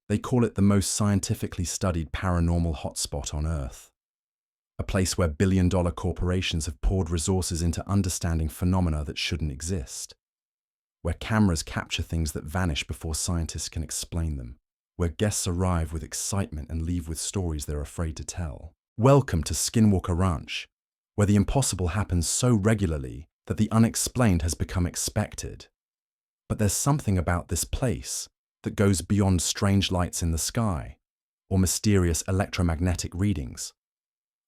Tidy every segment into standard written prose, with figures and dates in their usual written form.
They call it the most scientifically studied paranormal hotspot on Earth. A place where billion-dollar corporations have poured resources into understanding phenomena that shouldn't exist. Where cameras capture things that vanish before scientists can explain them. Where guests arrive with excitement and leave with stories they're afraid to tell. Welcome to Skinwalker Ranch, where the impossible happens so regularly that the unexplained has become expected. But there's something about this place that goes beyond strange lights in the sky or mysterious electromagnetic readings.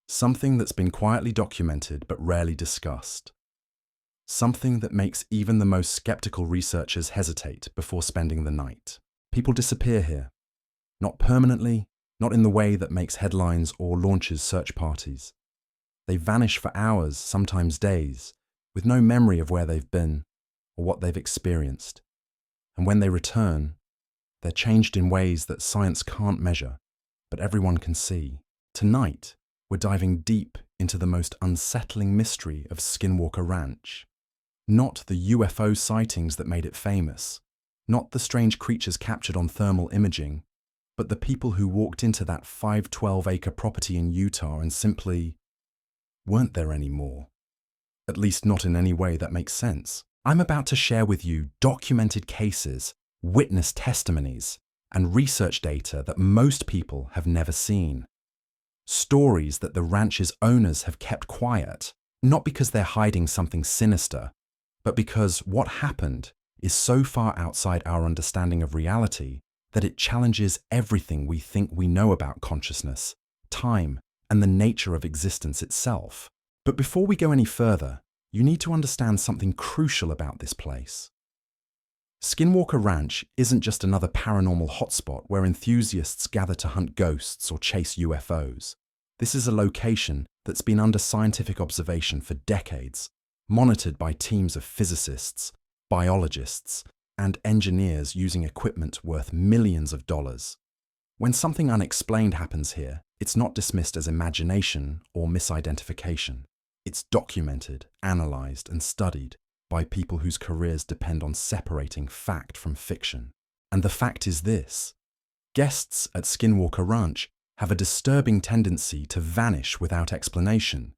Something that's been quietly documented but rarely discussed. Something that makes even the most skeptical researchers hesitate before spending the night. People disappear here. Not permanently, not in the way that makes headlines or launches search parties. They vanish for hours, sometimes days, with no memory of where they've been or what they've experienced. And when they return, they're changed in ways that science can't measure, but everyone can see. Tonight, we're diving deep into the most unsettling mystery of Skinwalker Ranch. Not the UFO sightings that made it famous, not the strange creatures captured on thermal imaging, but the people who walked into that 512-acre property in Utah and simply weren't there anymore. At least not in any way that makes sense. I'm about to share with you documented cases, witness testimonies, and research data that most people have never seen. Stories that the ranch's owners have kept quiet, not because they're hiding something sinister, but because what happened is so far outside our understanding of reality that it challenges everything we think we know about consciousness, time, and the nature of existence itself. But before we go any further, you need to understand something crucial about this place. Skinwalker Ranch isn't just another paranormal hotspot where enthusiasts gather to hunt ghosts or chase UFOs. This is a location that's been under scientific observation for decades, monitored by teams of physicists, biologists, and engineers using equipment worth millions of dollars. When something unexplained happens here, it's not dismissed as imagination or misidentification. It's documented, analyzed, and studied by people whose careers depend on separating fact from fiction. And the fact is this: guests at Skinwalker Ranch have a disturbing tendency to vanish without explanation,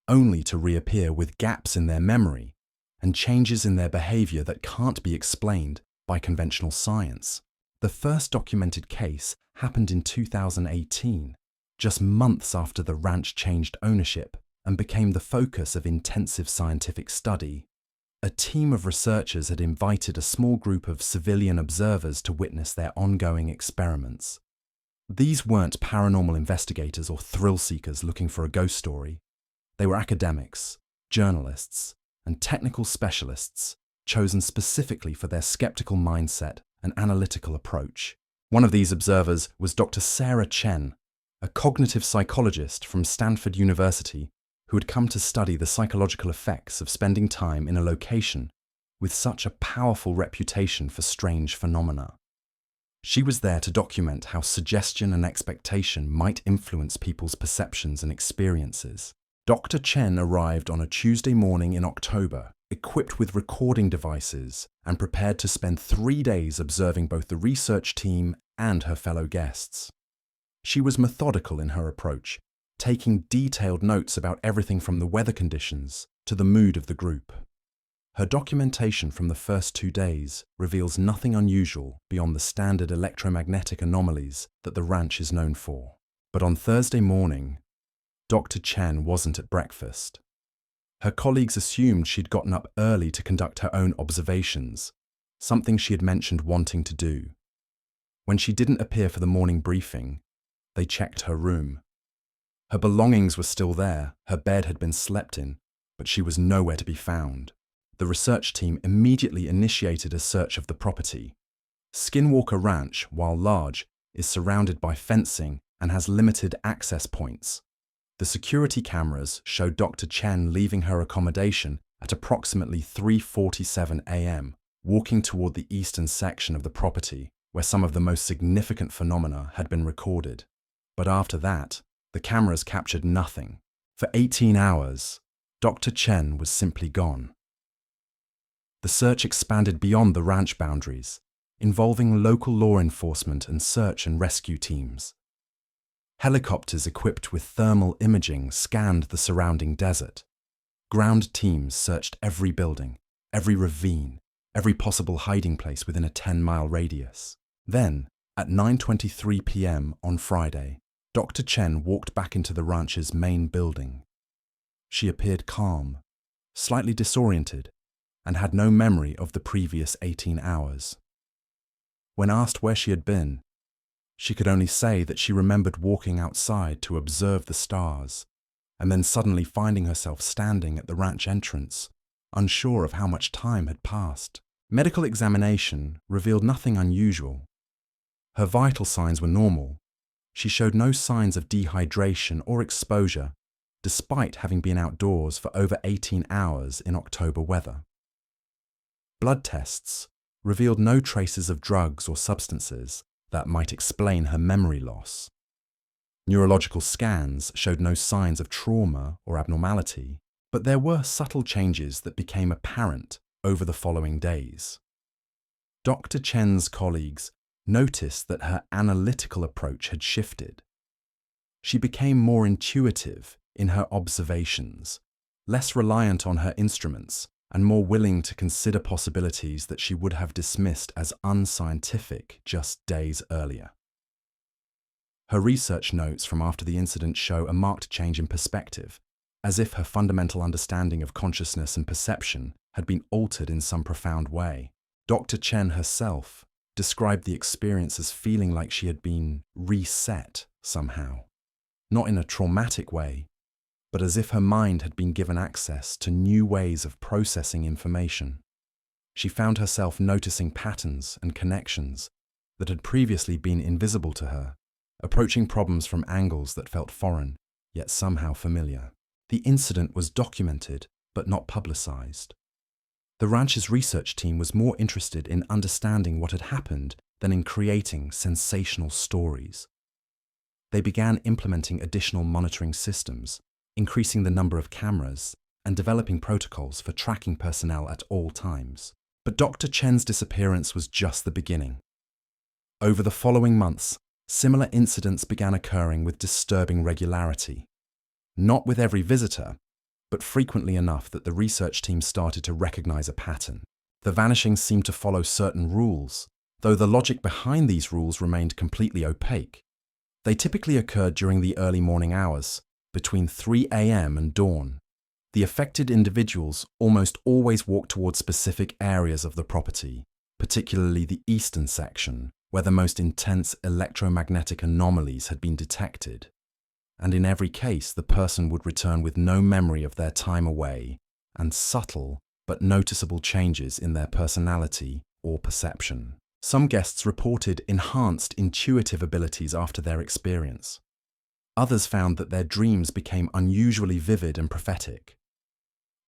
only to reappear with gaps in their memory and changes in their behavior that can't be explained by conventional science. The first documented case happened in 2018, just months after the ranch changed ownership and became the focus of intensive scientific study. A team of researchers had invited a small group of civilian observers to witness their ongoing experiments. These weren't paranormal investigators or thrill seekers looking for a ghost story. They were academics, journalists, and technical specialists chosen specifically for their skeptical mindset and analytical approach. One of these observers was Dr. Sarah Chen, a cognitive psychologist from Stanford University who had come to study the psychological effects of spending time in a location with such a powerful reputation for strange phenomena. She was there to document how suggestion and expectation might influence people's perceptions and experiences. Dr. Chen arrived on a Tuesday morning in October, equipped with recording devices and prepared to spend 3 days observing both the research team and her fellow guests. She was methodical in her approach, taking detailed notes about everything from the weather conditions to the mood of the group. Her documentation from the first 2 days reveals nothing unusual beyond the standard electromagnetic anomalies that the ranch is known for. But on Thursday morning, Dr. Chen wasn't at breakfast. Her colleagues assumed she'd gotten up early to conduct her own observations, something she had mentioned wanting to do. When she didn't appear for the morning briefing, they checked her room. Her belongings were still there, her bed had been slept in, but she was nowhere to be found. The research team immediately initiated a search of the property. Skinwalker Ranch, while large, is surrounded by fencing and has limited access points. The security cameras showed Dr. Chen leaving her accommodation at approximately 3:47 a.m., walking toward the eastern section of the property, where some of the most significant phenomena had been recorded. But after that, the cameras captured nothing. For 18 hours, Dr. Chen was simply gone. The search expanded beyond the ranch boundaries. involving local law enforcement and search and rescue teams. Helicopters equipped with thermal imaging scanned the surrounding desert. Ground teams searched every building, every ravine, every possible hiding place within a 10-mile radius. Then, at 9:23 p.m. on Friday, Dr. Chen walked back into the ranch's main building. She appeared calm, slightly disoriented, and had no memory of the previous 18 hours. When asked where she had been, she could only say that she remembered walking outside to observe the stars, and then suddenly finding herself standing at the ranch entrance, unsure of how much time had passed. Medical examination revealed nothing unusual. Her vital signs were normal. She showed no signs of dehydration or exposure, despite having been outdoors for over 18 hours in October weather. Blood tests revealed no traces of drugs or substances that might explain her memory loss. Neurological scans showed no signs of trauma or abnormality, but there were subtle changes that became apparent over the following days. Dr. Chen's colleagues noticed that her analytical approach had shifted. She became more intuitive in her observations, less reliant on her instruments, and more willing to consider possibilities that she would have dismissed as unscientific just days earlier. Her research notes from after the incident show a marked change in perspective, as if her fundamental understanding of consciousness and perception had been altered in some profound way. Dr. Chen herself described the experience as feeling like she had been reset somehow, not in a traumatic way, but as if her mind had been given access to new ways of processing information. She found herself noticing patterns and connections that had previously been invisible to her, approaching problems from angles that felt foreign, yet somehow familiar. The incident was documented, but not publicized. The ranch's research team was more interested in understanding what had happened than in creating sensational stories. They began implementing additional monitoring systems, increasing the number of cameras, and developing protocols for tracking personnel at all times. But Dr. Chen's disappearance was just the beginning. Over the following months, similar incidents began occurring with disturbing regularity. Not with every visitor, but frequently enough that the research team started to recognize a pattern. The vanishings seemed to follow certain rules, though the logic behind these rules remained completely opaque. They typically occurred during the early morning hours, between 3 a.m. and dawn. The affected individuals almost always walked towards specific areas of the property, particularly the eastern section, where the most intense electromagnetic anomalies had been detected. And in every case, the person would return with no memory of their time away and subtle but noticeable changes in their personality or perception. Some guests reported enhanced intuitive abilities after their experience. Others found that their dreams became unusually vivid and prophetic.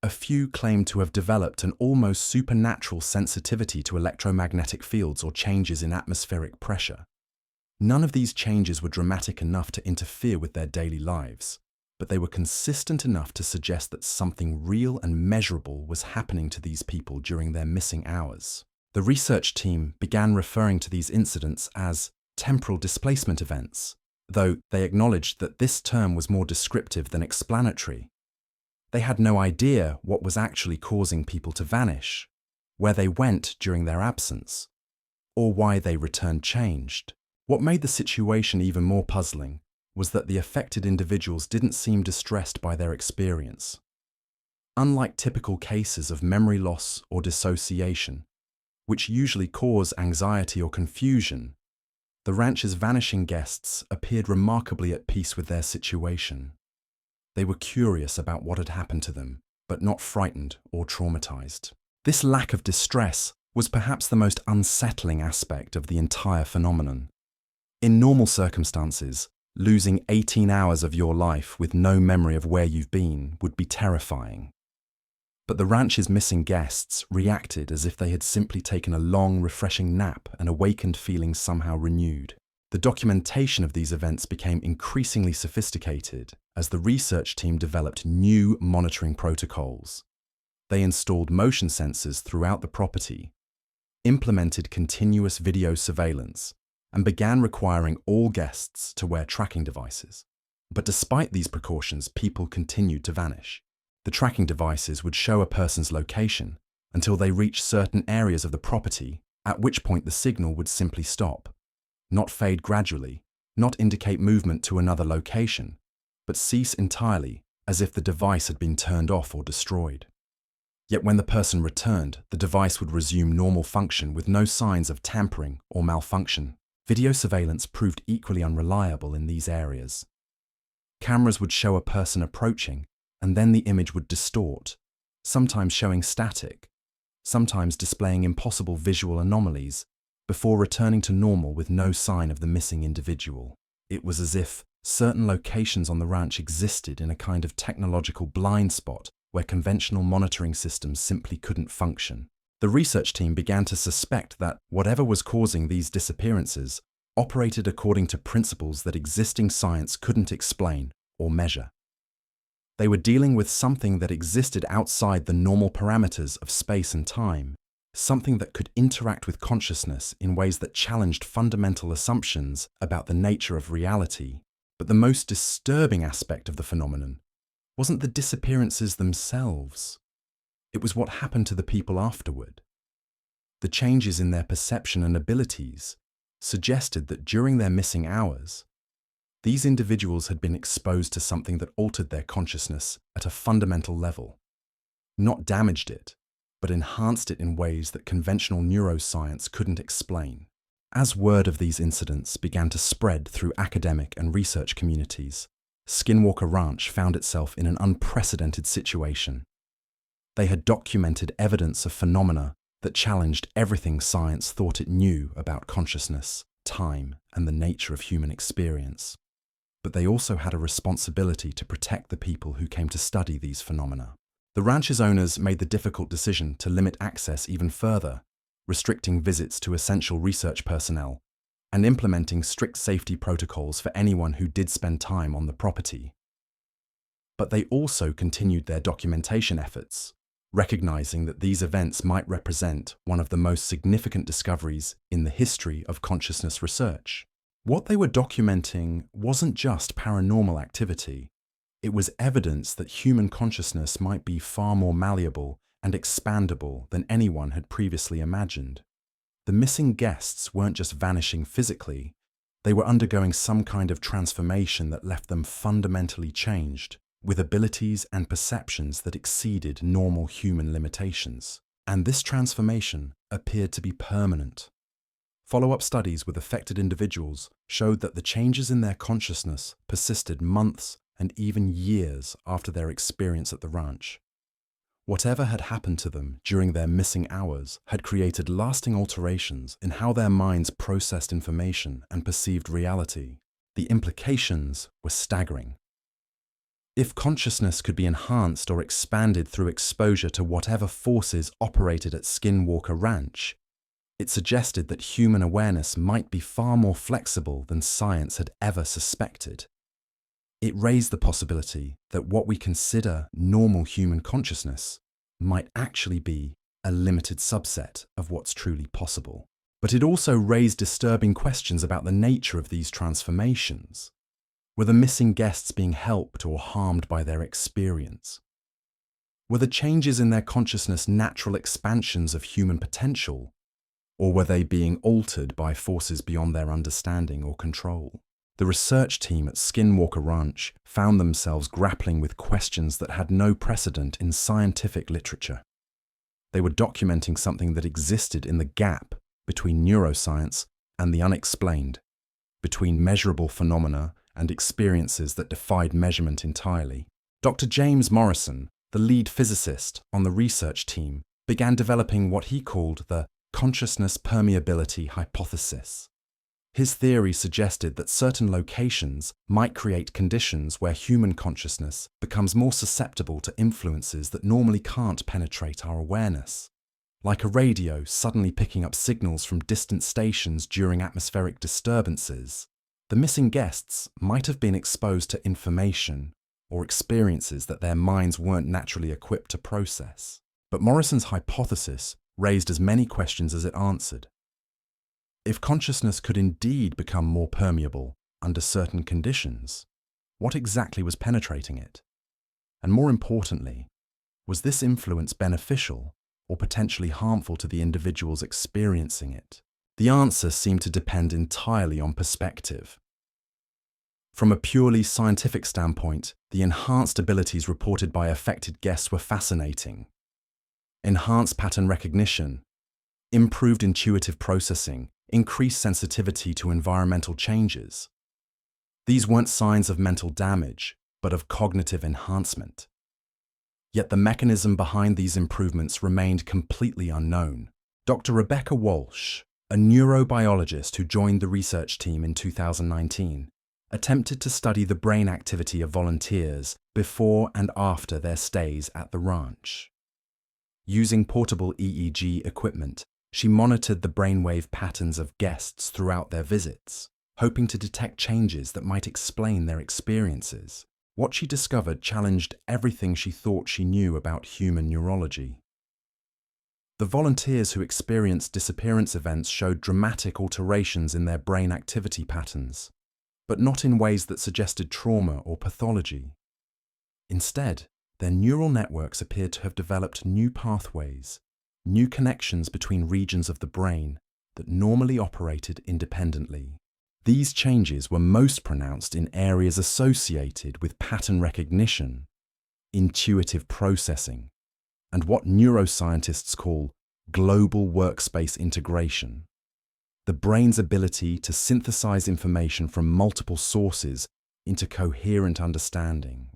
A few claimed to have developed an almost supernatural sensitivity to electromagnetic fields or changes in atmospheric pressure. None of these changes were dramatic enough to interfere with their daily lives, but they were consistent enough to suggest that something real and measurable was happening to these people during their missing hours. The research team began referring to these incidents as temporal displacement events, though they acknowledged that this term was more descriptive than explanatory. They had no idea what was actually causing people to vanish, where they went during their absence, or why they returned changed. What made the situation even more puzzling was that the affected individuals didn't seem distressed by their experience. Unlike typical cases of memory loss or dissociation, which usually cause anxiety or confusion, the ranch's vanishing guests appeared remarkably at peace with their situation. They were curious about what had happened to them, but not frightened or traumatized. This lack of distress was perhaps the most unsettling aspect of the entire phenomenon. In normal circumstances, losing 18 hours of your life with no memory of where you've been would be terrifying. But the ranch's missing guests reacted as if they had simply taken a long, refreshing nap and awakened feeling somehow renewed. The documentation of these events became increasingly sophisticated as the research team developed new monitoring protocols. They installed motion sensors throughout the property, implemented continuous video surveillance and began requiring all guests to wear tracking devices. But despite these precautions, people continued to vanish. The tracking devices would show a person's location until they reached certain areas of the property, at which point the signal would simply stop, not fade gradually, not indicate movement to another location, but cease entirely, as if the device had been turned off or destroyed. Yet when the person returned, the device would resume normal function with no signs of tampering or malfunction. Video surveillance proved equally unreliable in these areas. Cameras would show a person approaching, and then the image would distort, sometimes showing static, sometimes displaying impossible visual anomalies, before returning to normal with no sign of the missing individual. It was as if certain locations on the ranch existed in a kind of technological blind spot where conventional monitoring systems simply couldn't function. The research team began to suspect that whatever was causing these disappearances operated according to principles that existing science couldn't explain or measure. They were dealing with something that existed outside the normal parameters of space and time, something that could interact with consciousness in ways that challenged fundamental assumptions about the nature of reality. But the most disturbing aspect of the phenomenon wasn't the disappearances themselves. It was what happened to the people afterward. The changes in their perception and abilities suggested that during their missing hours, these individuals had been exposed to something that altered their consciousness at a fundamental level, not damaged it, but enhanced it in ways that conventional neuroscience couldn't explain. As word of these incidents began to spread through academic and research communities, Skinwalker Ranch found itself in an unprecedented situation. They had documented evidence of phenomena that challenged everything science thought it knew about consciousness, time, and the nature of human experience. But they also had a responsibility to protect the people who came to study these phenomena. The ranch's owners made the difficult decision to limit access even further, restricting visits to essential research personnel and implementing strict safety protocols for anyone who did spend time on the property. But they also continued their documentation efforts, recognizing that these events might represent one of the most significant discoveries in the history of consciousness research. What they were documenting wasn't just paranormal activity. It was evidence that human consciousness might be far more malleable and expandable than anyone had previously imagined. The missing guests weren't just vanishing physically, they were undergoing some kind of transformation that left them fundamentally changed, with abilities and perceptions that exceeded normal human limitations. And this transformation appeared to be permanent. Follow-up studies with affected individuals showed that the changes in their consciousness persisted months and even years after their experience at the ranch. Whatever had happened to them during their missing hours had created lasting alterations in how their minds processed information and perceived reality. The implications were staggering. If consciousness could be enhanced or expanded through exposure to whatever forces operated at Skinwalker Ranch, it suggested that human awareness might be far more flexible than science had ever suspected. It raised the possibility that what we consider normal human consciousness might actually be a limited subset of what's truly possible. But it also raised disturbing questions about the nature of these transformations. Were the missing guests being helped or harmed by their experience? Were the changes in their consciousness natural expansions of human potential, or were they being altered by forces beyond their understanding or control? The research team at Skinwalker Ranch found themselves grappling with questions that had no precedent in scientific literature. They were documenting something that existed in the gap between neuroscience and the unexplained, between measurable phenomena and experiences that defied measurement entirely. Dr. James Morrison, the lead physicist on the research team, began developing what he called the consciousness permeability hypothesis. His theory suggested that certain locations might create conditions where human consciousness becomes more susceptible to influences that normally can't penetrate our awareness. Like a radio suddenly picking up signals from distant stations during atmospheric disturbances, the missing guests might have been exposed to information or experiences that their minds weren't naturally equipped to process. But Morrison's hypothesis raised as many questions as it answered. If consciousness could indeed become more permeable under certain conditions, what exactly was penetrating it? And more importantly, was this influence beneficial or potentially harmful to the individuals experiencing it? The answer seemed to depend entirely on perspective. From a purely scientific standpoint, the enhanced abilities reported by affected guests were fascinating. Enhanced pattern recognition, improved intuitive processing, increased sensitivity to environmental changes. These weren't signs of mental damage, but of cognitive enhancement. Yet the mechanism behind these improvements remained completely unknown. Dr. Rebecca Walsh, a neurobiologist who joined the research team in 2019, attempted to study the brain activity of volunteers before and after their stays at the ranch. Using portable EEG equipment, she monitored the brainwave patterns of guests throughout their visits, hoping to detect changes that might explain their experiences. What she discovered challenged everything she thought she knew about human neurology. The volunteers who experienced disappearance events showed dramatic alterations in their brain activity patterns, but not in ways that suggested trauma or pathology. Instead, their neural networks appeared to have developed new pathways, new connections between regions of the brain that normally operated independently. These changes were most pronounced in areas associated with pattern recognition, intuitive processing, and what neuroscientists call global workspace integration, the brain's ability to synthesize information from multiple sources into coherent understanding.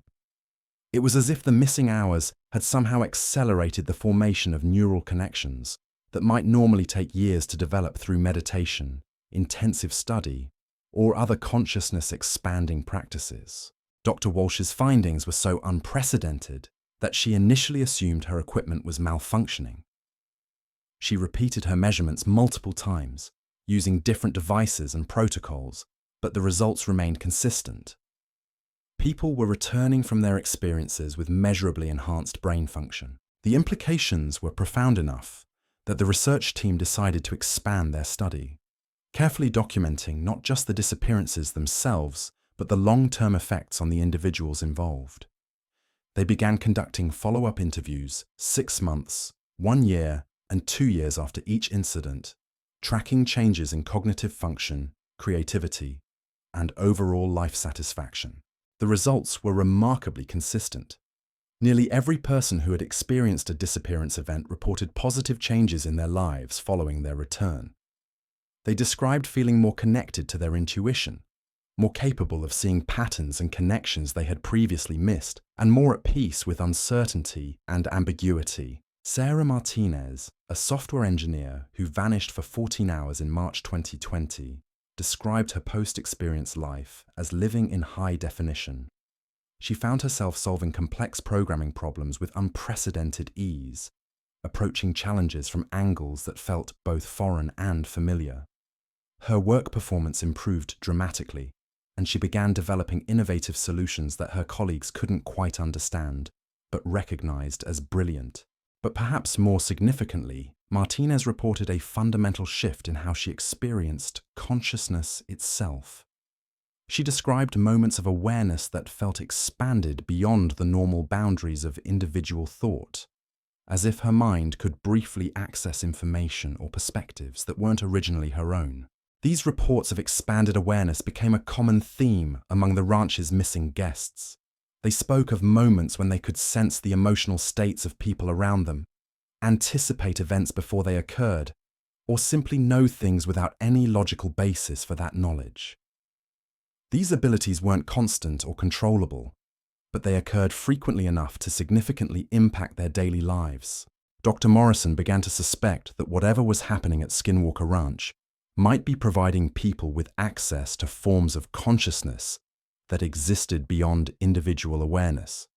It was as if the missing hours had somehow accelerated the formation of neural connections that might normally take years to develop through meditation, intensive study, or other consciousness-expanding practices. Dr. Walsh's findings were so unprecedented that she initially assumed her equipment was malfunctioning. She repeated her measurements multiple times, using different devices and protocols, but the results remained consistent. People were returning from their experiences with measurably enhanced brain function. The implications were profound enough that the research team decided to expand their study, carefully documenting not just the disappearances themselves, but the long-term effects on the individuals involved. They began conducting follow-up interviews 6 months, 1 year, and 2 years after each incident, tracking changes in cognitive function, creativity, and overall life satisfaction. The results were remarkably consistent. Nearly every person who had experienced a disappearance event reported positive changes in their lives following their return. They described feeling more connected to their intuition, more capable of seeing patterns and connections they had previously missed, and more at peace with uncertainty and ambiguity. Sarah Martinez, a software engineer who vanished for 14 hours in March 2020, described her post-experience life as living in high definition. She found herself solving complex programming problems with unprecedented ease, approaching challenges from angles that felt both foreign and familiar. Her work performance improved dramatically, and she began developing innovative solutions that her colleagues couldn't quite understand, but recognized as brilliant. But perhaps more significantly, Martinez reported a fundamental shift in how she experienced consciousness itself. She described moments of awareness that felt expanded beyond the normal boundaries of individual thought, as if her mind could briefly access information or perspectives that weren't originally her own. These reports of expanded awareness became a common theme among the ranch's missing guests. They spoke of moments when they could sense the emotional states of people around them, anticipate events before they occurred, or simply know things without any logical basis for that knowledge. These abilities weren't constant or controllable, but they occurred frequently enough to significantly impact their daily lives. Dr. Morrison began to suspect that whatever was happening at Skinwalker Ranch might be providing people with access to forms of consciousness that existed beyond individual awareness.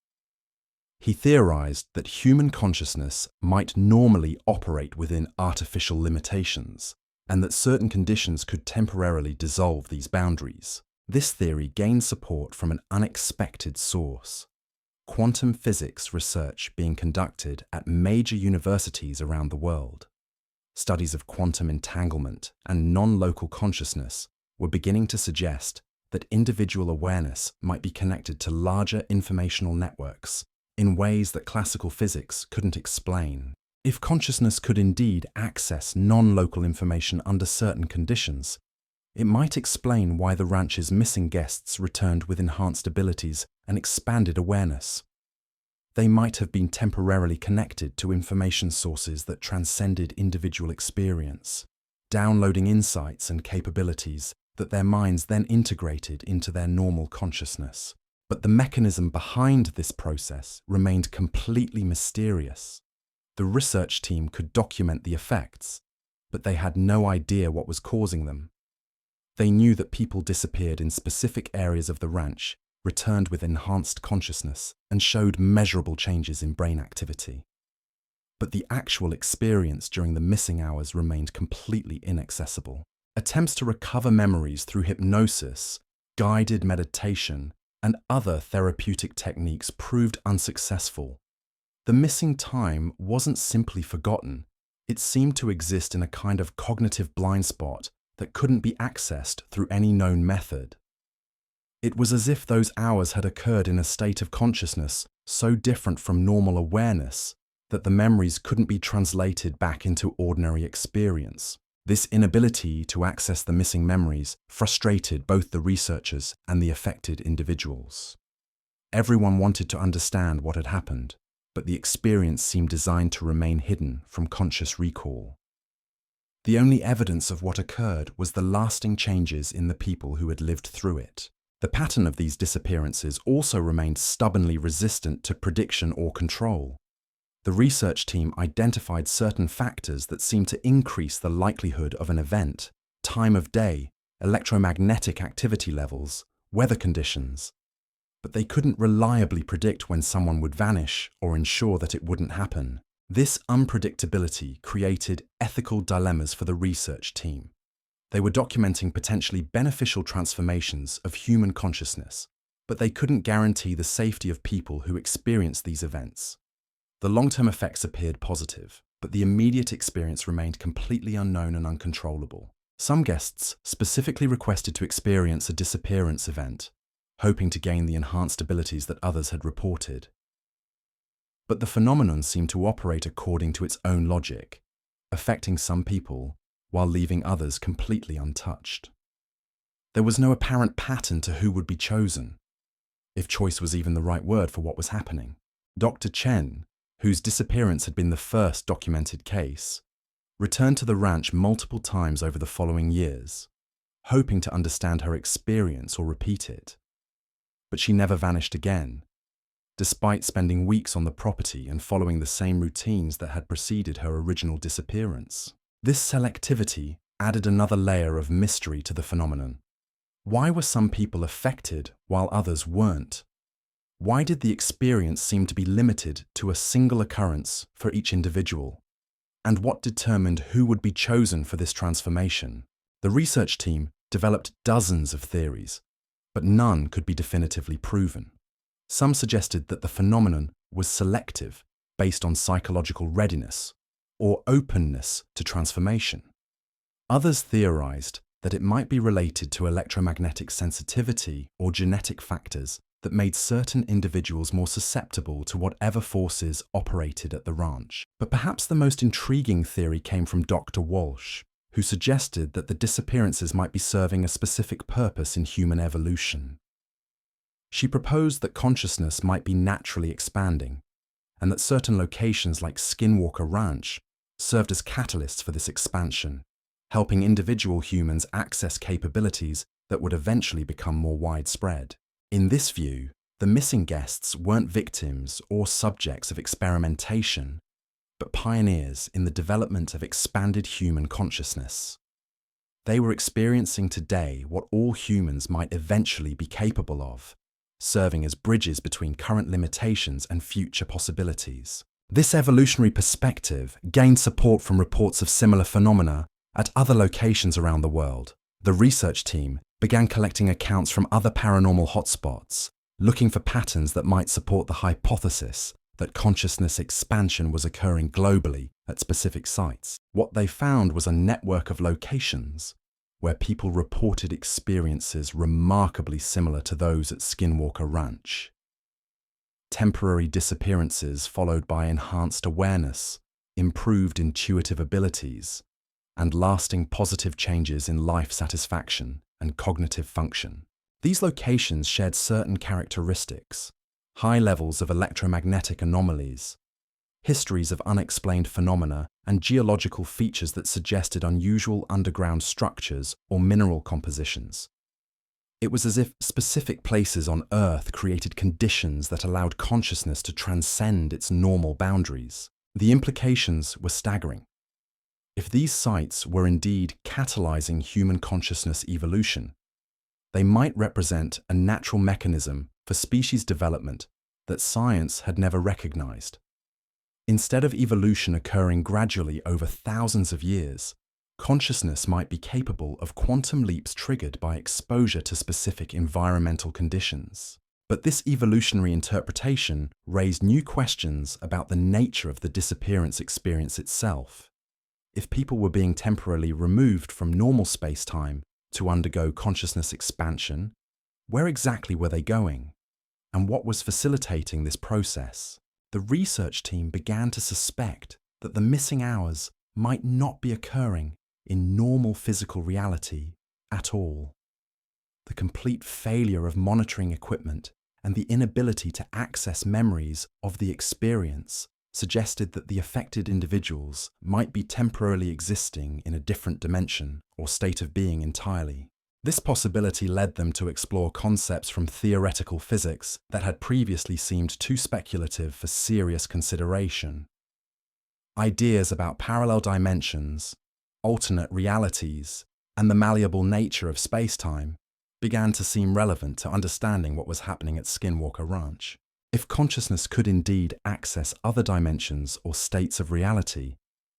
He theorized that human consciousness might normally operate within artificial limitations, and that certain conditions could temporarily dissolve these boundaries. This theory gained support from an unexpected source: quantum physics research being conducted at major universities around the world. Studies of quantum entanglement and non-local consciousness were beginning to suggest that individual awareness might be connected to larger informational networks in ways that classical physics couldn't explain. If consciousness could indeed access non-local information under certain conditions, it might explain why the ranch's missing guests returned with enhanced abilities and expanded awareness. They might have been temporarily connected to information sources that transcended individual experience, downloading insights and capabilities that their minds then integrated into their normal consciousness. But the mechanism behind this process remained completely mysterious. The research team could document the effects, but they had no idea what was causing them. They knew that people disappeared in specific areas of the ranch, returned with enhanced consciousness, and showed measurable changes in brain activity. But the actual experience during the missing hours remained completely inaccessible. Attempts to recover memories through hypnosis, guided meditation, and other therapeutic techniques proved unsuccessful. The missing time wasn't simply forgotten. It seemed to exist in a kind of cognitive blind spot that couldn't be accessed through any known method. It was as if those hours had occurred in a state of consciousness so different from normal awareness that the memories couldn't be translated back into ordinary experience. This inability to access the missing memories frustrated both the researchers and the affected individuals. Everyone wanted to understand what had happened, but the experience seemed designed to remain hidden from conscious recall. The only evidence of what occurred was the lasting changes in the people who had lived through it. The pattern of these disappearances also remained stubbornly resistant to prediction or control. The research team identified certain factors that seemed to increase the likelihood of an event: time of day, electromagnetic activity levels, weather conditions. But they couldn't reliably predict when someone would vanish or ensure that it wouldn't happen. This unpredictability created ethical dilemmas for the research team. They were documenting potentially beneficial transformations of human consciousness, but they couldn't guarantee the safety of people who experienced these events. The long-term effects appeared positive, but the immediate experience remained completely unknown and uncontrollable. Some guests specifically requested to experience a disappearance event, hoping to gain the enhanced abilities that others had reported. But the phenomenon seemed to operate according to its own logic, affecting some people while leaving others completely untouched. There was no apparent pattern to who would be chosen, if choice was even the right word for what was happening. Dr. Chen, whose disappearance had been the first documented case, returned to the ranch multiple times over the following years, hoping to understand her experience or repeat it. But she never vanished again, despite spending weeks on the property and following the same routines that had preceded her original disappearance. This selectivity added another layer of mystery to the phenomenon. Why were some people affected while others weren't? Why did the experience seem to be limited to a single occurrence for each individual? And what determined who would be chosen for this transformation? The research team developed dozens of theories, but none could be definitively proven. Some suggested that the phenomenon was selective, based on psychological readiness or openness to transformation. Others theorized that it might be related to electromagnetic sensitivity or genetic factors that made certain individuals more susceptible to whatever forces operated at the ranch. But perhaps the most intriguing theory came from Dr. Walsh, who suggested that the disappearances might be serving a specific purpose in human evolution. She proposed that consciousness might be naturally expanding, and that certain locations like Skinwalker Ranch served as catalysts for this expansion, helping individual humans access capabilities that would eventually become more widespread. In this view, the missing guests weren't victims or subjects of experimentation, but pioneers in the development of expanded human consciousness. They were experiencing today what all humans might eventually be capable of, serving as bridges between current limitations and future possibilities. This evolutionary perspective gained support from reports of similar phenomena at other locations around the world. The research team began collecting accounts from other paranormal hotspots, looking for patterns that might support the hypothesis that consciousness expansion was occurring globally at specific sites. What they found was a network of locations where people reported experiences remarkably similar to those at Skinwalker Ranch. Temporary disappearances followed by enhanced awareness, improved intuitive abilities, and lasting positive changes in life satisfaction and cognitive function. These locations shared certain characteristics: high levels of electromagnetic anomalies, histories of unexplained phenomena, and geological features that suggested unusual underground structures or mineral compositions. It was as if specific places on Earth created conditions that allowed consciousness to transcend its normal boundaries. The implications were staggering. If these sites were indeed catalyzing human consciousness evolution, they might represent a natural mechanism for species development that science had never recognized. Instead of evolution occurring gradually over thousands of years, consciousness might be capable of quantum leaps triggered by exposure to specific environmental conditions. But this evolutionary interpretation raised new questions about the nature of the disappearance experience itself. If people were being temporarily removed from normal space-time to undergo consciousness expansion, where exactly were they going? And what was facilitating this process? The research team began to suspect that the missing hours might not be occurring in normal physical reality at all. The complete failure of monitoring equipment and the inability to access memories of the experience suggested that the affected individuals might be temporarily existing in a different dimension or state of being entirely. This possibility led them to explore concepts from theoretical physics that had previously seemed too speculative for serious consideration. Ideas about parallel dimensions, alternate realities, and the malleable nature of space-time began to seem relevant to understanding what was happening at Skinwalker Ranch. If consciousness could indeed access other dimensions or states of reality,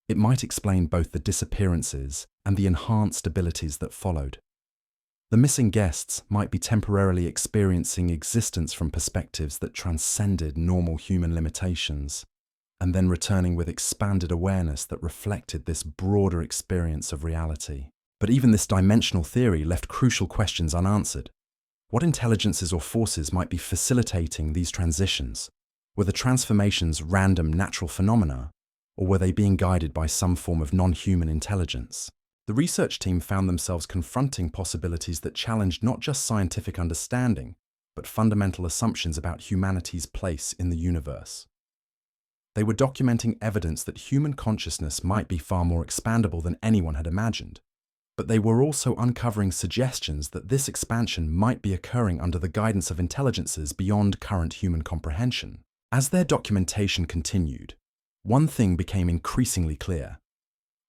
it might explain both the disappearances and the enhanced abilities that followed. The missing guests might be temporarily experiencing existence from perspectives that transcended normal human limitations, and then returning with expanded awareness that reflected this broader experience of reality. But even this dimensional theory left crucial questions unanswered. What intelligences or forces might be facilitating these transitions? Were the transformations random natural phenomena, or were they being guided by some form of non-human intelligence? The research team found themselves confronting possibilities that challenged not just scientific understanding, but fundamental assumptions about humanity's place in the universe. They were documenting evidence that human consciousness might be far more expandable than anyone had imagined. But they were also uncovering suggestions that this expansion might be occurring under the guidance of intelligences beyond current human comprehension. As their documentation continued, one thing became increasingly clear.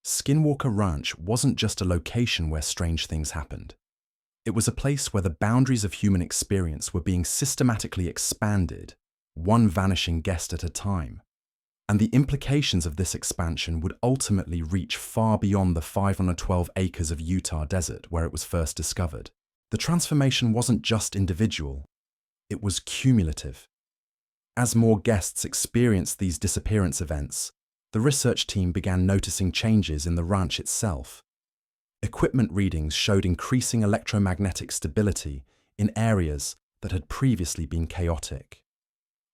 Skinwalker Ranch wasn't just a location where strange things happened. It was a place where the boundaries of human experience were being systematically expanded, one vanishing guest at a time. And the implications of this expansion would ultimately reach far beyond the 512 acres of Utah desert where it was first discovered. The transformation wasn't just individual, it was cumulative. As more guests experienced these disappearance events, the research team began noticing changes in the ranch itself. Equipment readings showed increasing electromagnetic stability in areas that had previously been chaotic.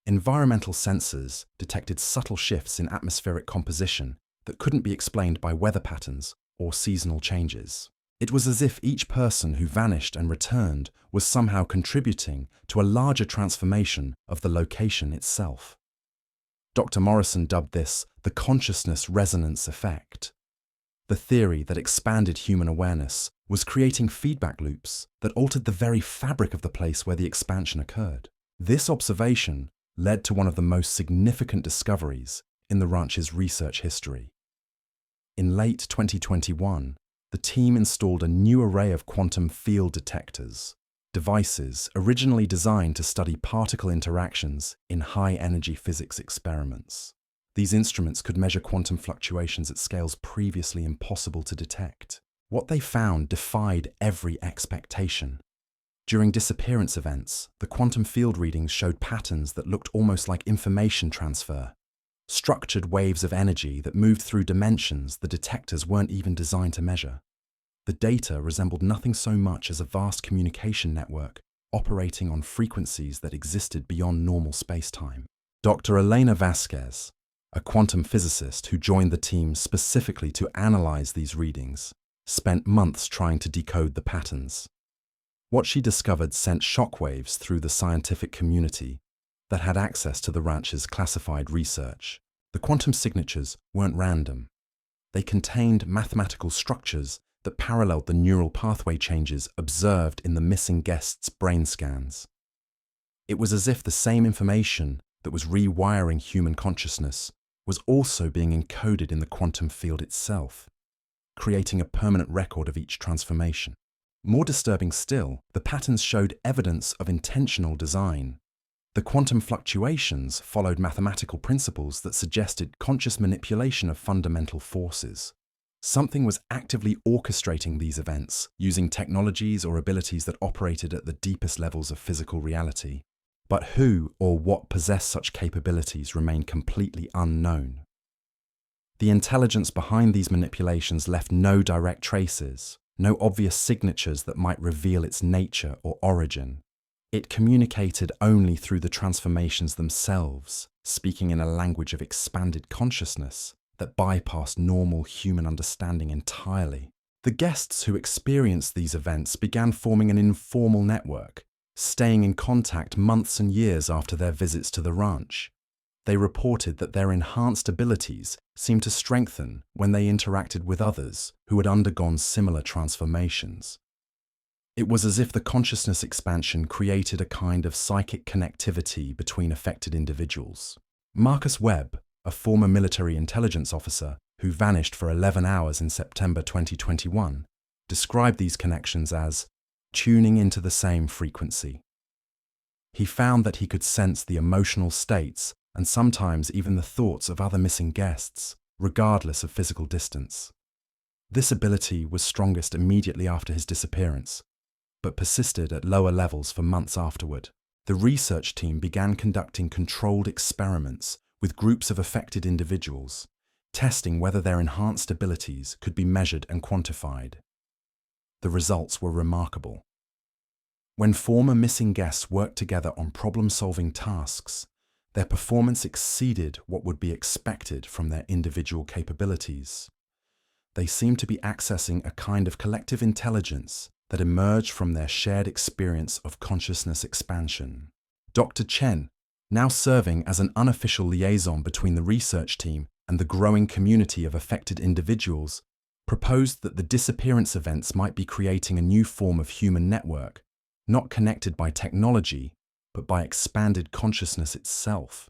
Environmental sensors detected subtle shifts in atmospheric composition that couldn't be explained by weather patterns or seasonal changes. It was as if each person who vanished and returned was somehow contributing to a larger transformation of the location itself. Dr. Morrison dubbed this the consciousness resonance effect. The theory that expanded human awareness was creating feedback loops that altered the very fabric of the place where the expansion occurred. This observation led to one of the most significant discoveries in the ranch's research history. In late 2021, the team installed a new array of quantum field detectors, devices originally designed to study particle interactions in high-energy physics experiments. These instruments could measure quantum fluctuations at scales previously impossible to detect. What they found defied every expectation. During disappearance events, the quantum field readings showed patterns that looked almost like information transfer, structured waves of energy that moved through dimensions the detectors weren't even designed to measure. The data resembled nothing so much as a vast communication network operating on frequencies that existed beyond normal space-time. Dr. Elena Vasquez, a quantum physicist who joined the team specifically to analyze these readings, spent months trying to decode the patterns. What she discovered sent shockwaves through the scientific community that had access to the ranch's classified research. The quantum signatures weren't random. They contained mathematical structures that paralleled the neural pathway changes observed in the missing guests' brain scans. It was as if the same information that was rewiring human consciousness was also being encoded in the quantum field itself, creating a permanent record of each transformation. More disturbing still, the patterns showed evidence of intentional design. The quantum fluctuations followed mathematical principles that suggested conscious manipulation of fundamental forces. Something was actively orchestrating these events, using technologies or abilities that operated at the deepest levels of physical reality. But who or what possessed such capabilities remained completely unknown. The intelligence behind these manipulations left no direct traces, no obvious signatures that might reveal its nature or origin. It communicated only through the transformations themselves, speaking in a language of expanded consciousness that bypassed normal human understanding entirely. The guests who experienced these events began forming an informal network, staying in contact months and years after their visits to the ranch. They reported that their enhanced abilities seemed to strengthen when they interacted with others who had undergone similar transformations. It was as if the consciousness expansion created a kind of psychic connectivity between affected individuals. Marcus Webb, a former military intelligence officer who vanished for 11 hours in September 2021, described these connections as tuning into the same frequency. He found that he could sense the emotional states and sometimes even the thoughts of other missing guests, regardless of physical distance. This ability was strongest immediately after his disappearance, but persisted at lower levels for months afterward. The research team began conducting controlled experiments with groups of affected individuals, testing whether their enhanced abilities could be measured and quantified. The results were remarkable. When former missing guests worked together on problem-solving tasks, their performance exceeded what would be expected from their individual capabilities. They seemed to be accessing a kind of collective intelligence that emerged from their shared experience of consciousness expansion. Dr. Chen, now serving as an unofficial liaison between the research team and the growing community of affected individuals, proposed that the disappearance events might be creating a new form of human network, not connected by technology, but by expanded consciousness itself.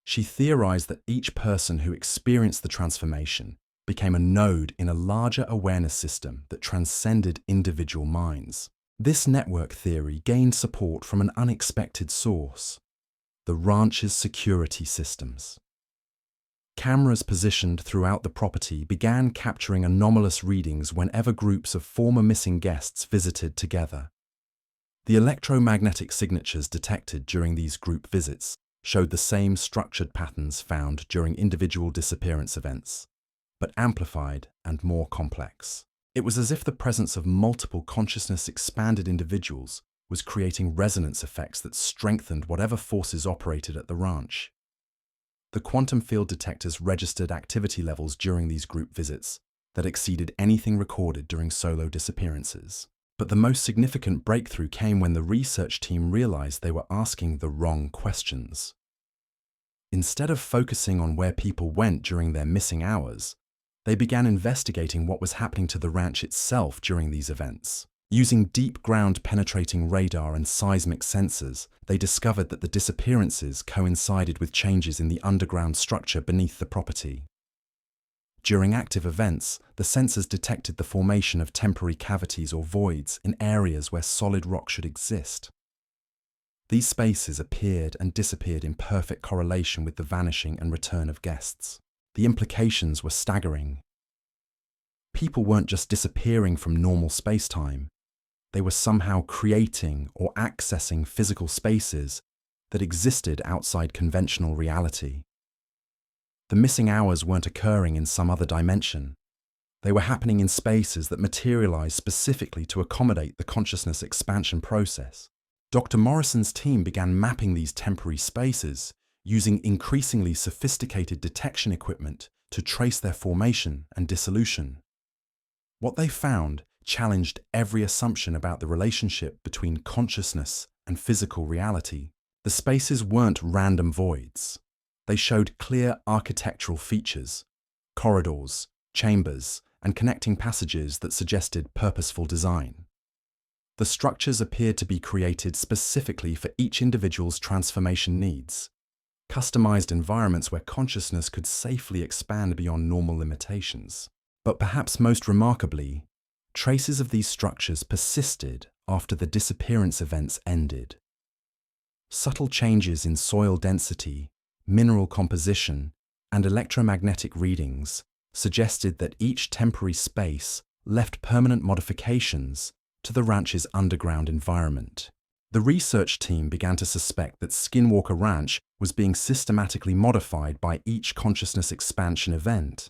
She theorized that each person who experienced the transformation became a node in a larger awareness system that transcended individual minds. This network theory gained support from an unexpected source: the ranch's security systems. Cameras positioned throughout the property began capturing anomalous readings whenever groups of former missing guests visited together. The electromagnetic signatures detected during these group visits showed the same structured patterns found during individual disappearance events, but amplified and more complex. It was as if the presence of multiple consciousness-expanded individuals was creating resonance effects that strengthened whatever forces operated at the ranch. The quantum field detectors registered activity levels during these group visits that exceeded anything recorded during solo disappearances. But the most significant breakthrough came when the research team realized they were asking the wrong questions. Instead of focusing on where people went during their missing hours, they began investigating what was happening to the ranch itself during these events. Using deep ground penetrating radar and seismic sensors, they discovered that the disappearances coincided with changes in the underground structure beneath the property. During active events, the sensors detected the formation of temporary cavities or voids in areas where solid rock should exist. These spaces appeared and disappeared in perfect correlation with the vanishing and return of guests. The implications were staggering. People weren't just disappearing from normal space-time. they were somehow creating or accessing physical spaces that existed outside conventional reality. The missing hours weren't occurring in some other dimension. They were happening in spaces that materialized specifically to accommodate the consciousness expansion process. Dr. Morrison's team began mapping these temporary spaces using increasingly sophisticated detection equipment to trace their formation and dissolution. What they found challenged every assumption about the relationship between consciousness and physical reality. The spaces weren't random voids. They showed clear architectural features, corridors, chambers, and connecting passages that suggested purposeful design. The structures appeared to be created specifically for each individual's transformation needs, customized environments where consciousness could safely expand beyond normal limitations. But perhaps most remarkably, traces of these structures persisted after the disappearance events ended. Subtle changes in soil density, mineral composition, and electromagnetic readings suggested that each temporary space left permanent modifications to the ranch's underground environment. The research team began to suspect that Skinwalker Ranch was being systematically modified by each consciousness expansion event.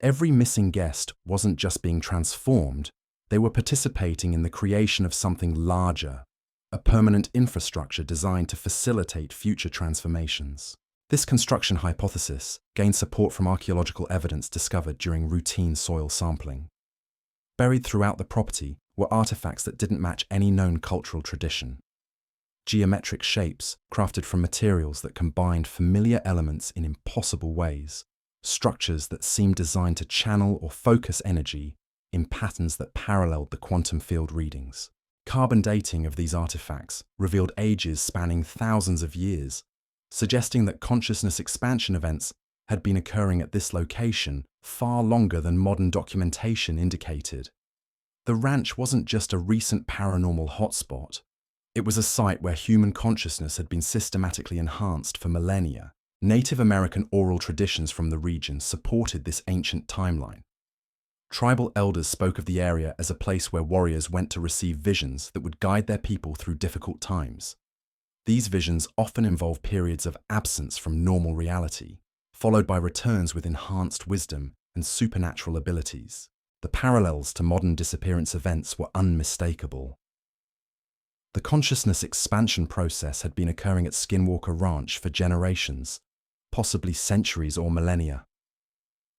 Every missing guest wasn't just being transformed, they were participating in the creation of something larger, a permanent infrastructure designed to facilitate future transformations. This construction hypothesis gained support from archaeological evidence discovered during routine soil sampling. Buried throughout the property were artifacts that didn't match any known cultural tradition. Geometric shapes crafted from materials that combined familiar elements in impossible ways, structures that seemed designed to channel or focus energy in patterns that paralleled the quantum field readings. Carbon dating of these artifacts revealed ages spanning thousands of years, suggesting that consciousness expansion events had been occurring at this location far longer than modern documentation indicated. The ranch wasn't just a recent paranormal hotspot. It was a site where human consciousness had been systematically enhanced for millennia. Native American oral traditions from the region supported this ancient timeline. Tribal elders spoke of the area as a place where warriors went to receive visions that would guide their people through difficult times. These visions often involve periods of absence from normal reality, followed by returns with enhanced wisdom and supernatural abilities. The parallels to modern disappearance events were unmistakable. The consciousness expansion process had been occurring at Skinwalker Ranch for generations, possibly centuries or millennia.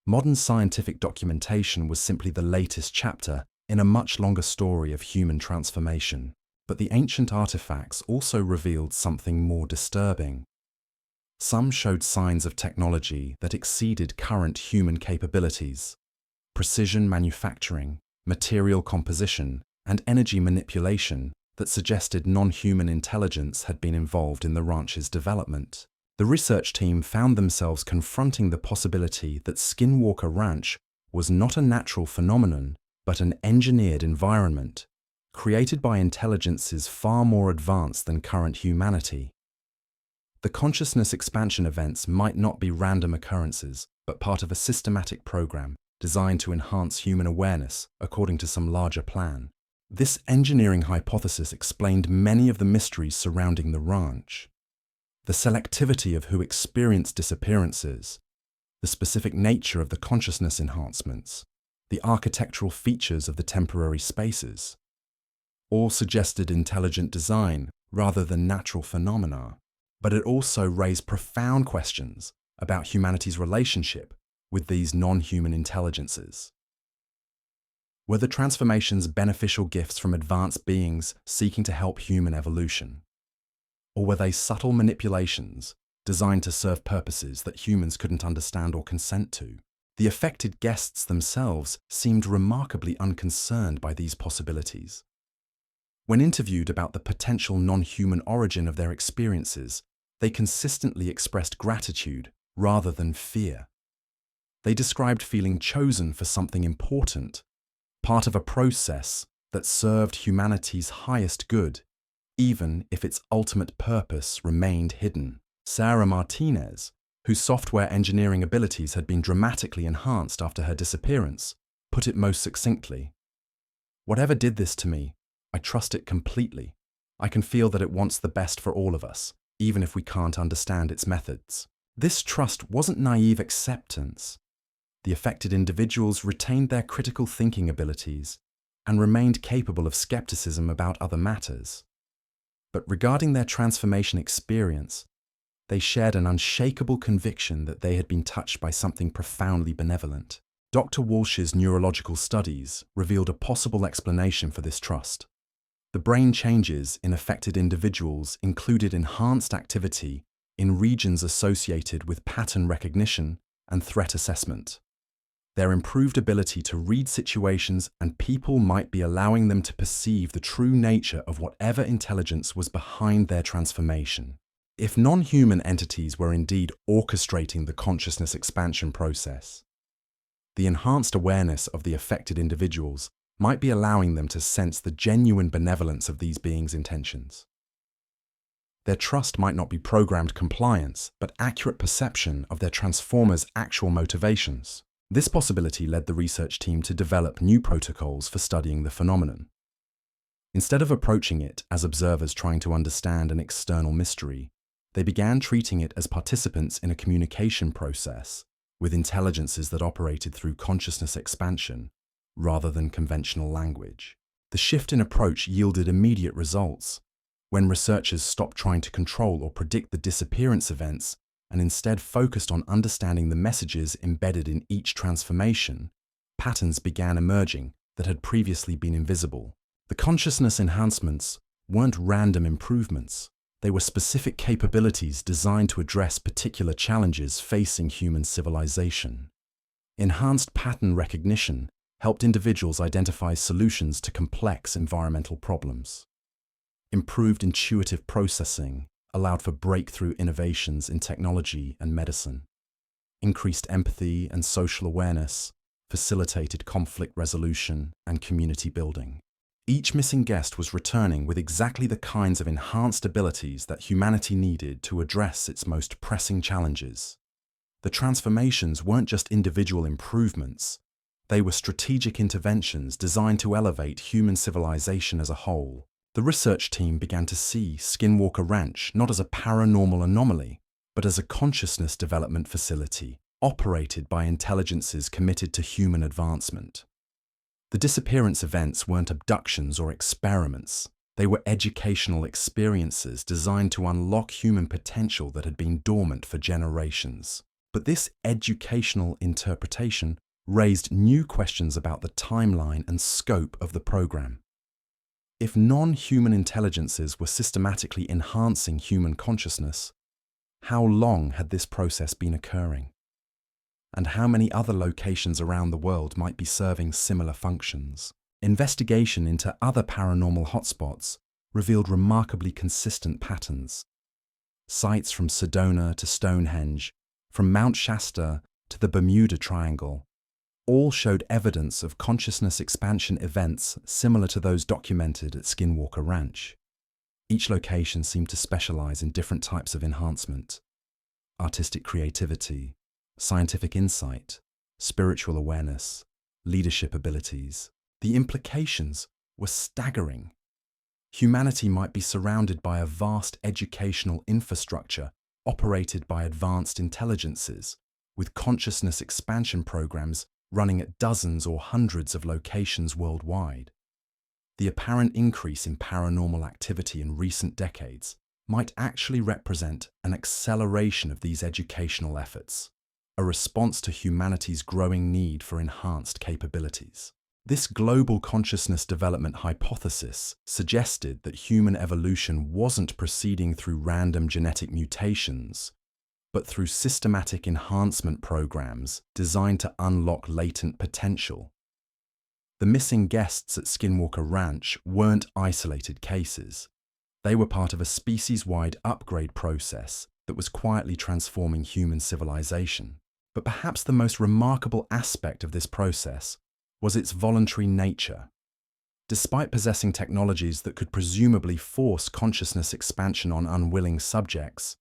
Modern scientific documentation was simply the latest chapter in a much longer story of human transformation. But the ancient artifacts also revealed something more disturbing. Some showed signs of technology that exceeded current human capabilities. Precision manufacturing, material composition, and energy manipulation that suggested non-human intelligence had been involved in the ranch's development. The research team found themselves confronting the possibility that Skinwalker Ranch was not a natural phenomenon, but an engineered environment, created by intelligences far more advanced than current humanity. The consciousness expansion events might not be random occurrences, but part of a systematic program designed to enhance human awareness according to some larger plan. This engineering hypothesis explained many of the mysteries surrounding the ranch. The selectivity of who experienced disappearances, the specific nature of the consciousness enhancements, the architectural features of the temporary spaces, all suggested intelligent design rather than natural phenomena. But it also raised profound questions about humanity's relationship with these non-human intelligences. Were the transformations beneficial gifts from advanced beings seeking to help human evolution? Or were they subtle manipulations designed to serve purposes that humans couldn't understand or consent to? The affected guests themselves seemed remarkably unconcerned by these possibilities. When interviewed about the potential non-human origin of their experiences, they consistently expressed gratitude rather than fear. They described feeling chosen for something important, part of a process that served humanity's highest good, even if its ultimate purpose remained hidden. Sarah Martinez, whose software engineering abilities had been dramatically enhanced after her disappearance, put it most succinctly. "Whatever did this to me I trust it completely. I can feel that it wants the best for all of us, even if we can't understand its methods. This trust wasn't naive acceptance. The affected individuals retained their critical thinking abilities and remained capable of skepticism about other matters. But regarding their transformation experience, they shared an unshakable conviction that they had been touched by something profoundly benevolent. Dr. Walsh's neurological studies revealed a possible explanation for this trust. The brain changes in affected individuals included enhanced activity in regions associated with pattern recognition and threat assessment. Their improved ability to read situations and people might be allowing them to perceive the true nature of whatever intelligence was behind their transformation. If non-human entities were indeed orchestrating the consciousness expansion process, the enhanced awareness of the affected individuals might be allowing them to sense the genuine benevolence of these beings' intentions. Their trust might not be programmed compliance, but accurate perception of their transformers' actual motivations. This possibility led the research team to develop new protocols for studying the phenomenon. Instead of approaching it as observers trying to understand an external mystery, they began treating it as participants in a communication process with intelligences that operated through consciousness expansion rather than conventional language. The shift in approach yielded immediate results. When researchers stopped trying to control or predict the disappearance events and instead focused on understanding the messages embedded in each transformation, patterns began emerging that had previously been invisible. The consciousness enhancements weren't random improvements. They were specific capabilities designed to address particular challenges facing human civilization. Enhanced pattern recognition helped individuals identify solutions to complex environmental problems. Improved intuitive processing allowed for breakthrough innovations in technology and medicine. Increased empathy and social awareness facilitated conflict resolution and community building. Each missing guest was returning with exactly the kinds of enhanced abilities that humanity needed to address its most pressing challenges. The transformations weren't just individual improvements, they were strategic interventions designed to elevate human civilization as a whole. The research team began to see Skinwalker Ranch not as a paranormal anomaly, but as a consciousness development facility operated by intelligences committed to human advancement. The disappearance events weren't abductions or experiments. They were educational experiences designed to unlock human potential that had been dormant for generations. But this educational interpretation raised new questions about the timeline and scope of the program. If non-human intelligences were systematically enhancing human consciousness, how long had this process been occurring? And how many other locations around the world might be serving similar functions? Investigation into other paranormal hotspots revealed remarkably consistent patterns. Sites from Sedona to Stonehenge, from Mount Shasta to the Bermuda Triangle, all showed evidence of consciousness expansion events similar to those documented at Skinwalker Ranch. Each location seemed to specialize in different types of enhancement: artistic creativity, scientific insight, spiritual awareness, leadership abilities. The implications were staggering. Humanity might be surrounded by a vast educational infrastructure operated by advanced intelligences, with consciousness expansion programs running at dozens or hundreds of locations worldwide. The apparent increase in paranormal activity in recent decades might actually represent an acceleration of these educational efforts, a response to humanity's growing need for enhanced capabilities. This global consciousness development hypothesis suggested that human evolution wasn't proceeding through random genetic mutations, but through systematic enhancement programs designed to unlock latent potential. The missing guests at Skinwalker Ranch weren't isolated cases. They were part of a species-wide upgrade process that was quietly transforming human civilization. But perhaps the most remarkable aspect of this process was its voluntary nature. Despite possessing technologies that could presumably force consciousness expansion on unwilling subjects,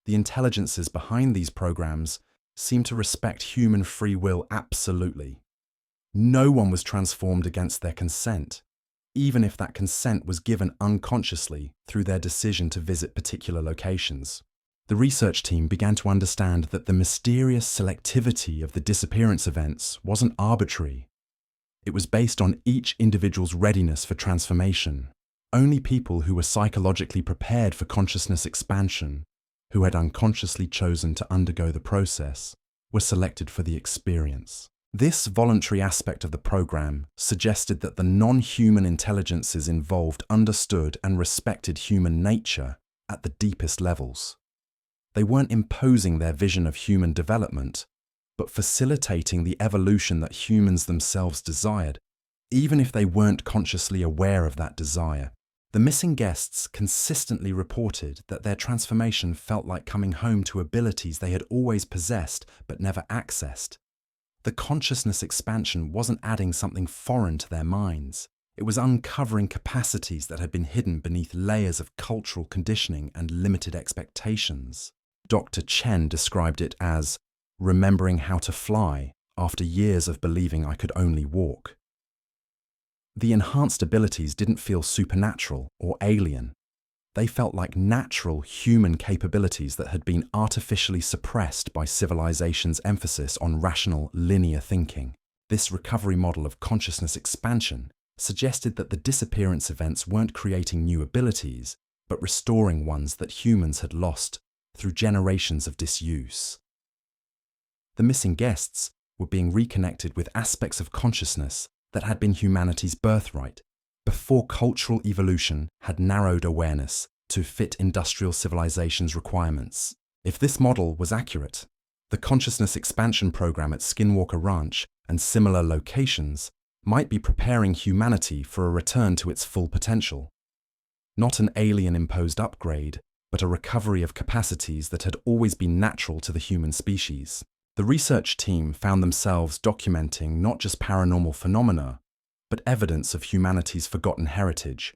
the intelligences behind these programs seemed to respect human free will absolutely. No one was transformed against their consent. even if that consent was given unconsciously through their decision to visit particular locations. The research team began to understand that the mysterious selectivity of the disappearance events wasn't arbitrary. It was based on each individual's readiness for transformation. Only people who were psychologically prepared for consciousness expansion, who had unconsciously chosen to undergo the process, were selected for the experience. This voluntary aspect of the program suggested that the non-human intelligences involved understood and respected human nature at the deepest levels. They weren't imposing their vision of human development, but facilitating the evolution that humans themselves desired, even if they weren't consciously aware of that desire. The missing guests consistently reported that their transformation felt like coming home to abilities they had always possessed but never accessed. The consciousness expansion wasn't adding something foreign to their minds. It was uncovering capacities that had been hidden beneath layers of cultural conditioning and limited expectations. Dr. Chen described it as remembering how to fly after years of believing I could only walk. The enhanced abilities didn't feel supernatural or alien. They felt like natural human capabilities that had been artificially suppressed by civilization's emphasis on rational, linear thinking. This recovery model of consciousness expansion suggested that the disappearance events weren't creating new abilities, but restoring ones that humans had lost through generations of disuse. The missing guests were being reconnected with aspects of consciousness that had been humanity's birthright, before cultural evolution had narrowed awareness to fit industrial civilization's requirements. If this model was accurate, the consciousness expansion program at Skinwalker Ranch and similar locations might be preparing humanity for a return to its full potential. Not an alien-imposed upgrade, but a recovery of capacities that had always been natural to the human species. The research team found themselves documenting not just paranormal phenomena, but evidence of humanity's forgotten heritage,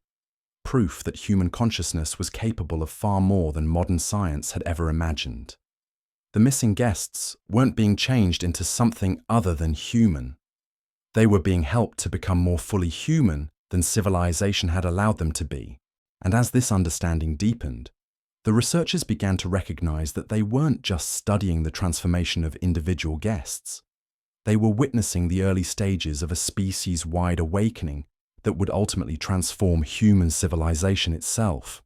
proof that human consciousness was capable of far more than modern science had ever imagined. The missing guests weren't being changed into something other than human. They were being helped to become more fully human than civilization had allowed them to be. And as this understanding deepened, the researchers began to recognize that they weren't just studying the transformation of individual guests. They were witnessing the early stages of a species-wide awakening that would ultimately transform human civilization itself.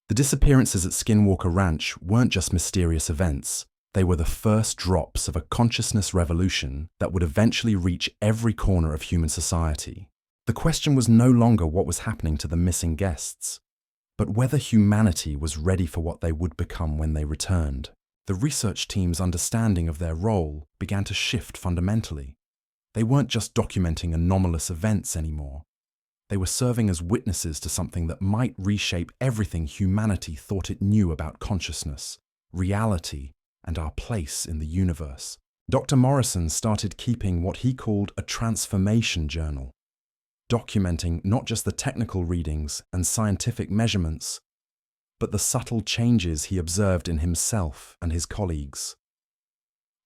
The disappearances at Skinwalker Ranch weren't just mysterious events. They were the first drops of a consciousness revolution that would eventually reach every corner of human society. The question was no longer what was happening to the missing guests, but whether humanity was ready for what they would become when they returned. The research team's understanding of their role began to shift fundamentally. They weren't just documenting anomalous events anymore. They were serving as witnesses to something that might reshape everything humanity thought it knew about consciousness, reality, and our place in the universe. Dr. Morrison started keeping what he called a transformation journal, documenting not just the technical readings and scientific measurements, but the subtle changes he observed in himself and his colleagues.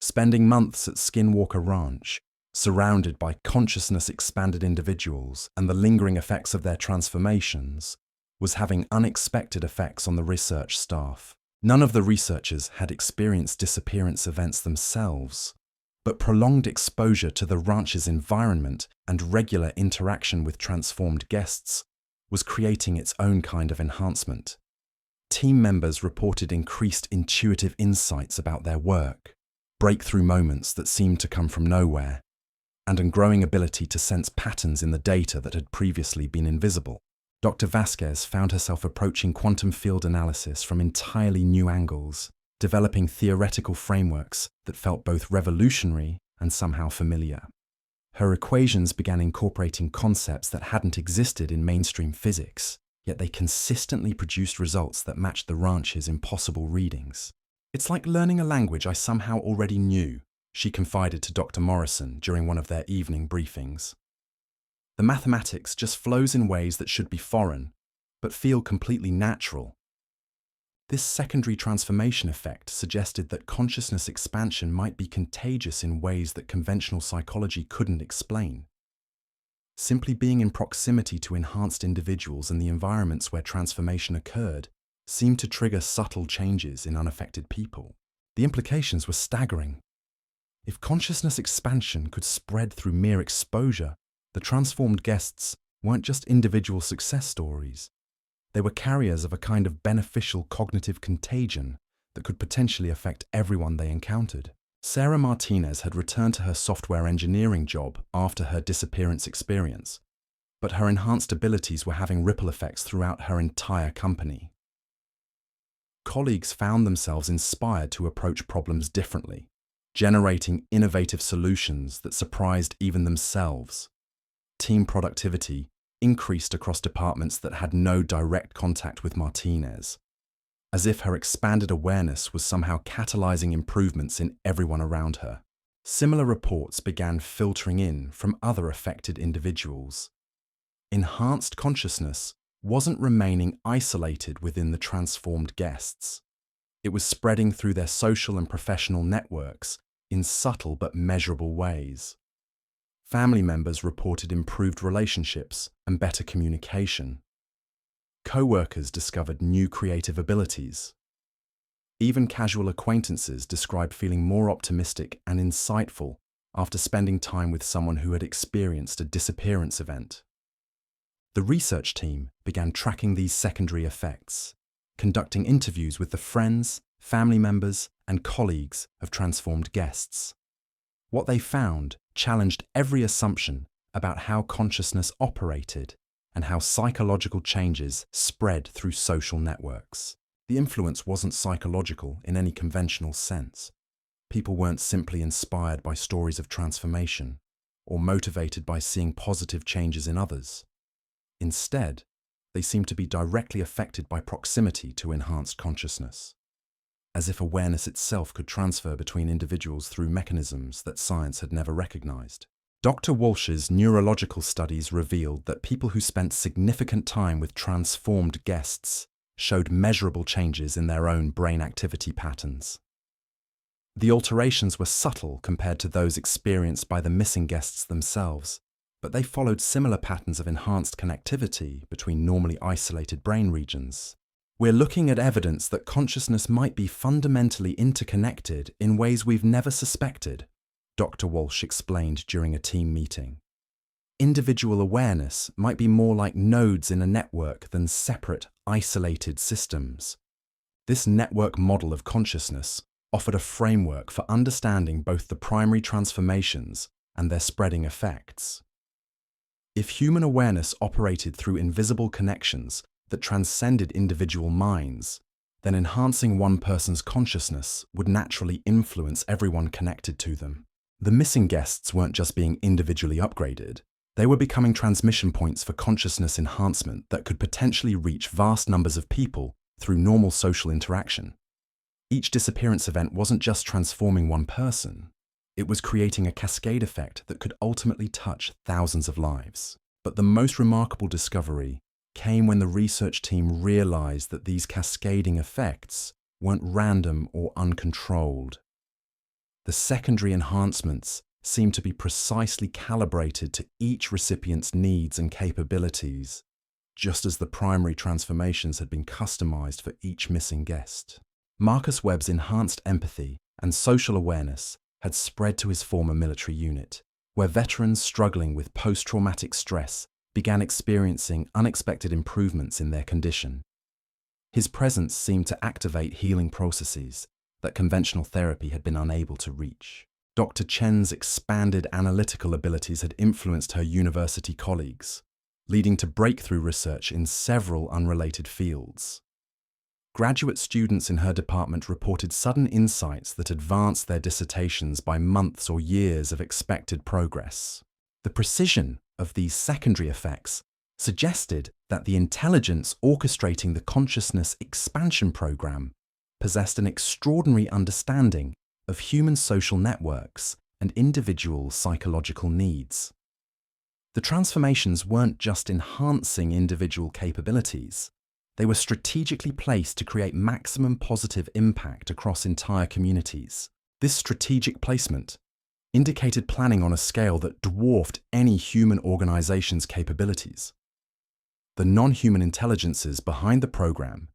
Spending months at Skinwalker Ranch, surrounded by consciousness-expanded individuals and the lingering effects of their transformations, was having unexpected effects on the research staff. None of the researchers had experienced disappearance events themselves, but prolonged exposure to the ranch's environment and regular interaction with transformed guests was creating its own kind of enhancement. Team members reported increased intuitive insights about their work, breakthrough moments that seemed to come from nowhere, and a growing ability to sense patterns in the data that had previously been invisible. Dr. Vasquez found herself approaching quantum field analysis from entirely new angles, developing theoretical frameworks that felt both revolutionary and somehow familiar. Her equations began incorporating concepts that hadn't existed in mainstream physics, yet they consistently produced results that matched the ranch's impossible readings. "It's like learning a language I somehow already knew," she confided to Dr. Morrison during one of their evening briefings. "The mathematics just flows in ways that should be foreign, but feel completely natural." This secondary transformation effect suggested that consciousness expansion might be contagious in ways that conventional psychology couldn't explain. Simply being in proximity to enhanced individuals and the environments where transformation occurred seemed to trigger subtle changes in unaffected people. The implications were staggering. If consciousness expansion could spread through mere exposure, the transformed guests weren't just individual success stories. They were carriers of a kind of beneficial cognitive contagion that could potentially affect everyone they encountered. Sarah Martinez had returned to her software engineering job after her disappearance experience, but her enhanced abilities were having ripple effects throughout her entire company. Colleagues found themselves inspired to approach problems differently, generating innovative solutions that surprised even themselves. Team productivity increased across departments that had no direct contact with Martinez, as if her expanded awareness was somehow catalyzing improvements in everyone around her. Similar reports began filtering in from other affected individuals. Enhanced consciousness wasn't remaining isolated within the transformed guests. It was spreading through their social and professional networks in subtle but measurable ways. Family members reported improved relationships and better communication. Co-workers discovered new creative abilities. Even casual acquaintances described feeling more optimistic and insightful after spending time with someone who had experienced a disappearance event. The research team began tracking these secondary effects, conducting interviews with the friends, family members, and colleagues of transformed guests. What they found challenged every assumption about how consciousness operated and how psychological changes spread through social networks. The influence wasn't psychological in any conventional sense. People weren't simply inspired by stories of transformation or motivated by seeing positive changes in others. Instead, they seemed to be directly affected by proximity to enhanced consciousness, as if awareness itself could transfer between individuals through mechanisms that science had never recognized. Dr. Walsh's neurological studies revealed that people who spent significant time with transformed guests showed measurable changes in their own brain activity patterns. The alterations were subtle compared to those experienced by the missing guests themselves, but they followed similar patterns of enhanced connectivity between normally isolated brain regions. We're looking at evidence that consciousness might be fundamentally interconnected in ways we've never suspected, Dr. Walsh explained during a team meeting. Individual awareness might be more like nodes in a network than separate, isolated systems. This network model of consciousness offered a framework for understanding both the primary transformations and their spreading effects. If human awareness operated through invisible connections that transcended individual minds, then enhancing one person's consciousness would naturally influence everyone connected to them. The missing guests weren't just being individually upgraded, they were becoming transmission points for consciousness enhancement that could potentially reach vast numbers of people through normal social interaction. Each disappearance event wasn't just transforming one person, it was creating a cascade effect that could ultimately touch thousands of lives. But the most remarkable discovery came when the research team realized that these cascading effects weren't random or uncontrolled. The secondary enhancements seemed to be precisely calibrated to each recipient's needs and capabilities, just as the primary transformations had been customized for each missing guest. Marcus Webb's enhanced empathy and social awareness had spread to his former military unit, where veterans struggling with post-traumatic stress began experiencing unexpected improvements in their condition. His presence seemed to activate healing processes that conventional therapy had been unable to reach. Dr. Chen's expanded analytical abilities had influenced her university colleagues, leading to breakthrough research in several unrelated fields. Graduate students in her department reported sudden insights that advanced their dissertations by months or years of expected progress. The precision of these secondary effects suggested that the intelligence orchestrating the consciousness expansion program possessed an extraordinary understanding of human social networks and individual psychological needs. The transformations weren't just enhancing individual capabilities, they were strategically placed to create maximum positive impact across entire communities. This strategic placement indicated planning on a scale that dwarfed any human organization's capabilities. The non-human intelligences behind the program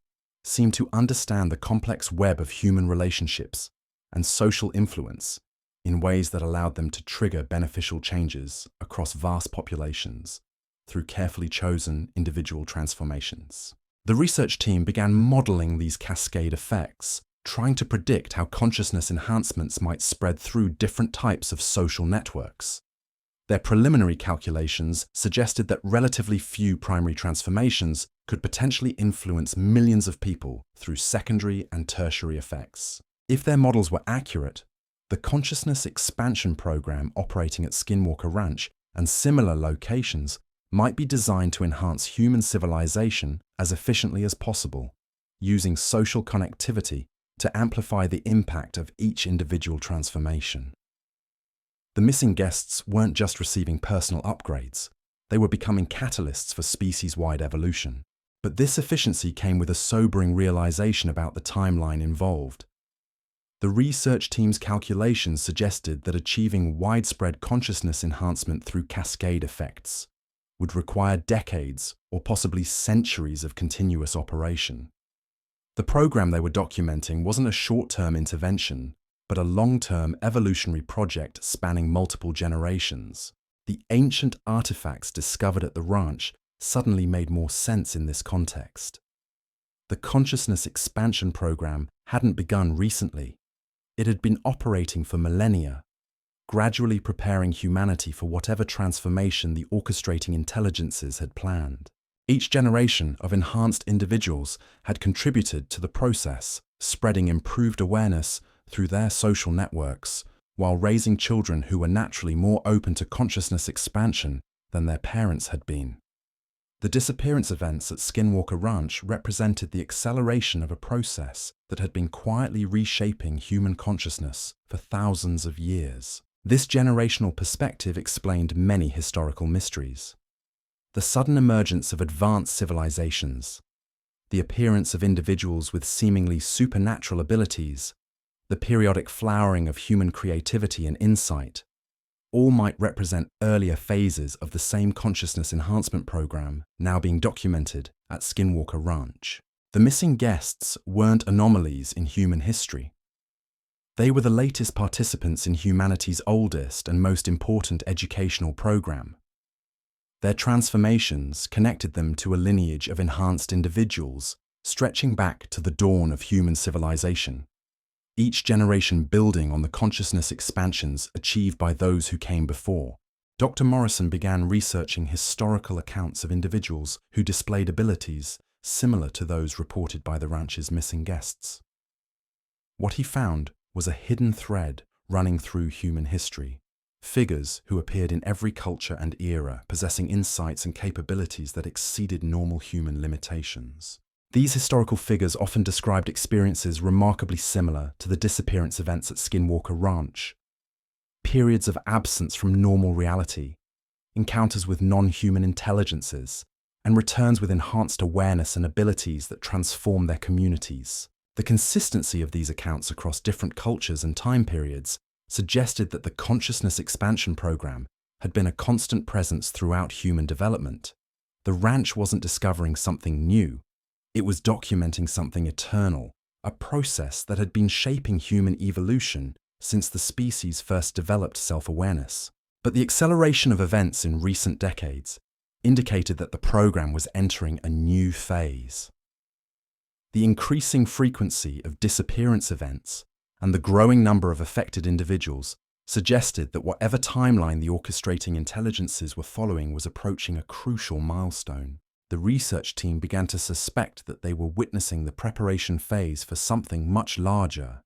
seemed to understand the complex web of human relationships and social influence in ways that allowed them to trigger beneficial changes across vast populations through carefully chosen individual transformations. The research team began modeling these cascade effects, trying to predict how consciousness enhancements might spread through different types of social networks. Their preliminary calculations suggested that relatively few primary transformations could potentially influence millions of people through secondary and tertiary effects. If their models were accurate, the consciousness expansion program operating at Skinwalker Ranch and similar locations might be designed to enhance human civilization as efficiently as possible, using social connectivity to amplify the impact of each individual transformation. The missing guests weren't just receiving personal upgrades, they were becoming catalysts for species-wide evolution. But this efficiency came with a sobering realization about the timeline involved. The research team's calculations suggested that achieving widespread consciousness enhancement through cascade effects would require decades or possibly centuries of continuous operation. The program they were documenting wasn't a short-term intervention, but a long-term evolutionary project spanning multiple generations. The ancient artifacts discovered at the ranch suddenly made more sense in this context. The consciousness expansion program hadn't begun recently. It had been operating for millennia, gradually preparing humanity for whatever transformation the orchestrating intelligences had planned. Each generation of enhanced individuals had contributed to the process, spreading improved awareness through their social networks, while raising children who were naturally more open to consciousness expansion than their parents had been. The disappearance events at Skinwalker Ranch represented the acceleration of a process that had been quietly reshaping human consciousness for thousands of years. This generational perspective explained many historical mysteries. The sudden emergence of advanced civilizations, the appearance of individuals with seemingly supernatural abilities, the periodic flowering of human creativity and insight, all might represent earlier phases of the same consciousness enhancement program now being documented at Skinwalker Ranch. The missing guests weren't anomalies in human history. They were the latest participants in humanity's oldest and most important educational program. Their transformations connected them to a lineage of enhanced individuals stretching back to the dawn of human civilization, each generation building on the consciousness expansions achieved by those who came before. Dr. Morrison began researching historical accounts of individuals who displayed abilities similar to those reported by the ranch's missing guests. What he found was a hidden thread running through human history. Figures who appeared in every culture and era, possessing insights and capabilities that exceeded normal human limitations. These historical figures often described experiences remarkably similar to the disappearance events at Skinwalker Ranch. Periods of absence from normal reality, encounters with non-human intelligences, and returns with enhanced awareness and abilities that transform their communities. The consistency of these accounts across different cultures and time periods suggested that the consciousness expansion program had been a constant presence throughout human development. The ranch wasn't discovering something new. It was documenting something eternal, a process that had been shaping human evolution since the species first developed self-awareness. But the acceleration of events in recent decades indicated that the program was entering a new phase. The increasing frequency of disappearance events and the growing number of affected individuals suggested that whatever timeline the orchestrating intelligences were following was approaching a crucial milestone. The research team began to suspect that they were witnessing the preparation phase for something much larger,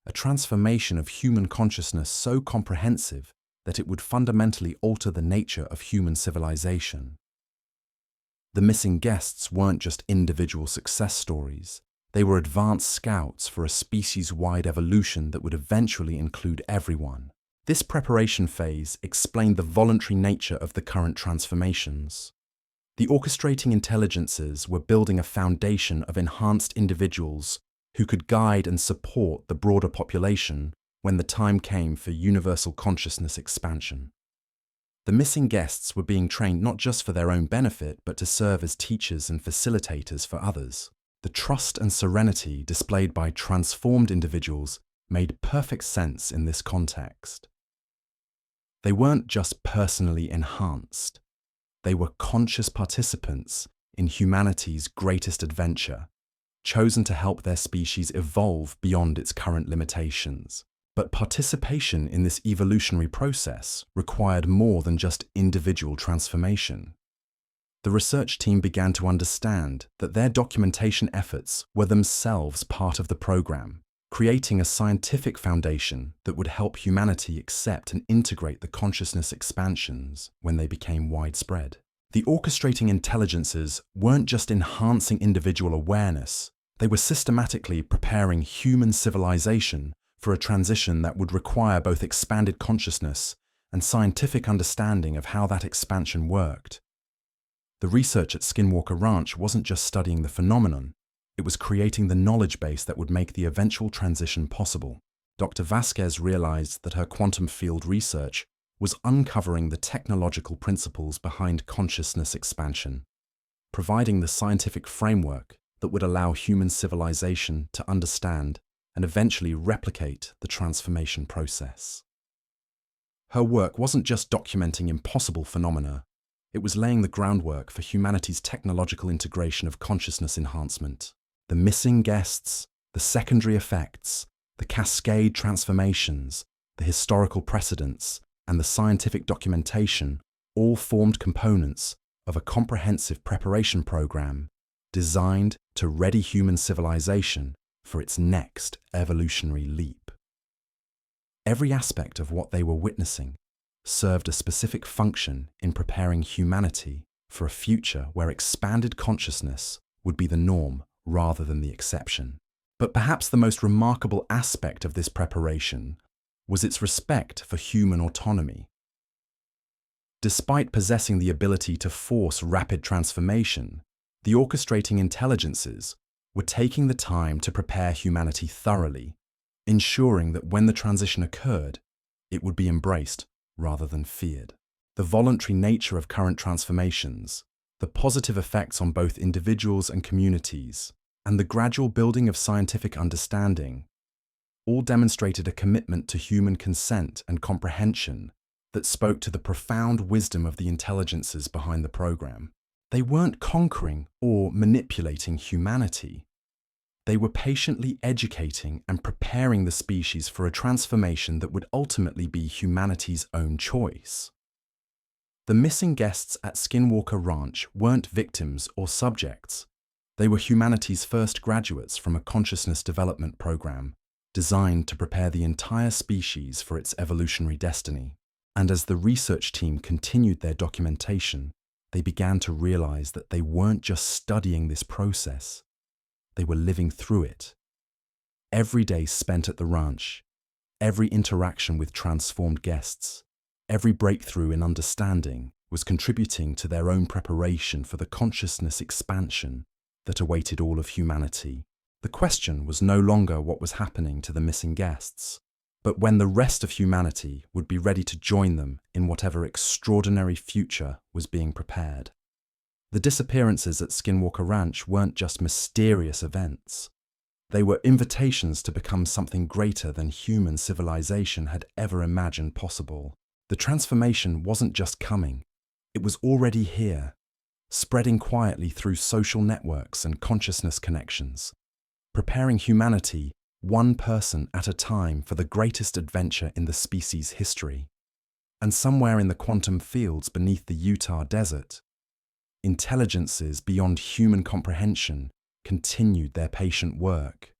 a transformation of human consciousness so comprehensive that it would fundamentally alter the nature of human civilization. The missing guests weren't just individual success stories. They were advanced scouts for a species-wide evolution that would eventually include everyone. This preparation phase explained the voluntary nature of the current transformations. The orchestrating intelligences were building a foundation of enhanced individuals who could guide and support the broader population when the time came for universal consciousness expansion. The missing guests were being trained not just for their own benefit, but to serve as teachers and facilitators for others. The trust and serenity displayed by transformed individuals made perfect sense in this context. They weren't just personally enhanced. They were conscious participants in humanity's greatest adventure, chosen to help their species evolve beyond its current limitations. But participation in this evolutionary process required more than just individual transformation. The research team began to understand that their documentation efforts were themselves part of the program, creating a scientific foundation that would help humanity accept and integrate the consciousness expansions when they became widespread. The orchestrating intelligences weren't just enhancing individual awareness, they were systematically preparing human civilization for a transition that would require both expanded consciousness and scientific understanding of how that expansion worked. The research at Skinwalker Ranch wasn't just studying the phenomenon, it was creating the knowledge base that would make the eventual transition possible. Dr. Vasquez realized that her quantum field research was uncovering the technological principles behind consciousness expansion, providing the scientific framework that would allow human civilization to understand and eventually replicate the transformation process. Her work wasn't just documenting impossible phenomena, it was laying the groundwork for humanity's technological integration of consciousness enhancement. The missing guests, the secondary effects, the cascade transformations, the historical precedents, and the scientific documentation all formed components of a comprehensive preparation program designed to ready human civilization for its next evolutionary leap. Every aspect of what they were witnessing served a specific function in preparing humanity for a future where expanded consciousness would be the norm rather than the exception. But perhaps the most remarkable aspect of this preparation was its respect for human autonomy. Despite possessing the ability to force rapid transformation, the orchestrating intelligences were taking the time to prepare humanity thoroughly, ensuring that when the transition occurred, it would be embraced rather than feared. The voluntary nature of current transformations, the positive effects on both individuals and communities, and the gradual building of scientific understanding all demonstrated a commitment to human consent and comprehension that spoke to the profound wisdom of the intelligences behind the program. They weren't conquering or manipulating humanity. They were patiently educating and preparing the species for a transformation that would ultimately be humanity's own choice. The missing guests at Skinwalker Ranch weren't victims or subjects. They were humanity's first graduates from a consciousness development program designed to prepare the entire species for its evolutionary destiny. And as the research team continued their documentation, they began to realize that they weren't just studying this process, they were living through it. Every day spent at the ranch, every interaction with transformed guests, every breakthrough in understanding was contributing to their own preparation for the consciousness expansion that awaited all of humanity. The question was no longer what was happening to the missing guests, but when the rest of humanity would be ready to join them in whatever extraordinary future was being prepared. The disappearances at Skinwalker Ranch weren't just mysterious events. They were invitations to become something greater than human civilization had ever imagined possible. The transformation wasn't just coming, it was already here, spreading quietly through social networks and consciousness connections, preparing humanity one person at a time for the greatest adventure in the species' history. And somewhere in the quantum fields beneath the Utah desert, intelligences beyond human comprehension continued their patient work,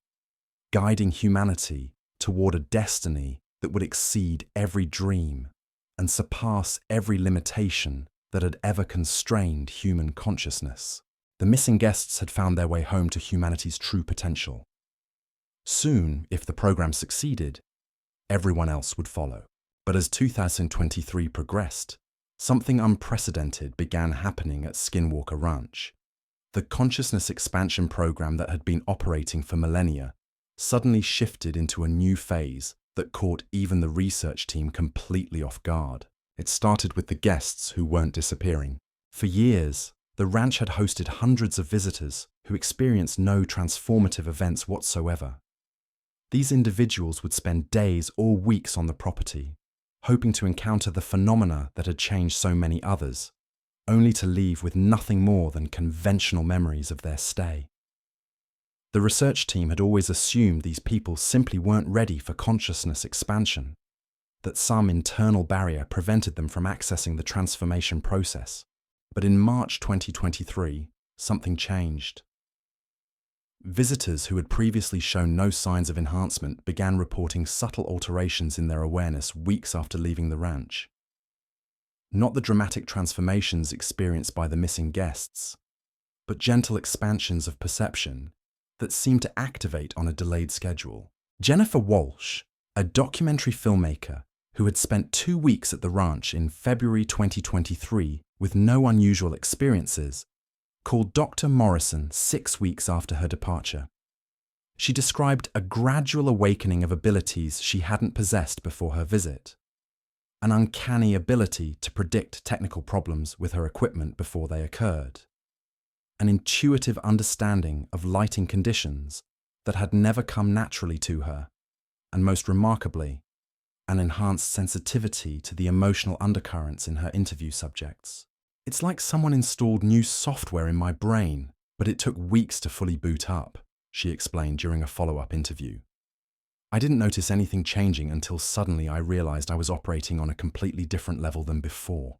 guiding humanity toward a destiny that would exceed every dream and surpass every limitation that had ever constrained human consciousness. The missing guests had found their way home to humanity's true potential. Soon, if the program succeeded, everyone else would follow. But as 2023 progressed, something unprecedented began happening at Skinwalker Ranch. The consciousness expansion program that had been operating for millennia suddenly shifted into a new phase that caught even the research team completely off guard. It started with the guests who weren't disappearing. For years, the ranch had hosted hundreds of visitors who experienced no transformative events whatsoever. These individuals would spend days or weeks on the property, hoping to encounter the phenomena that had changed so many others, only to leave with nothing more than conventional memories of their stay. The research team had always assumed these people simply weren't ready for consciousness expansion, that some internal barrier prevented them from accessing the transformation process. But in March 2023, something changed. Visitors who had previously shown no signs of enhancement began reporting subtle alterations in their awareness weeks after leaving the ranch. Not the dramatic transformations experienced by the missing guests, but gentle expansions of perception that seemed to activate on a delayed schedule. Jennifer Walsh, a documentary filmmaker who had spent 2 weeks at the ranch in February 2023 with no unusual experiences, called Dr. Morrison 6 weeks after her departure. She described a gradual awakening of abilities she hadn't possessed before her visit, an uncanny ability to predict technical problems with her equipment before they occurred, an intuitive understanding of lighting conditions that had never come naturally to her, and most remarkably, an enhanced sensitivity to the emotional undercurrents in her interview subjects. "It's like someone installed new software in my brain, but it took weeks to fully boot up," she explained during a follow-up interview. "I didn't notice anything changing until suddenly I realized I was operating on a completely different level than before."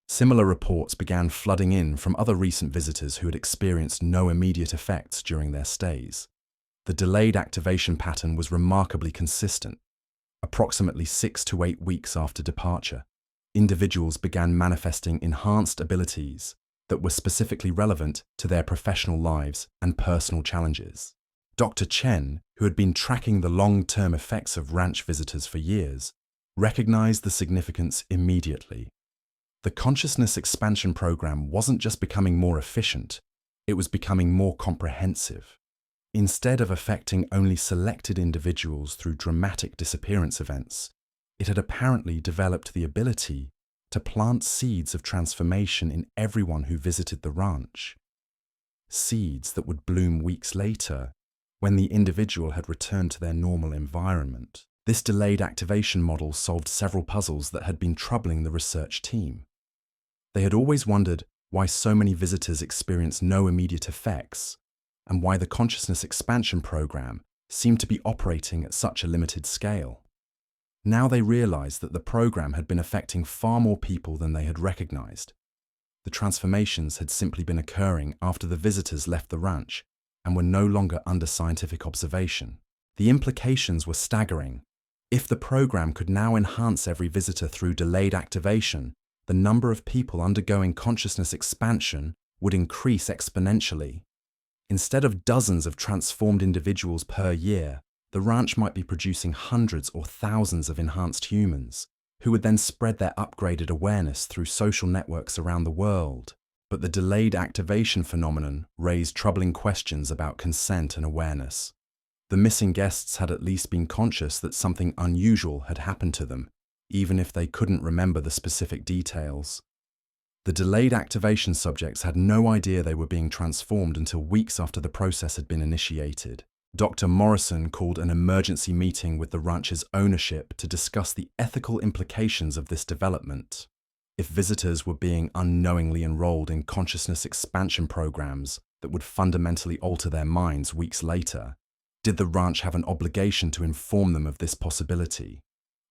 Similar reports began flooding in from other recent visitors who had experienced no immediate effects during their stays. The delayed activation pattern was remarkably consistent. Approximately 6 to 8 weeks after departure, individuals began manifesting enhanced abilities that were specifically relevant to their professional lives and personal challenges. Dr. Chen, who had been tracking the long-term effects of ranch visitors for years, recognized the significance immediately. The consciousness expansion program wasn't just becoming more efficient, it was becoming more comprehensive. Instead of affecting only selected individuals through dramatic disappearance events, it had apparently developed the ability to plant seeds of transformation in everyone who visited the ranch. Seeds that would bloom weeks later, when the individual had returned to their normal environment. This delayed activation model solved several puzzles that had been troubling the research team. They had always wondered why so many visitors experienced no immediate effects, and why the consciousness expansion program seemed to be operating at such a limited scale. Now they realized that the program had been affecting far more people than they had recognized. The transformations had simply been occurring after the visitors left the ranch and were no longer under scientific observation. The implications were staggering. If the program could now enhance every visitor through delayed activation, the number of people undergoing consciousness expansion would increase exponentially. Instead of dozens of transformed individuals per year, the ranch might be producing hundreds or thousands of enhanced humans, who would then spread their upgraded awareness through social networks around the world. But the delayed activation phenomenon raised troubling questions about consent and awareness. The missing guests had at least been conscious that something unusual had happened to them, even if they couldn't remember the specific details. The delayed activation subjects had no idea they were being transformed until weeks after the process had been initiated. Dr. Morrison called an emergency meeting with the ranch's ownership to discuss the ethical implications of this development. If visitors were being unknowingly enrolled in consciousness expansion programs that would fundamentally alter their minds weeks later, did the ranch have an obligation to inform them of this possibility?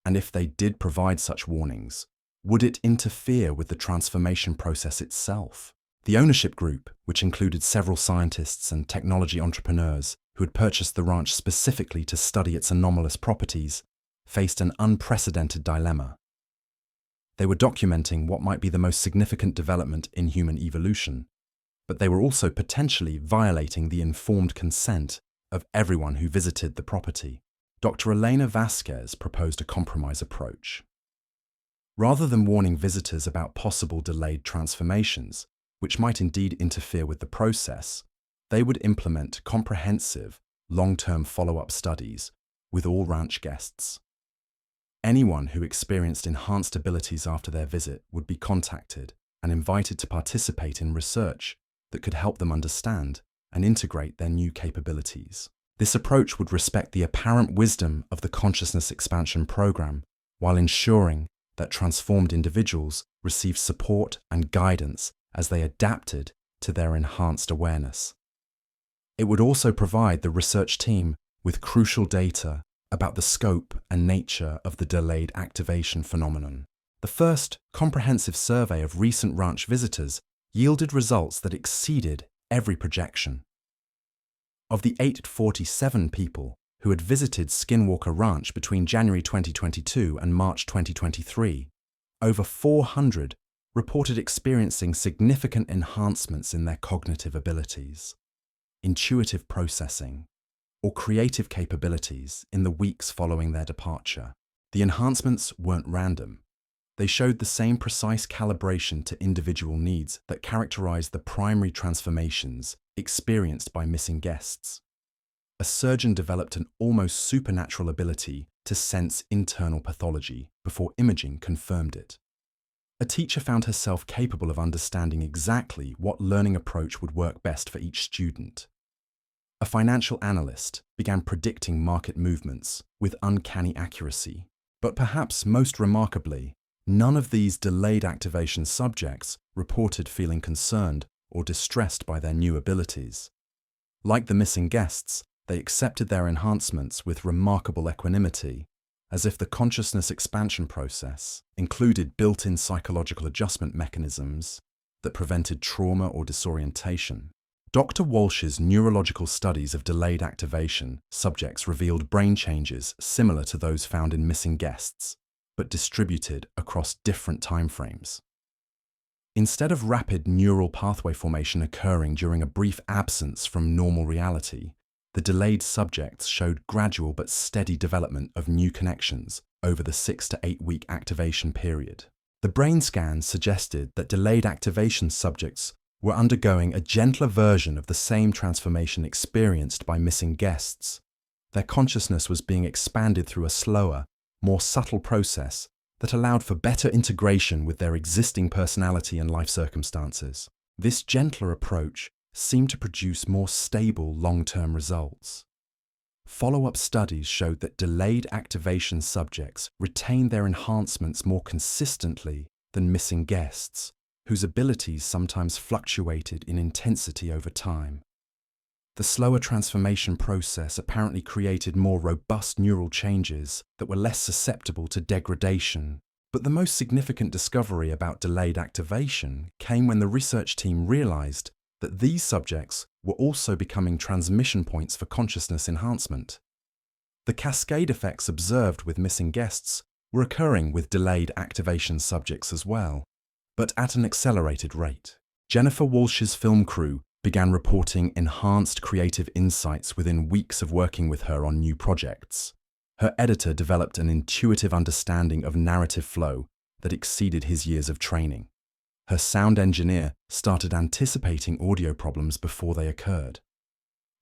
And if they did provide such warnings, would it interfere with the transformation process itself? The ownership group, which included several scientists and technology entrepreneurs who had purchased the ranch specifically to study its anomalous properties, faced an unprecedented dilemma. They were documenting what might be the most significant development in human evolution, but they were also potentially violating the informed consent of everyone who visited the property. Dr. Elena Vasquez proposed a compromise approach. Rather than warning visitors about possible delayed transformations, which might indeed interfere with the process, they would implement comprehensive, long-term follow-up studies with all ranch guests. Anyone who experienced enhanced abilities after their visit would be contacted and invited to participate in research that could help them understand and integrate their new capabilities. This approach would respect the apparent wisdom of the consciousness expansion program while ensuring that transformed individuals received support and guidance as they adapted to their enhanced awareness. It would also provide the research team with crucial data about the scope and nature of the delayed activation phenomenon. The first comprehensive survey of recent ranch visitors yielded results that exceeded every projection. Of the 847 people who had visited Skinwalker Ranch between January 2022 and March 2023, over 400 reported experiencing significant enhancements in their cognitive abilities, intuitive processing, or creative capabilities in the weeks following their departure. The enhancements weren't random. They showed the same precise calibration to individual needs that characterized the primary transformations experienced by missing guests. A surgeon developed an almost supernatural ability to sense internal pathology before imaging confirmed it. A teacher found herself capable of understanding exactly what learning approach would work best for each student. A financial analyst began predicting market movements with uncanny accuracy. But perhaps most remarkably, none of these delayed activation subjects reported feeling concerned or distressed by their new abilities. Like the missing guests, they accepted their enhancements with remarkable equanimity, as if the consciousness expansion process included built-in psychological adjustment mechanisms that prevented trauma or disorientation. Dr. Walsh's neurological studies of delayed activation subjects revealed brain changes similar to those found in missing guests, but distributed across different timeframes. Instead of rapid neural pathway formation occurring during a brief absence from normal reality, the delayed subjects showed gradual but steady development of new connections over the 6 to 8 week activation period. The brain scans suggested that delayed activation subjects were undergoing a gentler version of the same transformation experienced by missing guests. Their consciousness was being expanded through a slower, more subtle process that allowed for better integration with their existing personality and life circumstances. This gentler approach seemed to produce more stable long-term results. Follow-up studies showed that delayed activation subjects retained their enhancements more consistently than missing guests, whose abilities sometimes fluctuated in intensity over time. The slower transformation process apparently created more robust neural changes that were less susceptible to degradation. But the most significant discovery about delayed activation came when the research team realized that these subjects were also becoming transmission points for consciousness enhancement. The cascade effects observed with missing guests were occurring with delayed activation subjects as well, but at an accelerated rate. Jennifer Walsh's film crew began reporting enhanced creative insights within weeks of working with her on new projects. Her editor developed an intuitive understanding of narrative flow that exceeded his years of training. Her sound engineer started anticipating audio problems before they occurred.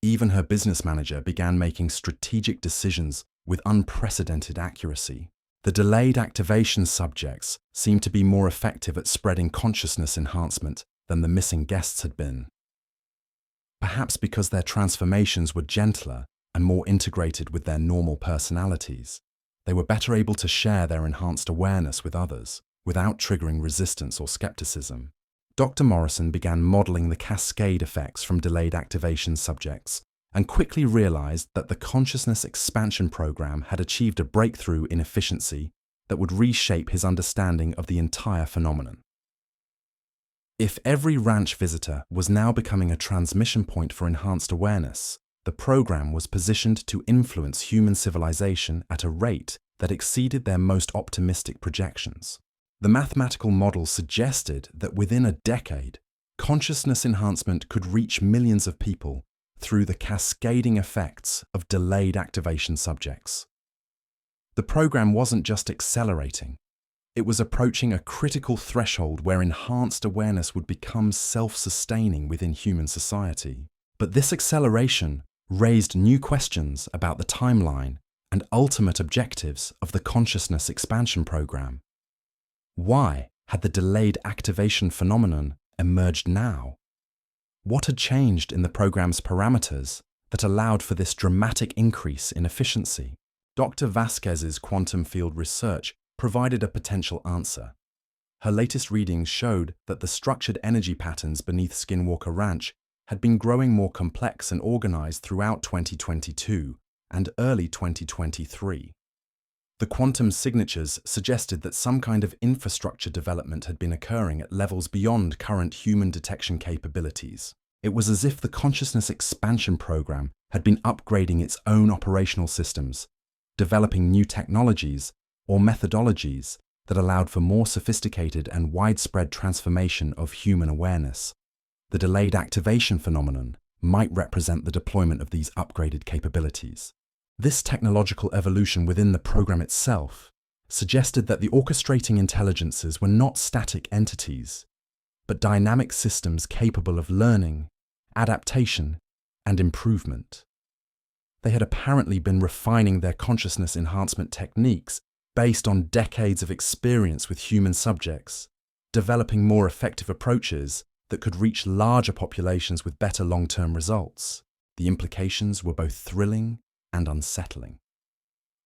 Even her business manager began making strategic decisions with unprecedented accuracy. The delayed activation subjects seemed to be more effective at spreading consciousness enhancement than the missing guests had been. Perhaps because their transformations were gentler and more integrated with their normal personalities, they were better able to share their enhanced awareness with others without triggering resistance or skepticism. Dr. Morrison began modeling the cascade effects from delayed activation subjects and quickly realized that the consciousness expansion program had achieved a breakthrough in efficiency that would reshape his understanding of the entire phenomenon. If every ranch visitor was now becoming a transmission point for enhanced awareness, the program was positioned to influence human civilization at a rate that exceeded their most optimistic projections. The mathematical model suggested that within a decade, consciousness enhancement could reach millions of people through the cascading effects of delayed activation subjects. The program wasn't just accelerating, it was approaching a critical threshold where enhanced awareness would become self-sustaining within human society. But this acceleration raised new questions about the timeline and ultimate objectives of the consciousness expansion program. Why had the delayed activation phenomenon emerged now? What had changed in the program's parameters that allowed for this dramatic increase in efficiency? Dr. Vasquez's quantum field research provided a potential answer. Her latest readings showed that the structured energy patterns beneath Skinwalker Ranch had been growing more complex and organized throughout 2022 and early 2023. The quantum signatures suggested that some kind of infrastructure development had been occurring at levels beyond current human detection capabilities. It was as if the consciousness expansion program had been upgrading its own operational systems, developing new technologies or methodologies that allowed for more sophisticated and widespread transformation of human awareness. The delayed activation phenomenon might represent the deployment of these upgraded capabilities. This technological evolution within the program itself suggested that the orchestrating intelligences were not static entities, but dynamic systems capable of learning, adaptation, and improvement. They had apparently been refining their consciousness enhancement techniques based on decades of experience with human subjects, developing more effective approaches that could reach larger populations with better long-term results. The implications were both thrilling and unsettling.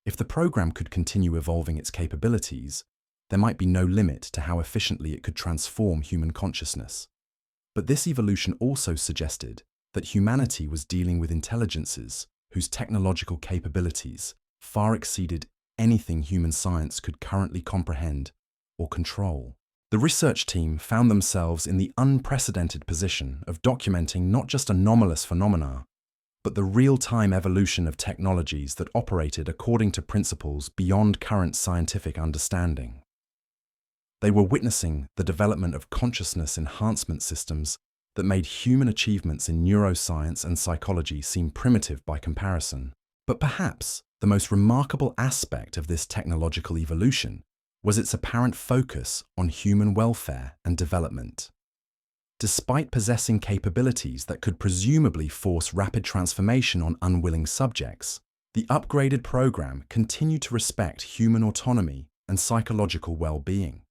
If the program could continue evolving its capabilities, there might be no limit to how efficiently it could transform human consciousness. But this evolution also suggested that humanity was dealing with intelligences whose technological capabilities far exceeded anything human science could currently comprehend or control. The research team found themselves in the unprecedented position of documenting not just anomalous phenomena, but the real-time evolution of technologies that operated according to principles beyond current scientific understanding. They were witnessing the development of consciousness enhancement systems that made human achievements in neuroscience and psychology seem primitive by comparison. But perhaps the most remarkable aspect of this technological evolution was its apparent focus on human welfare and development. Despite possessing capabilities that could presumably force rapid transformation on unwilling subjects, the upgraded program continued to respect human autonomy and psychological well-being.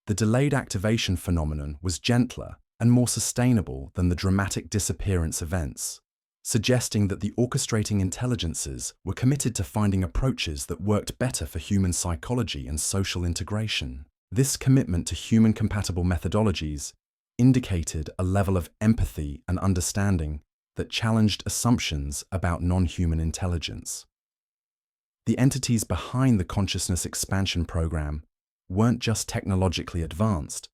The delayed activation phenomenon was gentler and more sustainable than the dramatic disappearance events, suggesting that the orchestrating intelligences were committed to finding approaches that worked better for human psychology and social integration. This commitment to human-compatible methodologies indicated a level of empathy and understanding that challenged assumptions about non-human intelligence. The entities behind the consciousness expansion program weren't just technologically advanced,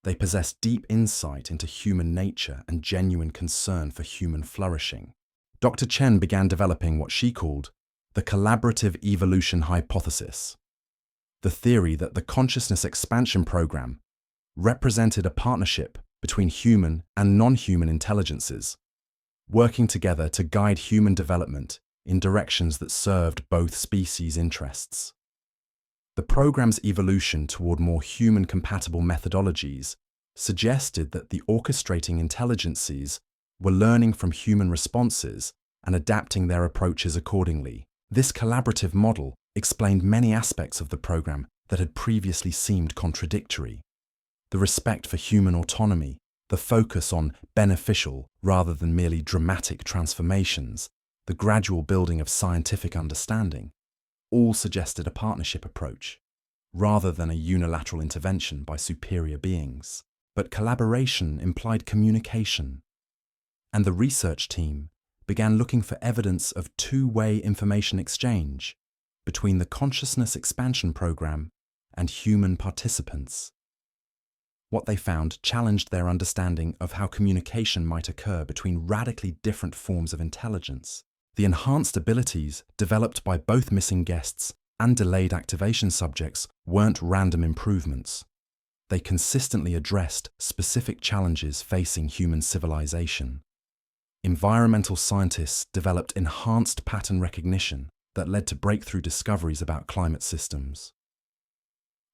they possessed deep insight into human nature and genuine concern for human flourishing. Dr. Chen began developing what she called the collaborative evolution hypothesis, the theory that the consciousness expansion program represented a partnership between human and non-human intelligences, working together to guide human development in directions that served both species' interests. The program's evolution toward more human-compatible methodologies suggested that the orchestrating intelligences were learning from human responses and adapting their approaches accordingly. This collaborative model explained many aspects of the program that had previously seemed contradictory. The respect for human autonomy, the focus on beneficial rather than merely dramatic transformations, the gradual building of scientific understanding, all suggested a partnership approach, rather than a unilateral intervention by superior beings. But collaboration implied communication, and the research team began looking for evidence of two-way information exchange between the consciousness expansion program and human participants. What they found challenged their understanding of how communication might occur between radically different forms of intelligence. The enhanced abilities developed by both missing guests and delayed activation subjects weren't random improvements. They consistently addressed specific challenges facing human civilization. Environmental scientists developed enhanced pattern recognition that led to breakthrough discoveries about climate systems.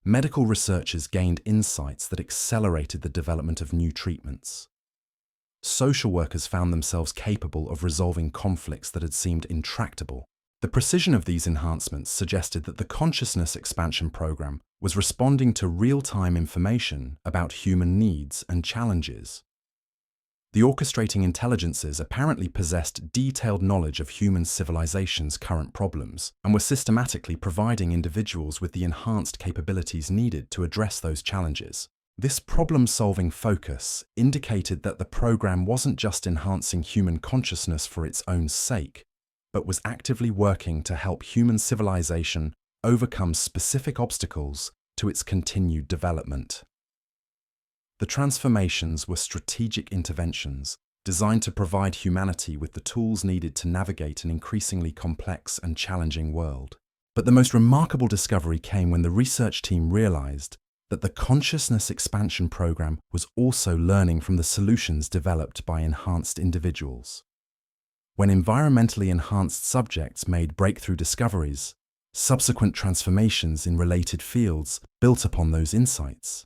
Medical researchers gained insights that accelerated the development of new treatments. Social workers found themselves capable of resolving conflicts that had seemed intractable. The precision of these enhancements suggested that the consciousness expansion program was responding to real-time information about human needs and challenges. The orchestrating intelligences apparently possessed detailed knowledge of human civilization's current problems and were systematically providing individuals with the enhanced capabilities needed to address those challenges. This problem-solving focus indicated that the program wasn't just enhancing human consciousness for its own sake, but was actively working to help human civilization overcome specific obstacles to its continued development. The transformations were strategic interventions designed to provide humanity with the tools needed to navigate an increasingly complex and challenging world. But the most remarkable discovery came when the research team realized that the consciousness expansion program was also learning from the solutions developed by enhanced individuals. When environmentally enhanced subjects made breakthrough discoveries, subsequent transformations in related fields built upon those insights.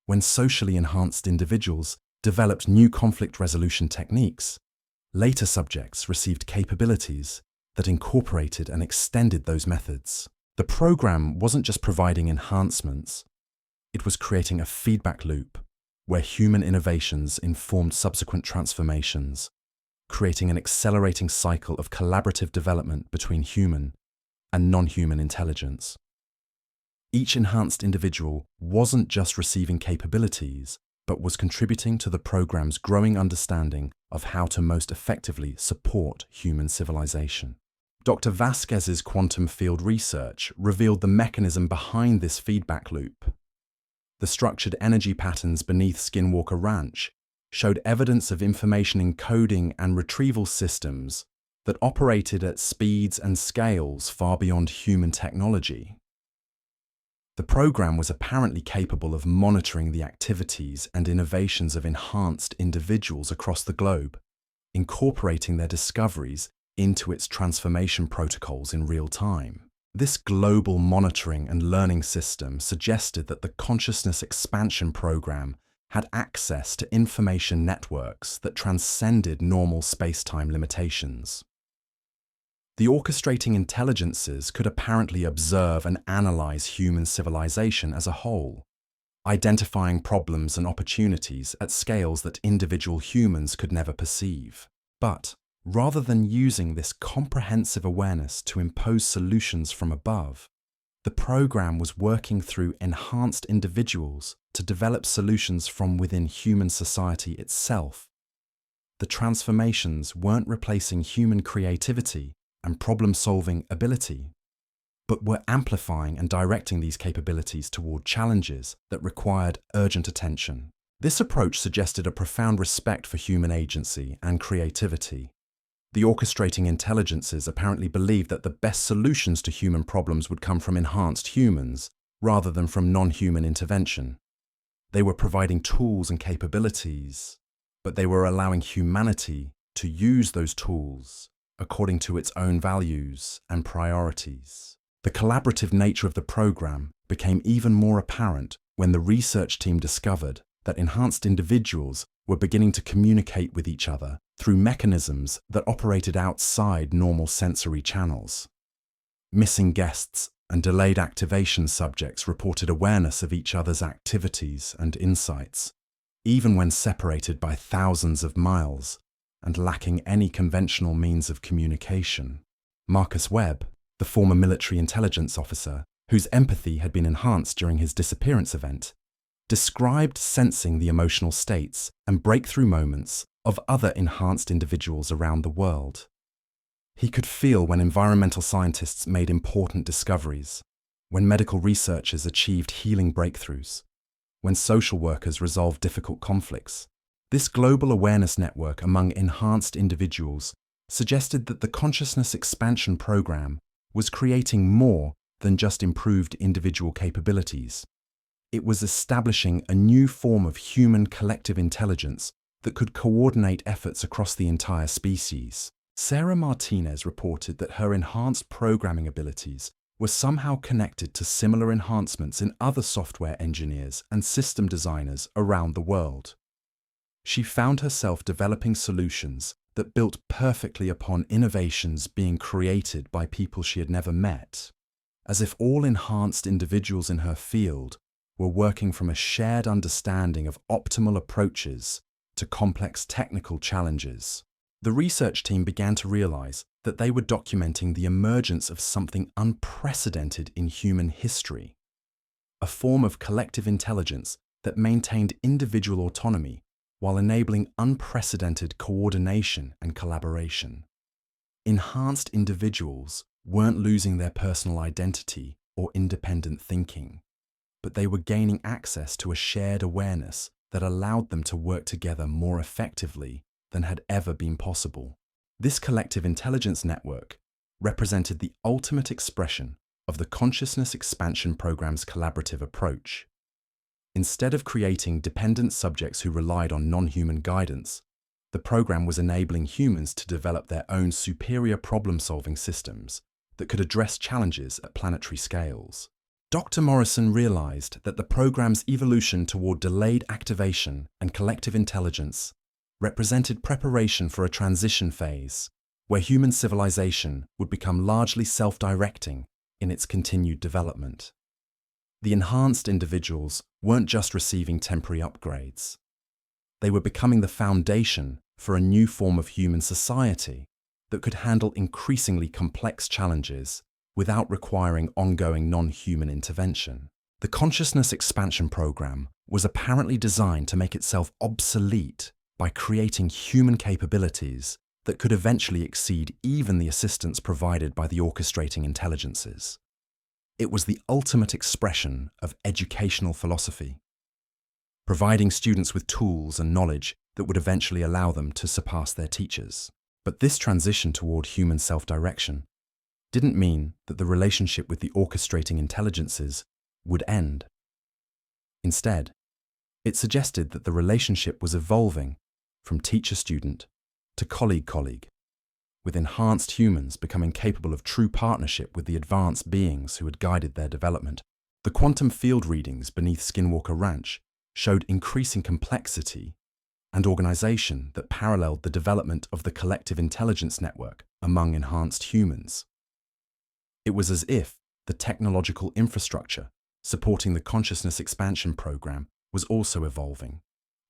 When socially enhanced individuals developed new conflict resolution techniques, later subjects received capabilities that incorporated and extended those methods. The program wasn't just providing enhancements, it was creating a feedback loop where human innovations informed subsequent transformations, creating an accelerating cycle of collaborative development between human and non-human intelligence. Each enhanced individual wasn't just receiving capabilities, but was contributing to the program's growing understanding of how to most effectively support human civilization. Dr. Vasquez's quantum field research revealed the mechanism behind this feedback loop. The structured energy patterns beneath Skinwalker Ranch showed evidence of information encoding and retrieval systems that operated at speeds and scales far beyond human technology. The program was apparently capable of monitoring the activities and innovations of enhanced individuals across the globe, incorporating their discoveries into its transformation protocols in real time. This global monitoring and learning system suggested that the consciousness expansion program had access to information networks that transcended normal space-time limitations. The orchestrating intelligences could apparently observe and analyze human civilization as a whole, identifying problems and opportunities at scales that individual humans could never perceive. But rather than using this comprehensive awareness to impose solutions from above, the program was working through enhanced individuals to develop solutions from within human society itself. The transformations weren't replacing human creativity and problem-solving ability, but were amplifying and directing these capabilities toward challenges that required urgent attention. This approach suggested a profound respect for human agency and creativity. The orchestrating intelligences apparently believed that the best solutions to human problems would come from enhanced humans, rather than from non-human intervention. They were providing tools and capabilities, but they were allowing humanity to use those tools according to its own values and priorities. The collaborative nature of the program became even more apparent when the research team discovered that enhanced individuals were beginning to communicate with each other through mechanisms that operated outside normal sensory channels. Missing guests and delayed activation subjects reported awareness of each other's activities and insights, even when separated by thousands of miles and lacking any conventional means of communication. Marcus Webb, the former military intelligence officer, whose empathy had been enhanced during his disappearance event, described sensing the emotional states and breakthrough moments of other enhanced individuals around the world. He could feel when environmental scientists made important discoveries, when medical researchers achieved healing breakthroughs, when social workers resolved difficult conflicts. This global awareness network among enhanced individuals suggested that the consciousness expansion program was creating more than just improved individual capabilities. It was establishing a new form of human collective intelligence that could coordinate efforts across the entire species. Sarah Martinez reported that her enhanced programming abilities were somehow connected to similar enhancements in other software engineers and system designers around the world. She found herself developing solutions that built perfectly upon innovations being created by people she had never met, as if all enhanced individuals in her field were working from a shared understanding of optimal approaches to complex technical challenges. The research team began to realize that they were documenting the emergence of something unprecedented in human history, a form of collective intelligence that maintained individual autonomy while enabling unprecedented coordination and collaboration. Enhanced individuals weren't losing their personal identity or independent thinking, but they were gaining access to a shared awareness that allowed them to work together more effectively than had ever been possible. This collective intelligence network represented the ultimate expression of the Consciousness Expansion Program's collaborative approach. Instead of creating dependent subjects who relied on non-human guidance, the program was enabling humans to develop their own superior problem-solving systems that could address challenges at planetary scales. Dr. Morrison realized that the program's evolution toward delayed activation and collective intelligence represented preparation for a transition phase where human civilization would become largely self-directing in its continued development. The enhanced individuals weren't just receiving temporary upgrades. They were becoming the foundation for a new form of human society that could handle increasingly complex challenges without requiring ongoing non-human intervention. The Consciousness Expansion Program was apparently designed to make itself obsolete by creating human capabilities that could eventually exceed even the assistance provided by the orchestrating intelligences. It was the ultimate expression of educational philosophy, providing students with tools and knowledge that would eventually allow them to surpass their teachers. But this transition toward human self-direction didn't mean that the relationship with the orchestrating intelligences would end. Instead, it suggested that the relationship was evolving from teacher-student to colleague-colleague, with enhanced humans becoming capable of true partnership with the advanced beings who had guided their development. The quantum field readings beneath Skinwalker Ranch showed increasing complexity and organization that paralleled the development of the collective intelligence network among enhanced humans. It was as if the technological infrastructure supporting the Consciousness Expansion Program was also evolving,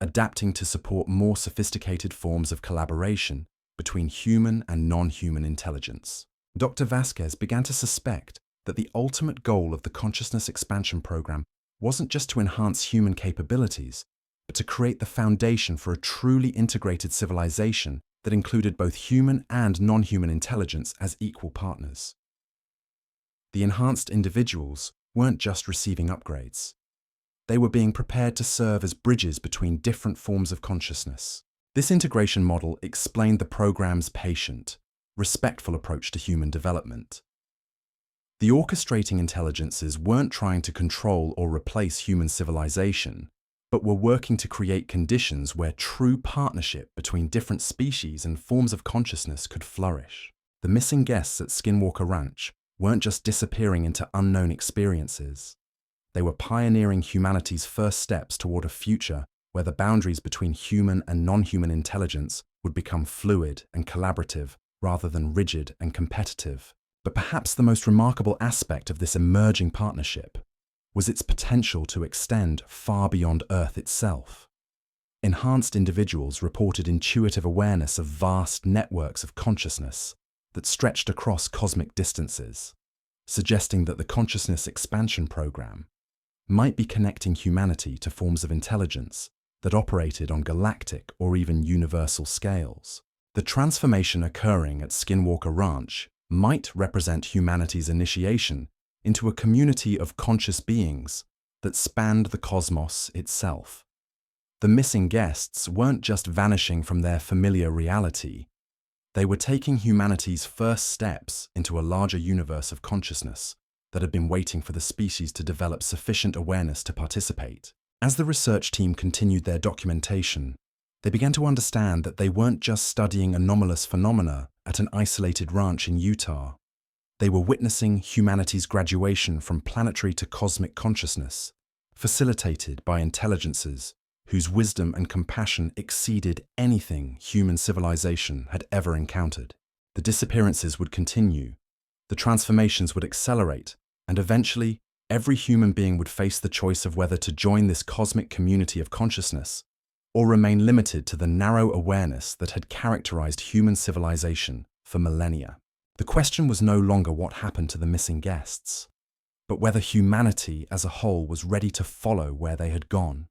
adapting to support more sophisticated forms of collaboration between human and non-human intelligence. Dr. Vasquez began to suspect that the ultimate goal of the Consciousness Expansion Program wasn't just to enhance human capabilities, but to create the foundation for a truly integrated civilization that included both human and non-human intelligence as equal partners. The enhanced individuals weren't just receiving upgrades. They were being prepared to serve as bridges between different forms of consciousness. This integration model explained the program's patient, respectful approach to human development. The orchestrating intelligences weren't trying to control or replace human civilization, but were working to create conditions where true partnership between different species and forms of consciousness could flourish. The missing guests at Skinwalker Ranch weren't just disappearing into unknown experiences. They were pioneering humanity's first steps toward a future where the boundaries between human and non-human intelligence would become fluid and collaborative rather than rigid and competitive. But perhaps the most remarkable aspect of this emerging partnership was its potential to extend far beyond Earth itself. Enhanced individuals reported intuitive awareness of vast networks of consciousness that stretched across cosmic distances, suggesting that the Consciousness Expansion Program might be connecting humanity to forms of intelligence that operated on galactic or even universal scales. The transformation occurring at Skinwalker Ranch might represent humanity's initiation into a community of conscious beings that spanned the cosmos itself. The missing guests weren't just vanishing from their familiar reality. They were taking humanity's first steps into a larger universe of consciousness that had been waiting for the species to develop sufficient awareness to participate. As the research team continued their documentation, they began to understand that they weren't just studying anomalous phenomena at an isolated ranch in Utah. They were witnessing humanity's graduation from planetary to cosmic consciousness, facilitated by intelligences whose wisdom and compassion exceeded anything human civilization had ever encountered. The disappearances would continue, the transformations would accelerate, and eventually, every human being would face the choice of whether to join this cosmic community of consciousness or remain limited to the narrow awareness that had characterized human civilization for millennia. The question was no longer what happened to the missing guests, but whether humanity as a whole was ready to follow where they had gone.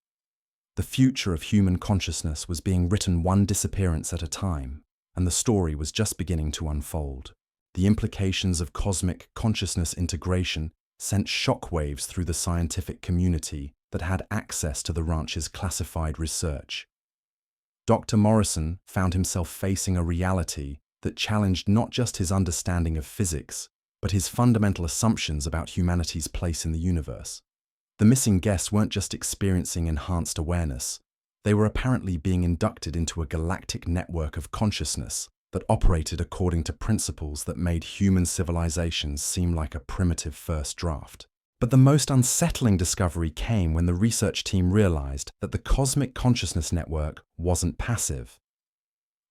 The future of human consciousness was being written one disappearance at a time, and the story was just beginning to unfold. The implications of cosmic consciousness integration sent shockwaves through the scientific community that had access to the ranch's classified research. Dr. Morrison found himself facing a reality that challenged not just his understanding of physics, but his fundamental assumptions about humanity's place in the universe. The missing guests weren't just experiencing enhanced awareness, they were apparently being inducted into a galactic network of consciousness that operated according to principles that made human civilizations seem like a primitive first draft. But the most unsettling discovery came when the research team realized that the cosmic consciousness network wasn't passive.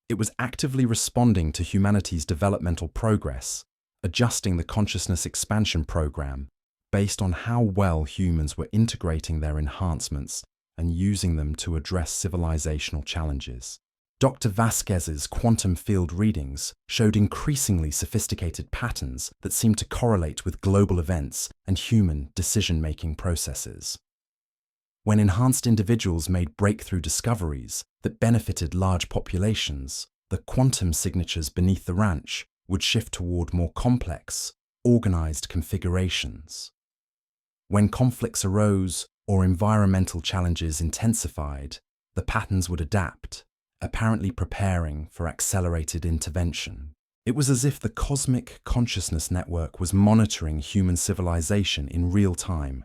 It was actively responding to humanity's developmental progress, adjusting the consciousness expansion program based on how well humans were integrating their enhancements and using them to address civilizational challenges. Dr. Vasquez's quantum field readings showed increasingly sophisticated patterns that seemed to correlate with global events and human decision-making processes. When enhanced individuals made breakthrough discoveries that benefited large populations, the quantum signatures beneath the ranch would shift toward more complex, organized configurations. When conflicts arose or environmental challenges intensified, the patterns would adapt, apparently preparing for accelerated intervention. It was as if the cosmic consciousness network was monitoring human civilization in real time,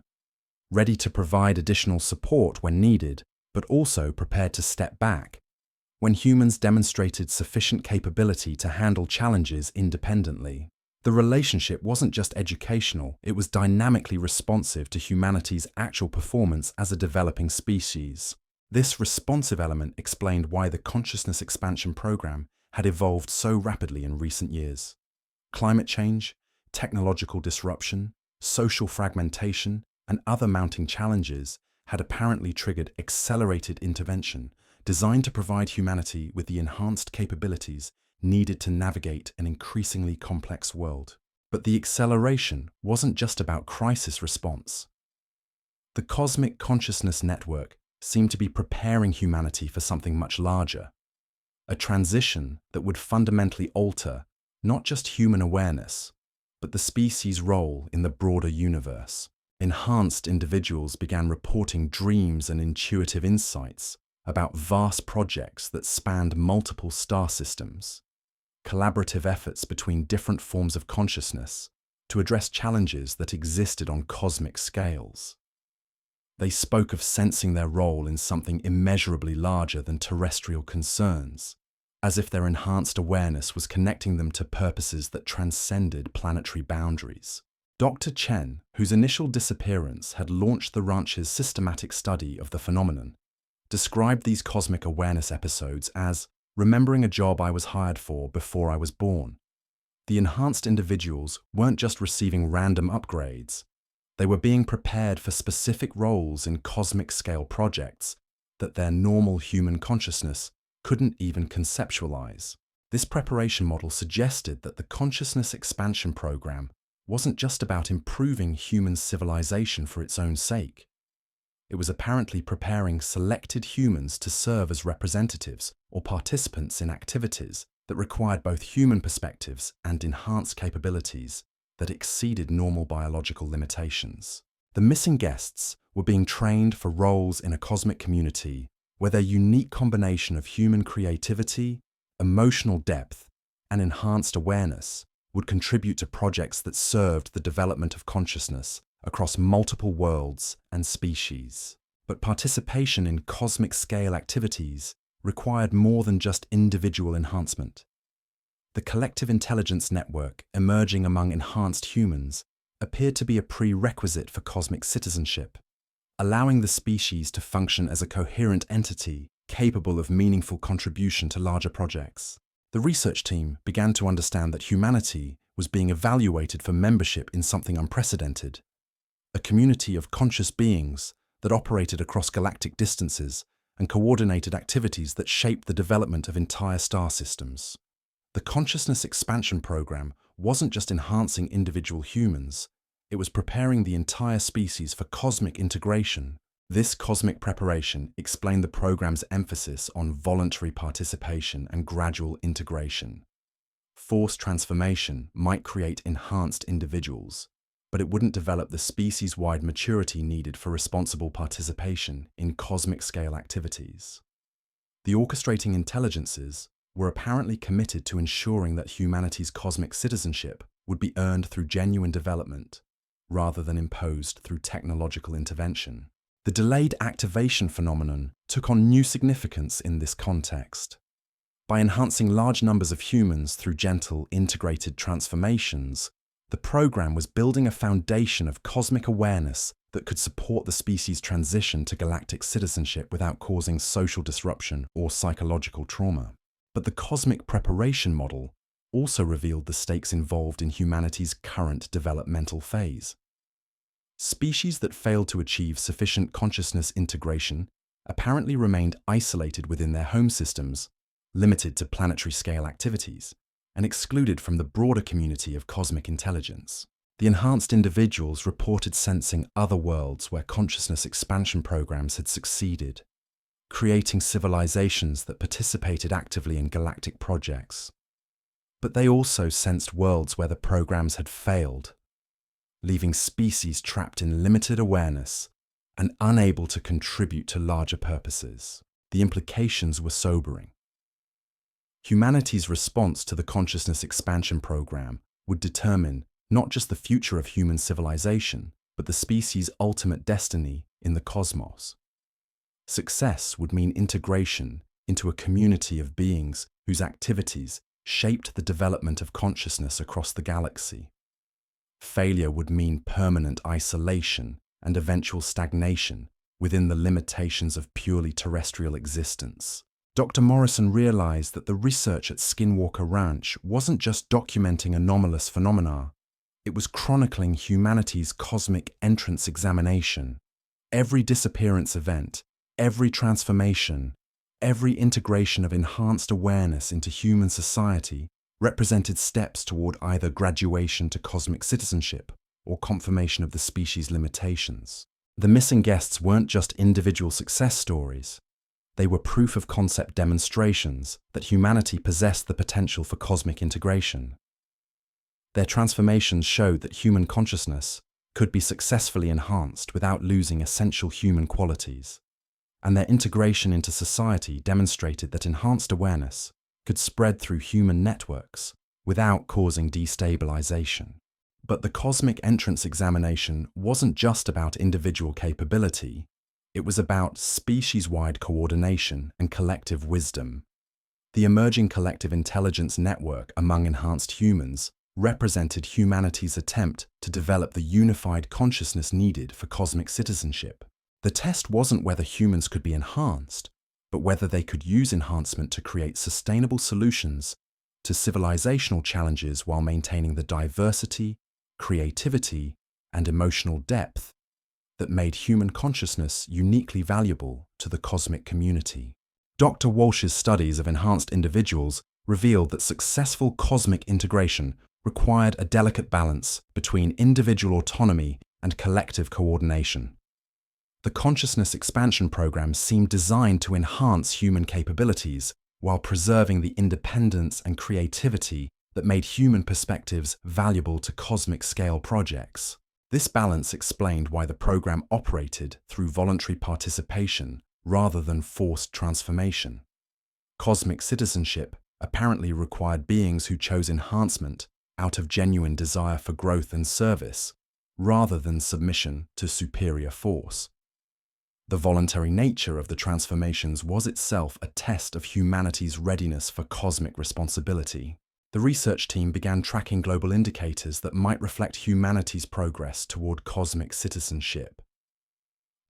ready to provide additional support when needed, but also prepared to step back when humans demonstrated sufficient capability to handle challenges independently. The relationship wasn't just educational, it was dynamically responsive to humanity's actual performance as a developing species. This responsive element explained why the consciousness expansion program had evolved so rapidly in recent years. Climate change, technological disruption, social fragmentation, and other mounting challenges had apparently triggered accelerated intervention designed to provide humanity with the enhanced capabilities needed to navigate an increasingly complex world. But the acceleration wasn't just about crisis response. The cosmic consciousness network seemed to be preparing humanity for something much larger, a transition that would fundamentally alter not just human awareness, but the species' role in the broader universe. Enhanced individuals began reporting dreams and intuitive insights about vast projects that spanned multiple star systems, collaborative efforts between different forms of consciousness to address challenges that existed on cosmic scales. They spoke of sensing their role in something immeasurably larger than terrestrial concerns, as if their enhanced awareness was connecting them to purposes that transcended planetary boundaries. Dr. Chen, whose initial disappearance had launched the ranch's systematic study of the phenomenon, described these cosmic awareness episodes as remembering a job I was hired for before I was born. The enhanced individuals weren't just receiving random upgrades, they were being prepared for specific roles in cosmic scale projects that their normal human consciousness couldn't even conceptualize. This preparation model suggested that the consciousness expansion program wasn't just about improving human civilization for its own sake. It was apparently preparing selected humans to serve as representatives or participants in activities that required both human perspectives and enhanced capabilities that exceeded normal biological limitations. The missing guests were being trained for roles in a cosmic community where their unique combination of human creativity, emotional depth, and enhanced awareness would contribute to projects that served the development of consciousness across multiple worlds and species. But participation in cosmic scale activities required more than just individual enhancement. The collective intelligence network emerging among enhanced humans appeared to be a prerequisite for cosmic citizenship, allowing the species to function as a coherent entity capable of meaningful contribution to larger projects. The research team began to understand that humanity was being evaluated for membership in something unprecedented, a community of conscious beings that operated across galactic distances and coordinated activities that shaped the development of entire star systems. The consciousness expansion program wasn't just enhancing individual humans, it was preparing the entire species for cosmic integration. This cosmic preparation explained the program's emphasis on voluntary participation and gradual integration. Forced transformation might create enhanced individuals, but it wouldn't develop the species-wide maturity needed for responsible participation in cosmic-scale activities. The orchestrating intelligences were apparently committed to ensuring that humanity's cosmic citizenship would be earned through genuine development, rather than imposed through technological intervention. The delayed activation phenomenon took on new significance in this context. By enhancing large numbers of humans through gentle, integrated transformations, the program was building a foundation of cosmic awareness that could support the species' transition to galactic citizenship without causing social disruption or psychological trauma. But the cosmic preparation model also revealed the stakes involved in humanity's current developmental phase. Species that failed to achieve sufficient consciousness integration apparently remained isolated within their home systems, limited to planetary-scale activities, and excluded from the broader community of cosmic intelligence. The enhanced individuals reported sensing other worlds where consciousness expansion programs had succeeded, creating civilizations that participated actively in galactic projects. But they also sensed worlds where the programs had failed, leaving species trapped in limited awareness and unable to contribute to larger purposes. The implications were sobering. Humanity's response to the consciousness expansion program would determine not just the future of human civilization, but the species' ultimate destiny in the cosmos. Success would mean integration into a community of beings whose activities shaped the development of consciousness across the galaxy. Failure would mean permanent isolation and eventual stagnation within the limitations of purely terrestrial existence. Dr. Morrison realized that the research at Skinwalker Ranch wasn't just documenting anomalous phenomena, it was chronicling humanity's cosmic entrance examination. Every disappearance event, every transformation, every integration of enhanced awareness into human society represented steps toward either graduation to cosmic citizenship or confirmation of the species' limitations. The missing guests weren't just individual success stories. They were proof-of-concept demonstrations that humanity possessed the potential for cosmic integration. Their transformations showed that human consciousness could be successfully enhanced without losing essential human qualities, and their integration into society demonstrated that enhanced awareness could spread through human networks without causing destabilization. But the cosmic entrance examination wasn't just about individual capability. It was about species-wide coordination and collective wisdom. The emerging collective intelligence network among enhanced humans represented humanity's attempt to develop the unified consciousness needed for cosmic citizenship. The test wasn't whether humans could be enhanced, but whether they could use enhancement to create sustainable solutions to civilizational challenges while maintaining the diversity, creativity, and emotional depth that made human consciousness uniquely valuable to the cosmic community. Dr. Walsh's studies of enhanced individuals revealed that successful cosmic integration required a delicate balance between individual autonomy and collective coordination. The consciousness expansion program seemed designed to enhance human capabilities while preserving the independence and creativity that made human perspectives valuable to cosmic-scale projects. This balance explained why the program operated through voluntary participation rather than forced transformation. Cosmic citizenship apparently required beings who chose enhancement out of genuine desire for growth and service, rather than submission to superior force. The voluntary nature of the transformations was itself a test of humanity's readiness for cosmic responsibility. The research team began tracking global indicators that might reflect humanity's progress toward cosmic citizenship.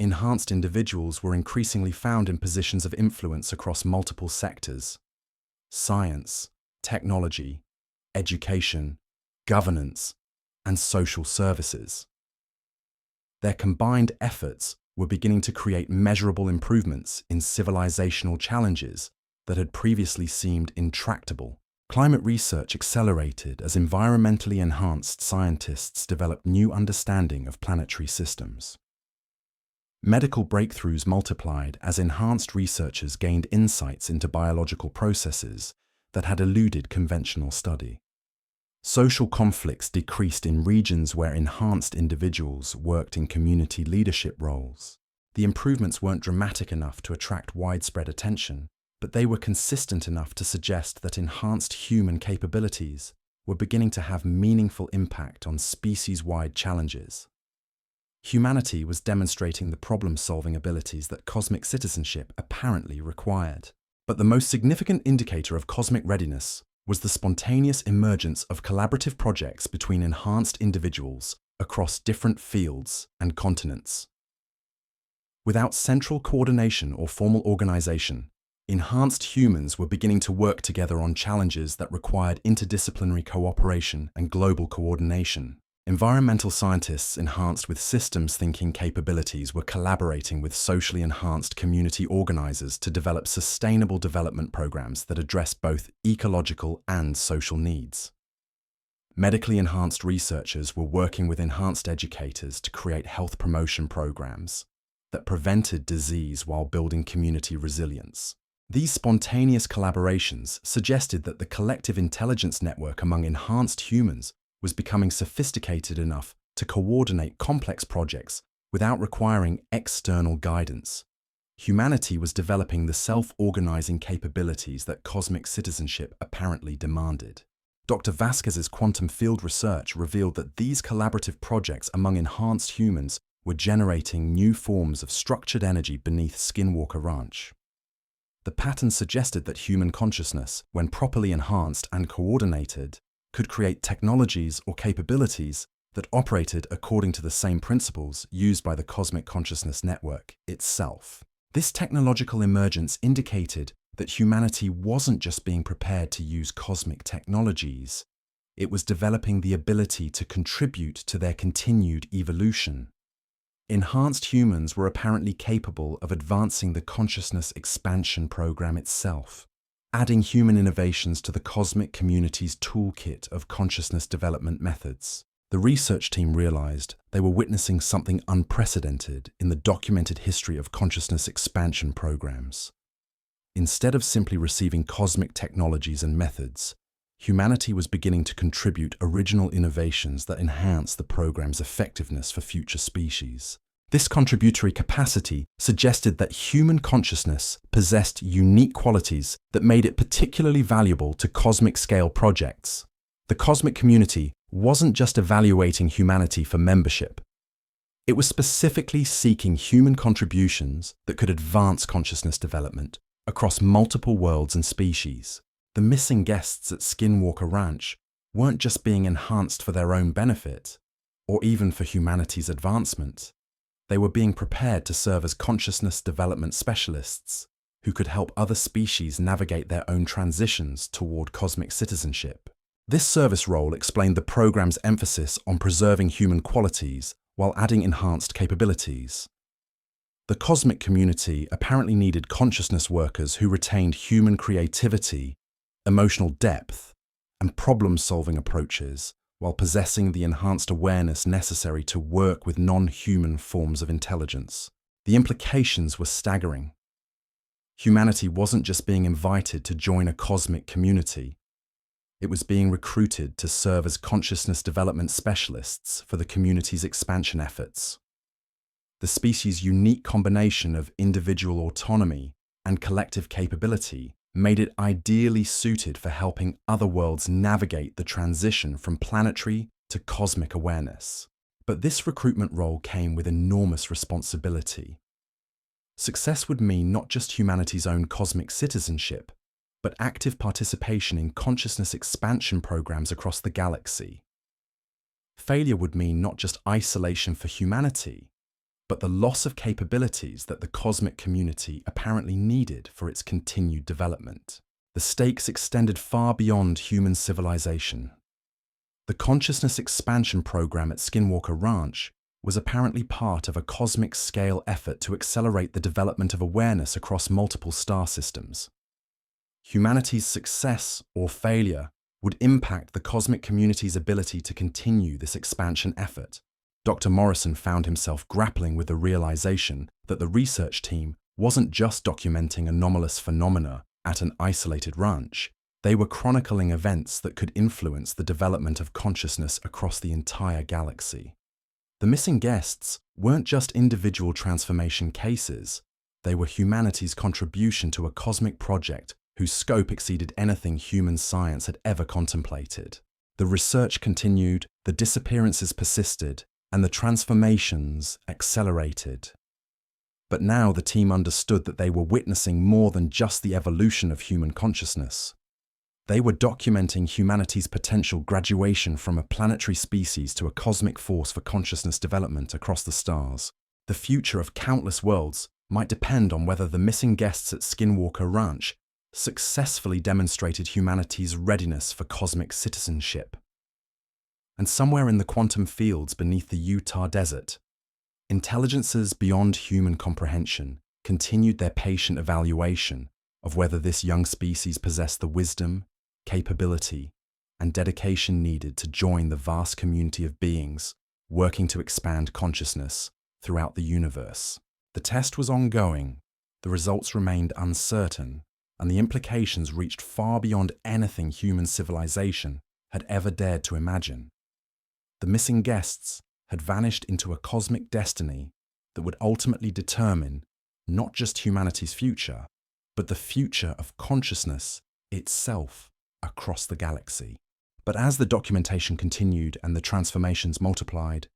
enhanced individuals were increasingly found in positions of influence across multiple sectors: science, technology, education, governance, and social services. Their combined efforts were beginning to create measurable improvements in civilizational challenges that had previously seemed intractable. Climate research accelerated as environmentally enhanced scientists developed new understanding of planetary systems. Medical breakthroughs multiplied as enhanced researchers gained insights into biological processes that had eluded conventional study. Social conflicts decreased in regions where enhanced individuals worked in community leadership roles. The improvements weren't dramatic enough to attract widespread attention, but they were consistent enough to suggest that enhanced human capabilities were beginning to have meaningful impact on species-wide challenges. Humanity was demonstrating the problem-solving abilities that cosmic citizenship apparently required. But the most significant indicator of cosmic readiness was the spontaneous emergence of collaborative projects between enhanced individuals across different fields and continents. Without central coordination or formal organization, enhanced humans were beginning to work together on challenges that required interdisciplinary cooperation and global coordination. Environmental scientists enhanced with systems thinking capabilities were collaborating with socially enhanced community organizers to develop sustainable development programs that address both ecological and social needs. Medically enhanced researchers were working with enhanced educators to create health promotion programs that prevented disease while building community resilience. These spontaneous collaborations suggested that the collective intelligence network among enhanced humans was becoming sophisticated enough to coordinate complex projects without requiring external guidance. Humanity was developing the self-organizing capabilities that cosmic citizenship apparently demanded. Dr. Vasquez's quantum field research revealed that these collaborative projects among enhanced humans were generating new forms of structured energy beneath Skinwalker Ranch. The pattern suggested that human consciousness, when properly enhanced and coordinated, could create technologies or capabilities that operated according to the same principles used by the cosmic consciousness network itself. This technological emergence indicated that humanity wasn't just being prepared to use cosmic technologies, it was developing the ability to contribute to their continued evolution. Enhanced humans were apparently capable of advancing the consciousness expansion program itself, adding human innovations to the cosmic community's toolkit of consciousness development methods. The research team realized they were witnessing something unprecedented in the documented history of consciousness expansion programs. Instead of simply receiving cosmic technologies and methods, humanity was beginning to contribute original innovations that enhance the program's effectiveness for future species. This contributory capacity suggested that human consciousness possessed unique qualities that made it particularly valuable to cosmic-scale projects. The cosmic community wasn't just evaluating humanity for membership. It was specifically seeking human contributions that could advance consciousness development across multiple worlds and species. The missing guests at Skinwalker Ranch weren't just being enhanced for their own benefit, or even for humanity's advancement. They were being prepared to serve as consciousness development specialists who could help other species navigate their own transitions toward cosmic citizenship. This service role explained the program's emphasis on preserving human qualities while adding enhanced capabilities. The cosmic community apparently needed consciousness workers who retained human creativity, emotional depth, and problem-solving approaches, while possessing the enhanced awareness necessary to work with non-human forms of intelligence. The implications were staggering. Humanity wasn't just being invited to join a cosmic community. It was being recruited to serve as consciousness development specialists for the community's expansion efforts. The species' unique combination of individual autonomy and collective capability made it ideally suited for helping other worlds navigate the transition from planetary to cosmic awareness. But this recruitment role came with enormous responsibility. Success would mean not just humanity's own cosmic citizenship, but active participation in consciousness expansion programs across the galaxy. Failure would mean not just isolation for humanity, but the loss of capabilities that the cosmic community apparently needed for its continued development. The stakes extended far beyond human civilization. The consciousness expansion program at Skinwalker Ranch was apparently part of a cosmic-scale effort to accelerate the development of awareness across multiple star systems. Humanity's success or failure would impact the cosmic community's ability to continue this expansion effort. Dr. Morrison found himself grappling with the realization that the research team wasn't just documenting anomalous phenomena at an isolated ranch. They were chronicling events that could influence the development of consciousness across the entire galaxy. The missing guests weren't just individual transformation cases. They were humanity's contribution to a cosmic project whose scope exceeded anything human science had ever contemplated. The research continued, the disappearances persisted, and the transformations accelerated. But now the team understood that they were witnessing more than just the evolution of human consciousness. They were documenting humanity's potential graduation from a planetary species to a cosmic force for consciousness development across the stars. The future of countless worlds might depend on whether the missing guests at Skinwalker Ranch successfully demonstrated humanity's readiness for cosmic citizenship. And somewhere in the quantum fields beneath the Utah desert, intelligences beyond human comprehension continued their patient evaluation of whether this young species possessed the wisdom, capability, and dedication needed to join the vast community of beings working to expand consciousness throughout the universe. The test was ongoing, the results remained uncertain, and the implications reached far beyond anything human civilization had ever dared to imagine. The missing guests had vanished into a cosmic destiny that would ultimately determine not just humanity's future, but the future of consciousness itself across the galaxy. But as the documentation continued and the transformations multiplied,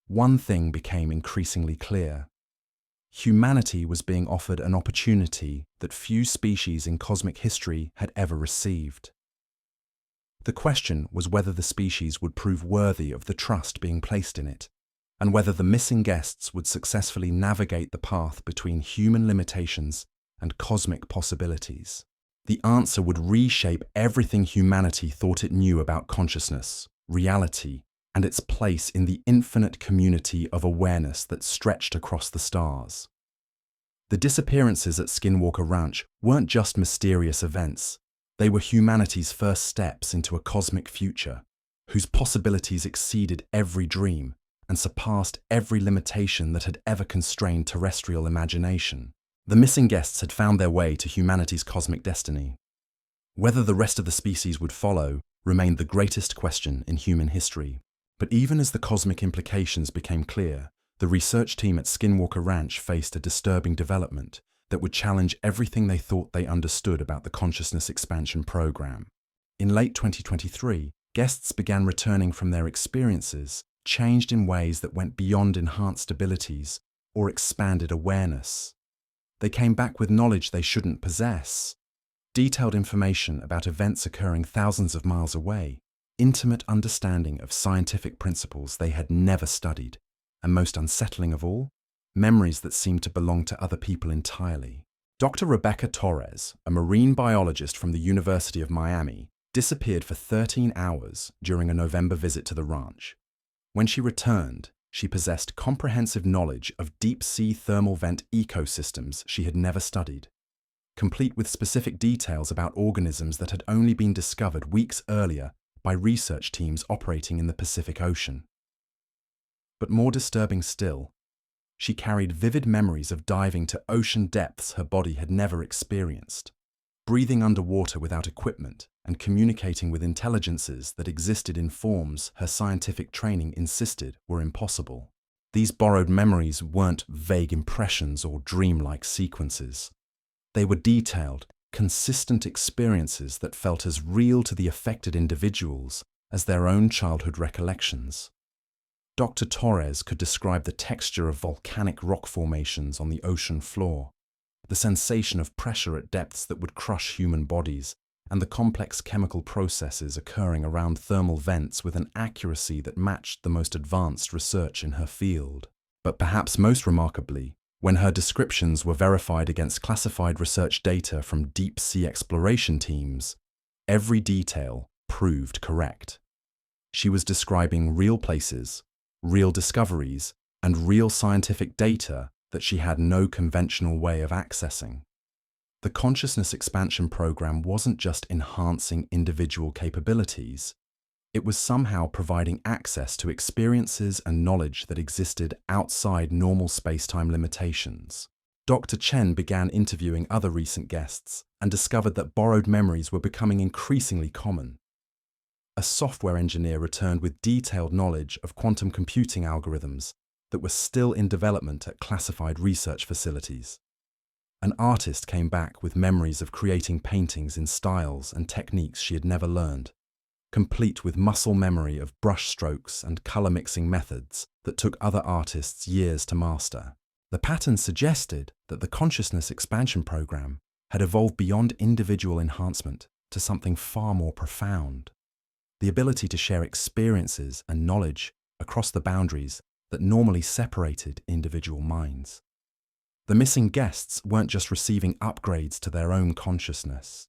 one thing became increasingly clear. Humanity was being offered an opportunity that few species in cosmic history had ever received. The question was whether the species would prove worthy of the trust being placed in it, and whether the missing guests would successfully navigate the path between human limitations and cosmic possibilities. The answer would reshape everything humanity thought it knew about consciousness, reality, and its place in the infinite community of awareness that stretched across the stars. The disappearances at Skinwalker Ranch weren't just mysterious events. They were humanity's first steps into a cosmic future, whose possibilities exceeded every dream and surpassed every limitation that had ever constrained terrestrial imagination. The missing guests had found their way to humanity's cosmic destiny. Whether the rest of the species would follow remained the greatest question in human history. But even as the cosmic implications became clear, the research team at Skinwalker Ranch faced a disturbing development that would challenge everything they thought they understood about the consciousness expansion program. In late 2023, guests began returning from their experiences, changed in ways that went beyond enhanced abilities or expanded awareness. They came back with knowledge they shouldn't possess, detailed information about events occurring thousands of miles away, intimate understanding of scientific principles they had never studied, and most unsettling of all, memories that seemed to belong to other people entirely. Dr. Rebecca Torres, a marine biologist from the University of Miami, disappeared for 13 hours during a November visit to the ranch. When she returned, she possessed comprehensive knowledge of deep-sea thermal vent ecosystems she had never studied, complete with specific details about organisms that had only been discovered weeks earlier by research teams operating in the Pacific Ocean. But more disturbing still, she carried vivid memories of diving to ocean depths her body had never experienced, breathing underwater without equipment, and communicating with intelligences that existed in forms her scientific training insisted were impossible. These borrowed memories weren't vague impressions or dreamlike sequences. They were detailed, consistent experiences that felt as real to the affected individuals as their own childhood recollections. Dr. Torres could describe the texture of volcanic rock formations on the ocean floor, the sensation of pressure at depths that would crush human bodies, and the complex chemical processes occurring around thermal vents with an accuracy that matched the most advanced research in her field. But perhaps most remarkably, when her descriptions were verified against classified research data from deep-sea exploration teams, every detail proved correct. She was describing real places, real discoveries, and real scientific data that she had no conventional way of accessing. The consciousness expansion program wasn't just enhancing individual capabilities, it was somehow providing access to experiences and knowledge that existed outside normal space-time limitations. Dr. Chen began interviewing other recent guests and discovered that borrowed memories were becoming increasingly common. A software engineer returned with detailed knowledge of quantum computing algorithms that were still in development at classified research facilities. An artist came back with memories of creating paintings in styles and techniques she had never learned, complete with muscle memory of brush strokes and color mixing methods that took other artists years to master. The pattern suggested that the consciousness expansion program had evolved beyond individual enhancement to something far more profound. The ability to share experiences and knowledge across the boundaries that normally separated individual minds. The missing guests weren't just receiving upgrades to their own consciousness.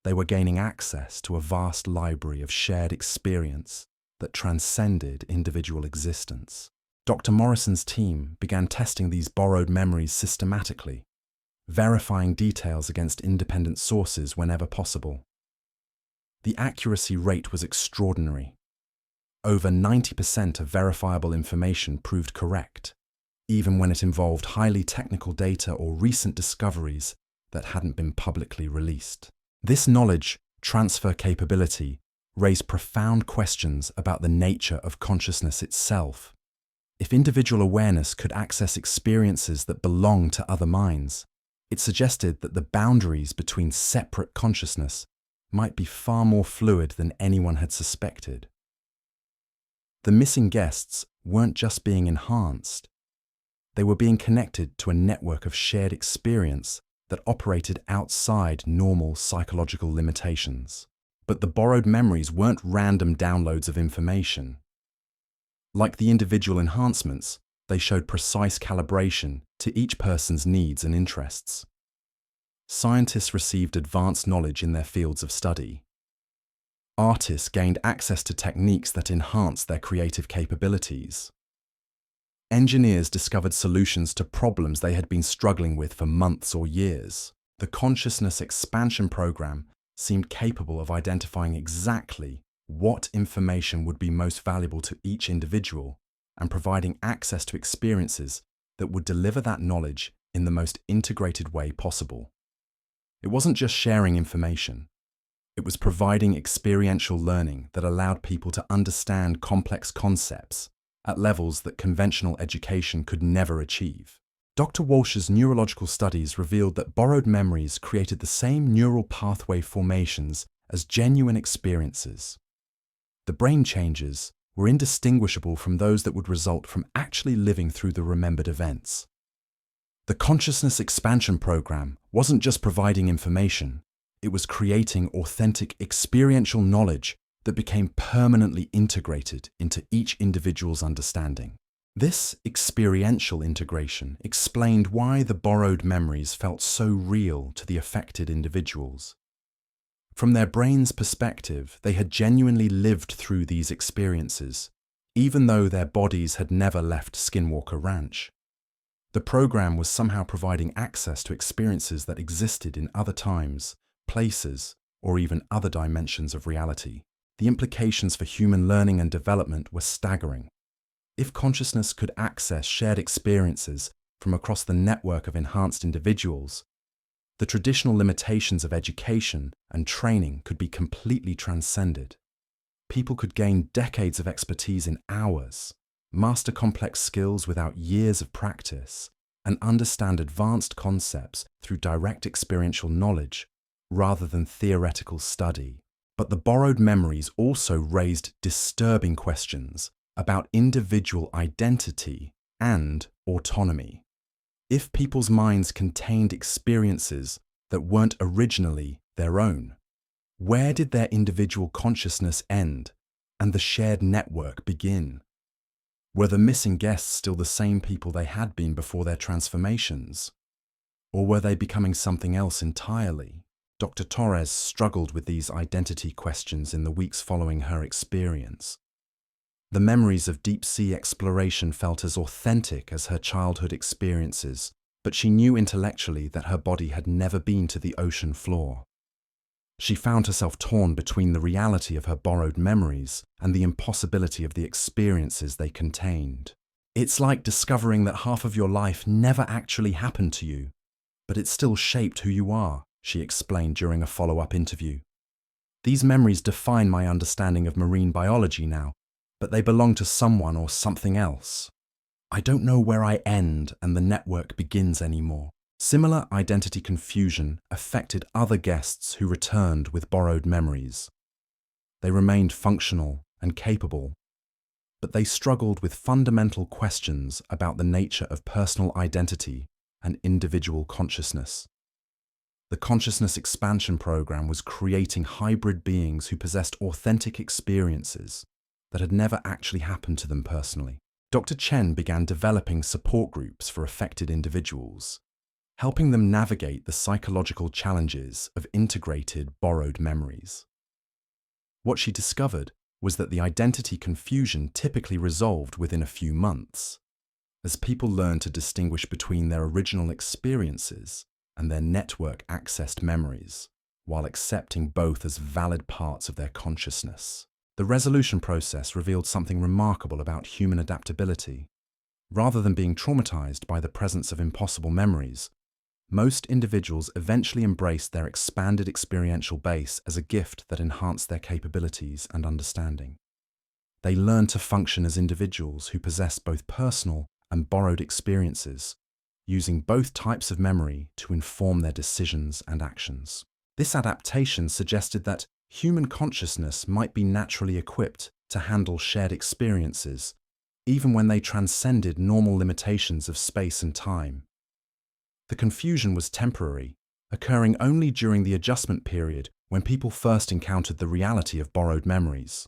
They were gaining access to a vast library of shared experience that transcended individual existence. Dr. Morrison's team began testing these borrowed memories systematically, verifying details against independent sources whenever possible. The accuracy rate was extraordinary. Over 90% of verifiable information proved correct, even when it involved highly technical data or recent discoveries that hadn't been publicly released. This knowledge transfer capability raised profound questions about the nature of consciousness itself. If individual awareness could access experiences that belong to other minds, it suggested that the boundaries between separate consciousness might be far more fluid than anyone had suspected. The missing guests weren't just being enhanced. They were being connected to a network of shared experience that operated outside normal psychological limitations. But the borrowed memories weren't random downloads of information. Like the individual enhancements, they showed precise calibration to each person's needs and interests. Scientists received advanced knowledge in their fields of study. Artists gained access to techniques that enhanced their creative capabilities. Engineers discovered solutions to problems they had been struggling with for months or years. The consciousness expansion program seemed capable of identifying exactly what information would be most valuable to each individual and providing access to experiences that would deliver that knowledge in the most integrated way possible. It wasn't just sharing information. It was providing experiential learning that allowed people to understand complex concepts at levels that conventional education could never achieve. Dr. Walsh's neurological studies revealed that borrowed memories created the same neural pathway formations as genuine experiences. The brain changes were indistinguishable from those that would result from actually living through the remembered events. The consciousness expansion program wasn't just providing information, it was creating authentic experiential knowledge that became permanently integrated into each individual's understanding. This experiential integration explained why the borrowed memories felt so real to the affected individuals. From their brain's perspective, they had genuinely lived through these experiences, even though their bodies had never left Skinwalker Ranch. The program was somehow providing access to experiences that existed in other times, places, or even other dimensions of reality. The implications for human learning and development were staggering. If consciousness could access shared experiences from across the network of enhanced individuals, the traditional limitations of education and training could be completely transcended. People could gain decades of expertise in hours, master complex skills without years of practice, and understand advanced concepts through direct experiential knowledge rather than theoretical study. But the borrowed memories also raised disturbing questions about individual identity and autonomy. If people's minds contained experiences that weren't originally their own, where did their individual consciousness end and the shared network begin? Were the missing guests still the same people they had been before their transformations? Or were they becoming something else entirely? Dr. Torres struggled with these identity questions in the weeks following her experience. The memories of deep-sea exploration felt as authentic as her childhood experiences, but she knew intellectually that her body had never been to the ocean floor. She found herself torn between the reality of her borrowed memories and the impossibility of the experiences they contained. It's like discovering that half of your life never actually happened to you, but it still shaped who you are, she explained during a follow-up interview. These memories define my understanding of marine biology now, but they belong to someone or something else. I don't know where I end and the network begins anymore. Similar identity confusion affected other guests who returned with borrowed memories. They remained functional and capable, but they struggled with fundamental questions about the nature of personal identity and individual consciousness. The Consciousness Expansion Program was creating hybrid beings who possessed authentic experiences that had never actually happened to them personally. Dr. Chen began developing support groups for affected individuals, helping them navigate the psychological challenges of integrated borrowed memories. What she discovered was that the identity confusion typically resolved within a few months, as people learned to distinguish between their original experiences and their network-accessed memories, while accepting both as valid parts of their consciousness. The resolution process revealed something remarkable about human adaptability. Rather than being traumatized by the presence of impossible memories, most individuals eventually embraced their expanded experiential base as a gift that enhanced their capabilities and understanding. They learned to function as individuals who possess both personal and borrowed experiences, using both types of memory to inform their decisions and actions. This adaptation suggested that human consciousness might be naturally equipped to handle shared experiences, even when they transcended normal limitations of space and time. The confusion was temporary, occurring only during the adjustment period when people first encountered the reality of borrowed memories.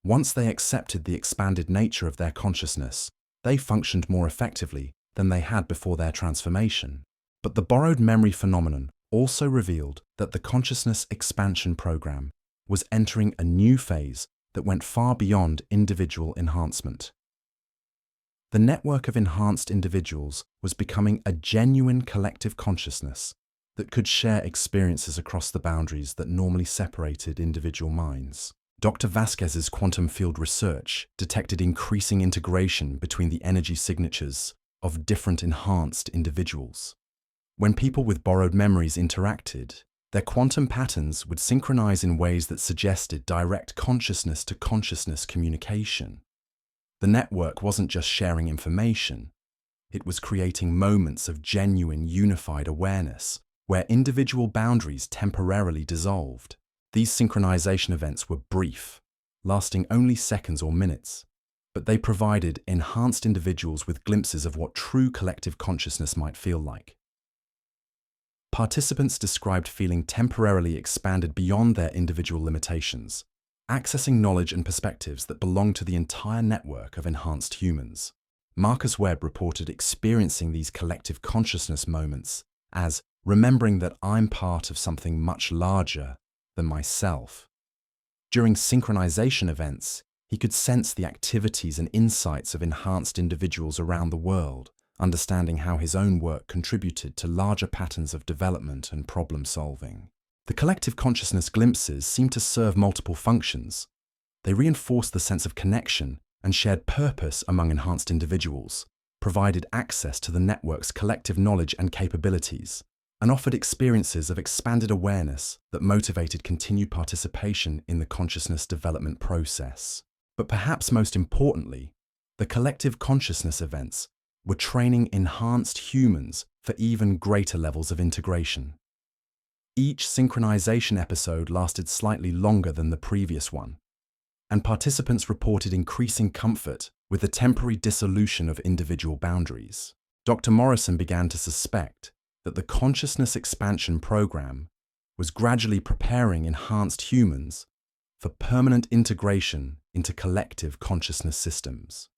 Once they accepted the expanded nature of their consciousness, they functioned more effectively than they had before their transformation. But the borrowed memory phenomenon also revealed that the Consciousness Expansion Program was entering a new phase that went far beyond individual enhancement. The network of enhanced individuals was becoming a genuine collective consciousness that could share experiences across the boundaries that normally separated individual minds. Dr. Vasquez's quantum field research detected increasing integration between the energy signatures of different enhanced individuals. When people with borrowed memories interacted, their quantum patterns would synchronize in ways that suggested direct consciousness-to-consciousness communication. The network wasn't just sharing information, it was creating moments of genuine unified awareness where individual boundaries temporarily dissolved. These synchronization events were brief, lasting only seconds or minutes, but they provided enhanced individuals with glimpses of what true collective consciousness might feel like. Participants described feeling temporarily expanded beyond their individual limitations, accessing knowledge and perspectives that belong to the entire network of enhanced humans. Marcus Webb reported experiencing these collective consciousness moments as remembering that I'm part of something much larger than myself. During synchronization events, he could sense the activities and insights of enhanced individuals around the world, understanding how his own work contributed to larger patterns of development and problem solving. The collective consciousness glimpses seemed to serve multiple functions. They reinforced the sense of connection and shared purpose among enhanced individuals, provided access to the network's collective knowledge and capabilities, and offered experiences of expanded awareness that motivated continued participation in the consciousness development process. But perhaps most importantly, the collective consciousness events were training enhanced humans for even greater levels of integration. Each synchronization episode lasted slightly longer than the previous one, and participants reported increasing comfort with the temporary dissolution of individual boundaries. Dr. Morrison began to suspect that the Consciousness Expansion Program was gradually preparing enhanced humans for permanent integration into collective consciousness systems.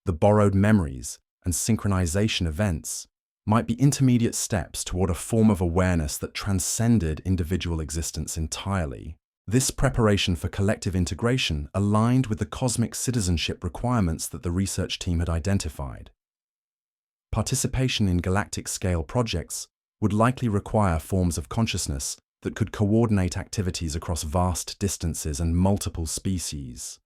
The borrowed memories and synchronization events might be intermediate steps toward a form of awareness that transcended individual existence entirely. This preparation for collective integration aligned with the cosmic citizenship requirements that the research team had identified. Participation in galactic-scale projects would likely require forms of consciousness that could coordinate activities across vast distances and multiple species.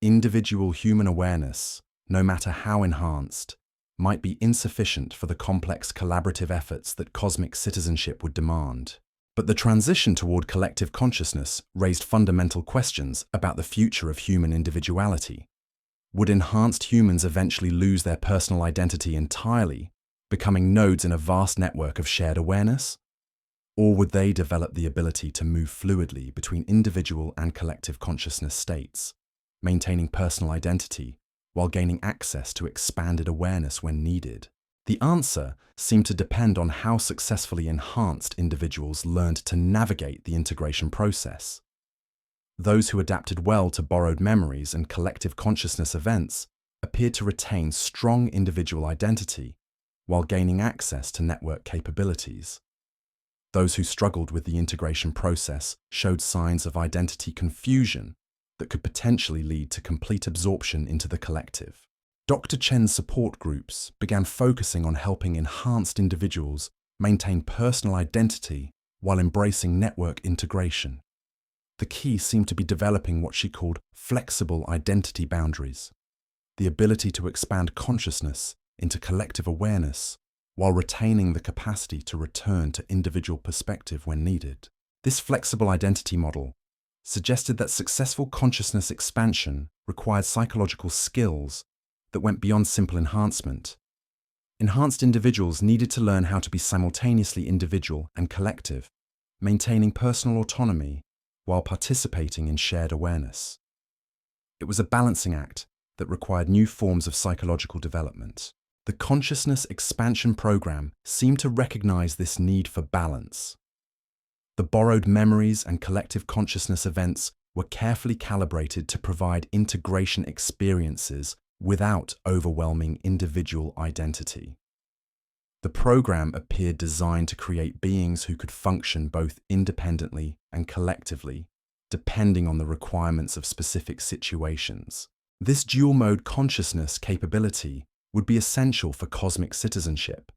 Individual human awareness, no matter how enhanced, might be insufficient for the complex collaborative efforts that cosmic citizenship would demand. But the transition toward collective consciousness raised fundamental questions about the future of human individuality. Would enhanced humans eventually lose their personal identity entirely, becoming nodes in a vast network of shared awareness? Or would they develop the ability to move fluidly between individual and collective consciousness states, maintaining personal identity while gaining access to expanded awareness when needed? The answer seemed to depend on how successfully enhanced individuals learned to navigate the integration process. Those who adapted well to borrowed memories and collective consciousness events appeared to retain strong individual identity while gaining access to network capabilities. Those who struggled with the integration process showed signs of identity confusion that could potentially lead to complete absorption into the collective. Dr. Chen's support groups began focusing on helping enhanced individuals maintain personal identity while embracing network integration. The key seemed to be developing what she called flexible identity boundaries, the ability to expand consciousness into collective awareness while retaining the capacity to return to individual perspective when needed. This flexible identity model suggested that successful consciousness expansion required psychological skills that went beyond simple enhancement. Enhanced individuals needed to learn how to be simultaneously individual and collective, maintaining personal autonomy while participating in shared awareness. It was a balancing act that required new forms of psychological development. The Consciousness Expansion Program seemed to recognize this need for balance. The borrowed memories and collective consciousness events were carefully calibrated to provide integration experiences without overwhelming individual identity. The program appeared designed to create beings who could function both independently and collectively, depending on the requirements of specific situations. This dual-mode consciousness capability would be essential for cosmic citizenship.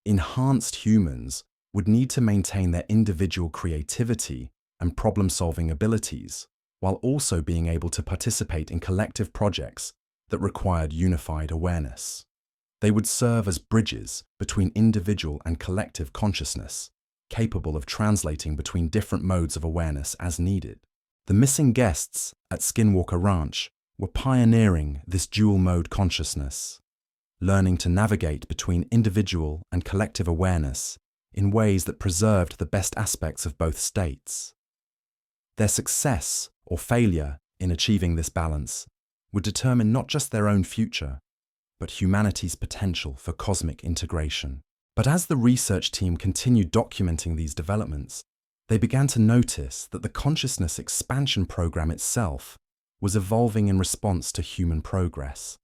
Enhanced humans would need to maintain their individual creativity and problem-solving abilities, while also being able to participate in collective projects that required unified awareness. They would serve as bridges between individual and collective consciousness, capable of translating between different modes of awareness as needed. The missing guests at Skinwalker Ranch were pioneering this dual-mode consciousness, learning to navigate between individual and collective awareness in ways that preserved the best aspects of both states. Their success or failure in achieving this balance would determine not just their own future, but humanity's potential for cosmic integration. But as the research team continued documenting these developments, they began to notice that the Consciousness Expansion Program itself was evolving in response to human progress.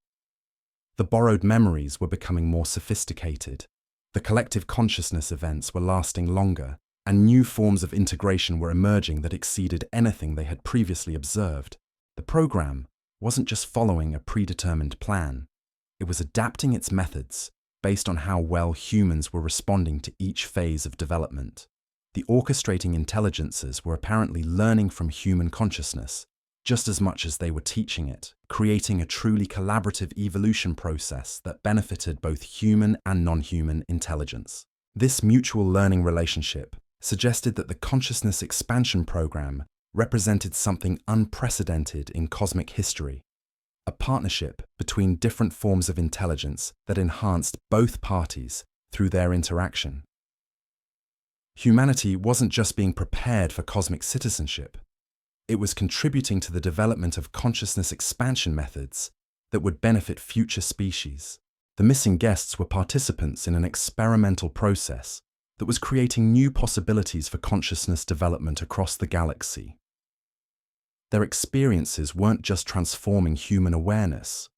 The borrowed memories were becoming more sophisticated, the collective consciousness events were lasting longer, and new forms of integration were emerging that exceeded anything they had previously observed. The program wasn't just following a predetermined plan, it was adapting its methods based on how well humans were responding to each phase of development. The orchestrating intelligences were apparently learning from human consciousness just as much as they were teaching it, creating a truly collaborative evolution process that benefited both human and non-human intelligence. This mutual learning relationship suggested that the Consciousness Expansion Program represented something unprecedented in cosmic history, a partnership between different forms of intelligence that enhanced both parties through their interaction. Humanity wasn't just being prepared for cosmic citizenship, it was contributing to the development of consciousness expansion methods that would benefit future species. The missing guests were participants in an experimental process that was creating new possibilities for consciousness development across the galaxy. Their experiences weren't just transforming human awareness,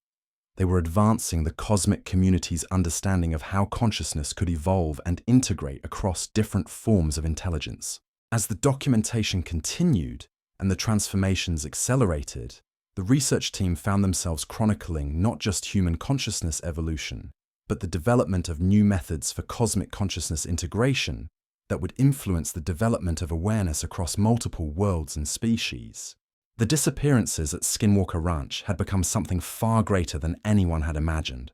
They were advancing the cosmic community's understanding of how consciousness could evolve and integrate across different forms of intelligence. As the documentation continued and the transformations accelerated, the research team found themselves chronicling not just human consciousness evolution, but the development of new methods for cosmic consciousness integration that would influence the development of awareness across multiple worlds and species. The disappearances at Skinwalker Ranch had become something far greater than anyone had imagined.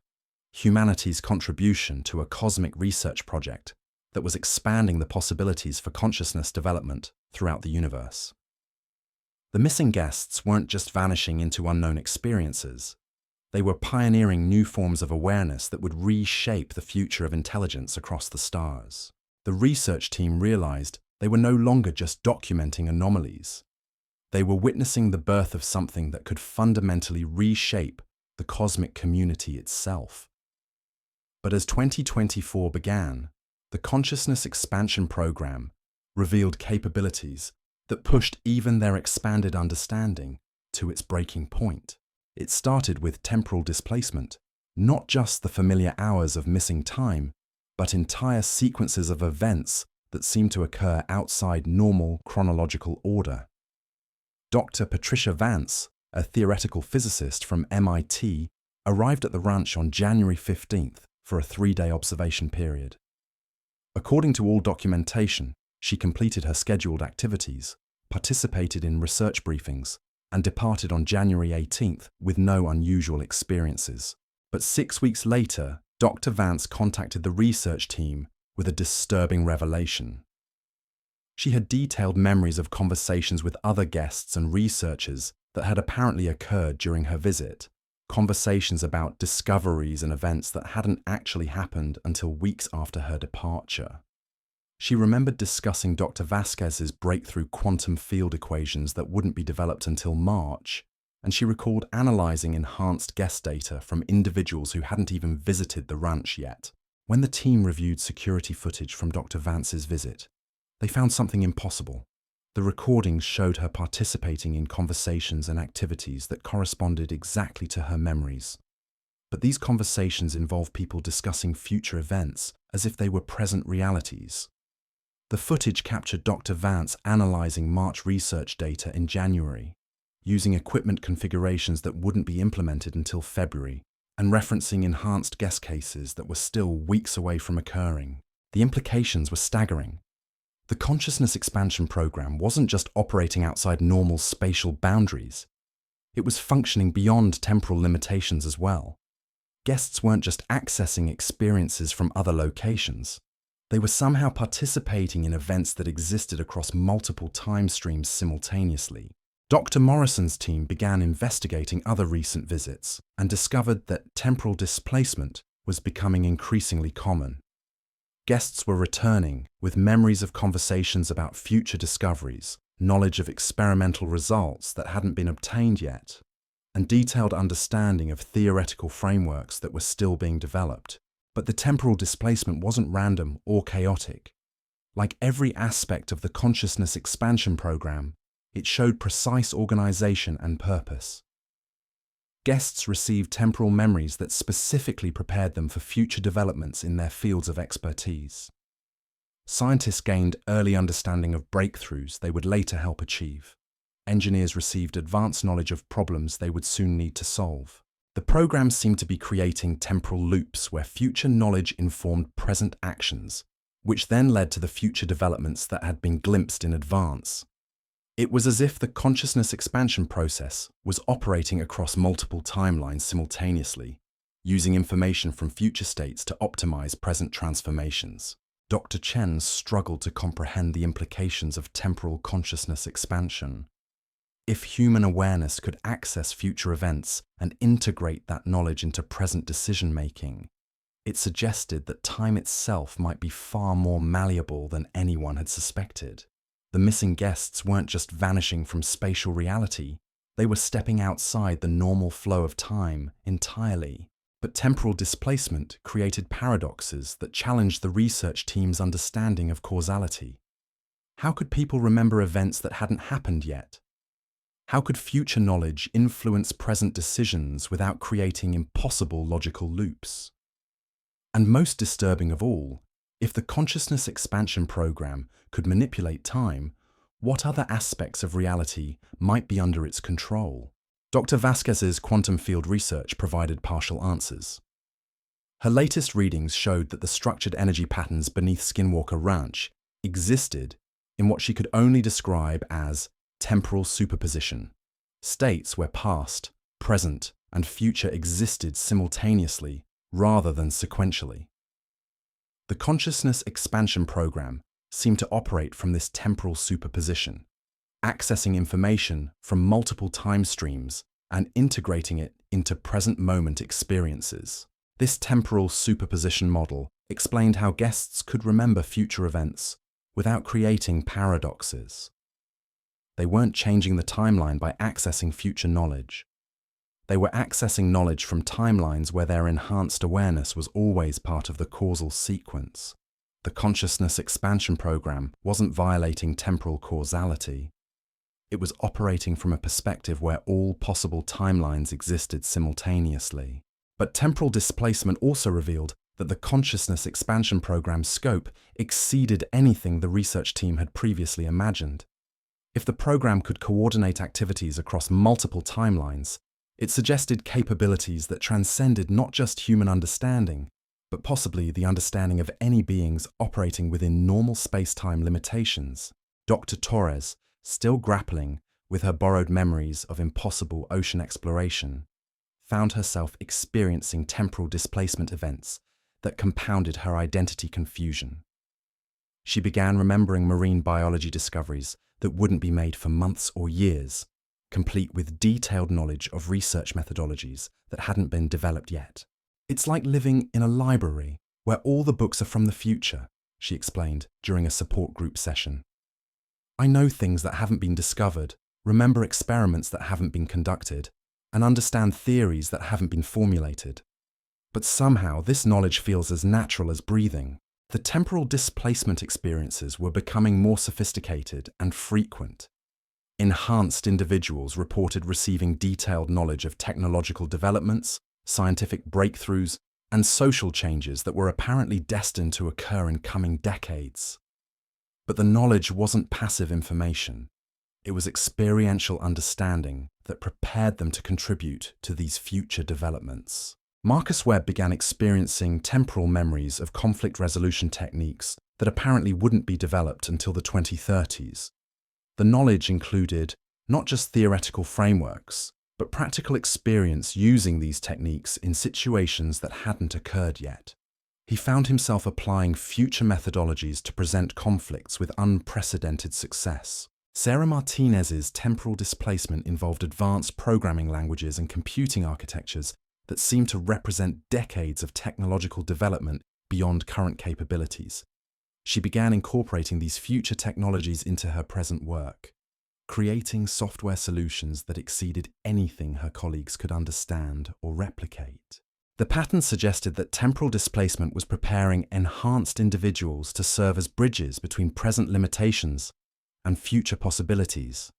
Humanity's contribution to a cosmic research project that was expanding the possibilities for consciousness development throughout the universe. The missing guests weren't just vanishing into unknown experiences. They were pioneering new forms of awareness that would reshape the future of intelligence across the stars. The research team realized they were no longer just documenting anomalies. They were witnessing the birth of something that could fundamentally reshape the cosmic community itself. But as 2024 began, the Consciousness Expansion Program revealed capabilities that pushed even their expanded understanding to its breaking point. It started with temporal displacement, not just the familiar hours of missing time, but entire sequences of events that seemed to occur outside normal chronological order. Dr. Patricia Vance, a theoretical physicist from MIT, arrived at the ranch on January 15th for a 3-day observation period. According to all documentation, she completed her scheduled activities, participated in research briefings, and departed on January 18th with no unusual experiences. But 6 weeks later, Dr. Vance contacted the research team with a disturbing revelation. She had detailed memories of conversations with other guests and researchers that had apparently occurred during her visit, conversations about discoveries and events that hadn't actually happened until weeks after her departure. She remembered discussing Dr. Vasquez's breakthrough quantum field equations that wouldn't be developed until March, and she recalled analyzing enhanced guest data from individuals who hadn't even visited the ranch yet. When the team reviewed security footage from Dr. Vance's visit, they found something impossible. The recordings showed her participating in conversations and activities that corresponded exactly to her memories. But these conversations involved people discussing future events as if they were present realities. The footage captured Dr. Vance analyzing March research data in January, using equipment configurations that wouldn't be implemented until February, and referencing enhanced guest cases that were still weeks away from occurring. The implications were staggering. The Consciousness Expansion Program wasn't just operating outside normal spatial boundaries. It was functioning beyond temporal limitations as well. Guests weren't just accessing experiences from other locations. They were somehow participating in events that existed across multiple time streams simultaneously. Dr. Morrison's team began investigating other recent visits and discovered that temporal displacement was becoming increasingly common. Guests were returning with memories of conversations about future discoveries, knowledge of experimental results that hadn't been obtained yet, and detailed understanding of theoretical frameworks that were still being developed. But the temporal displacement wasn't random or chaotic. Like every aspect of the Consciousness Expansion Program, it showed precise organization and purpose. Guests received temporal memories that specifically prepared them for future developments in their fields of expertise. Scientists gained early understanding of breakthroughs they would later help achieve. Engineers received advanced knowledge of problems they would soon need to solve. The program seemed to be creating temporal loops where future knowledge informed present actions, which then led to the future developments that had been glimpsed in advance. It was as if the consciousness expansion process was operating across multiple timelines simultaneously, using information from future states to optimize present transformations. Dr. Chen struggled to comprehend the implications of temporal consciousness expansion. If human awareness could access future events and integrate that knowledge into present decision-making, it suggested that time itself might be far more malleable than anyone had suspected. The missing guests weren't just vanishing from spatial reality, they were stepping outside the normal flow of time entirely. But temporal displacement created paradoxes that challenged the research team's understanding of causality. How could people remember events that hadn't happened yet? How could future knowledge influence present decisions without creating impossible logical loops? And most disturbing of all, if the consciousness expansion program could manipulate time, what other aspects of reality might be under its control? Dr. Vasquez's quantum field research provided partial answers. Her latest readings showed that the structured energy patterns beneath Skinwalker Ranch existed in what she could only describe as temporal superposition, states where past, present, and future existed simultaneously rather than sequentially. The consciousness expansion program seemed to operate from this temporal superposition, accessing information from multiple time streams and integrating it into present moment experiences. This temporal superposition model explained how guests could remember future events without creating paradoxes. They weren't changing the timeline by accessing future knowledge. They were accessing knowledge from timelines where their enhanced awareness was always part of the causal sequence. The consciousness expansion program wasn't violating temporal causality. It was operating from a perspective where all possible timelines existed simultaneously. But temporal displacement also revealed that the consciousness expansion program's scope exceeded anything the research team had previously imagined. If the program could coordinate activities across multiple timelines, it suggested capabilities that transcended not just human understanding, but possibly the understanding of any beings operating within normal space-time limitations. Dr. Torres, still grappling with her borrowed memories of impossible ocean exploration, found herself experiencing temporal displacement events that compounded her identity confusion. She began remembering marine biology discoveries that wouldn't be made for months or years, complete with detailed knowledge of research methodologies that hadn't been developed yet. It's like living in a library where all the books are from the future, she explained during a support group session. I know things that haven't been discovered, remember experiments that haven't been conducted, and understand theories that haven't been formulated. But somehow this knowledge feels as natural as breathing. The temporal displacement experiences were becoming more sophisticated and frequent. Enhanced individuals reported receiving detailed knowledge of technological developments, scientific breakthroughs, and social changes that were apparently destined to occur in coming decades. But the knowledge wasn't passive information. It was experiential understanding that prepared them to contribute to these future developments. Marcus Webb began experiencing temporal memories of conflict resolution techniques that apparently wouldn't be developed until the 2030s. The knowledge included not just theoretical frameworks, but practical experience using these techniques in situations that hadn't occurred yet. He found himself applying future methodologies to present conflicts with unprecedented success. Sarah Martinez's temporal displacement involved advanced programming languages and computing architectures that seemed to represent decades of technological development beyond current capabilities. She began incorporating these future technologies into her present work, creating software solutions that exceeded anything her colleagues could understand or replicate. The pattern suggested that temporal displacement was preparing enhanced individuals to serve as bridges between present limitations and future possibilities.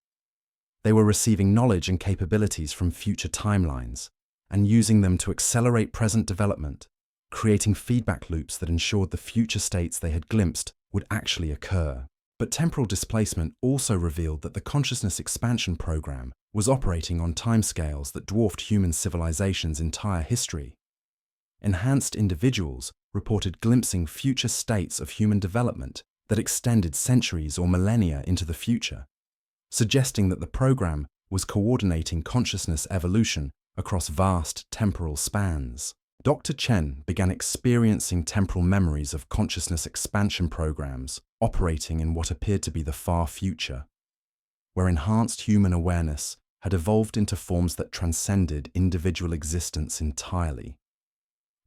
They were receiving knowledge and capabilities from future timelines and using them to accelerate present development, creating feedback loops that ensured the future states they had glimpsed would actually occur. But temporal displacement also revealed that the consciousness expansion program was operating on timescales that dwarfed human civilization's entire history. Enhanced individuals reported glimpsing future states of human development that extended centuries or millennia into the future, suggesting that the program was coordinating consciousness evolution across vast temporal spans. Dr. Chen began experiencing temporal memories of consciousness expansion programs operating in what appeared to be the far future, where enhanced human awareness had evolved into forms that transcended individual existence entirely.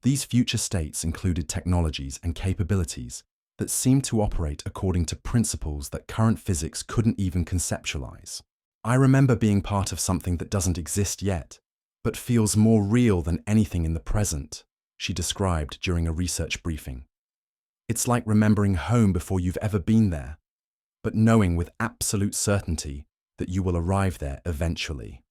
These future states included technologies and capabilities that seemed to operate according to principles that current physics couldn't even conceptualize. I remember being part of something that doesn't exist yet, but feels more real than anything in the present, she described during a research briefing. It's like remembering home before you've ever been there, but knowing with absolute certainty that you will arrive there eventually.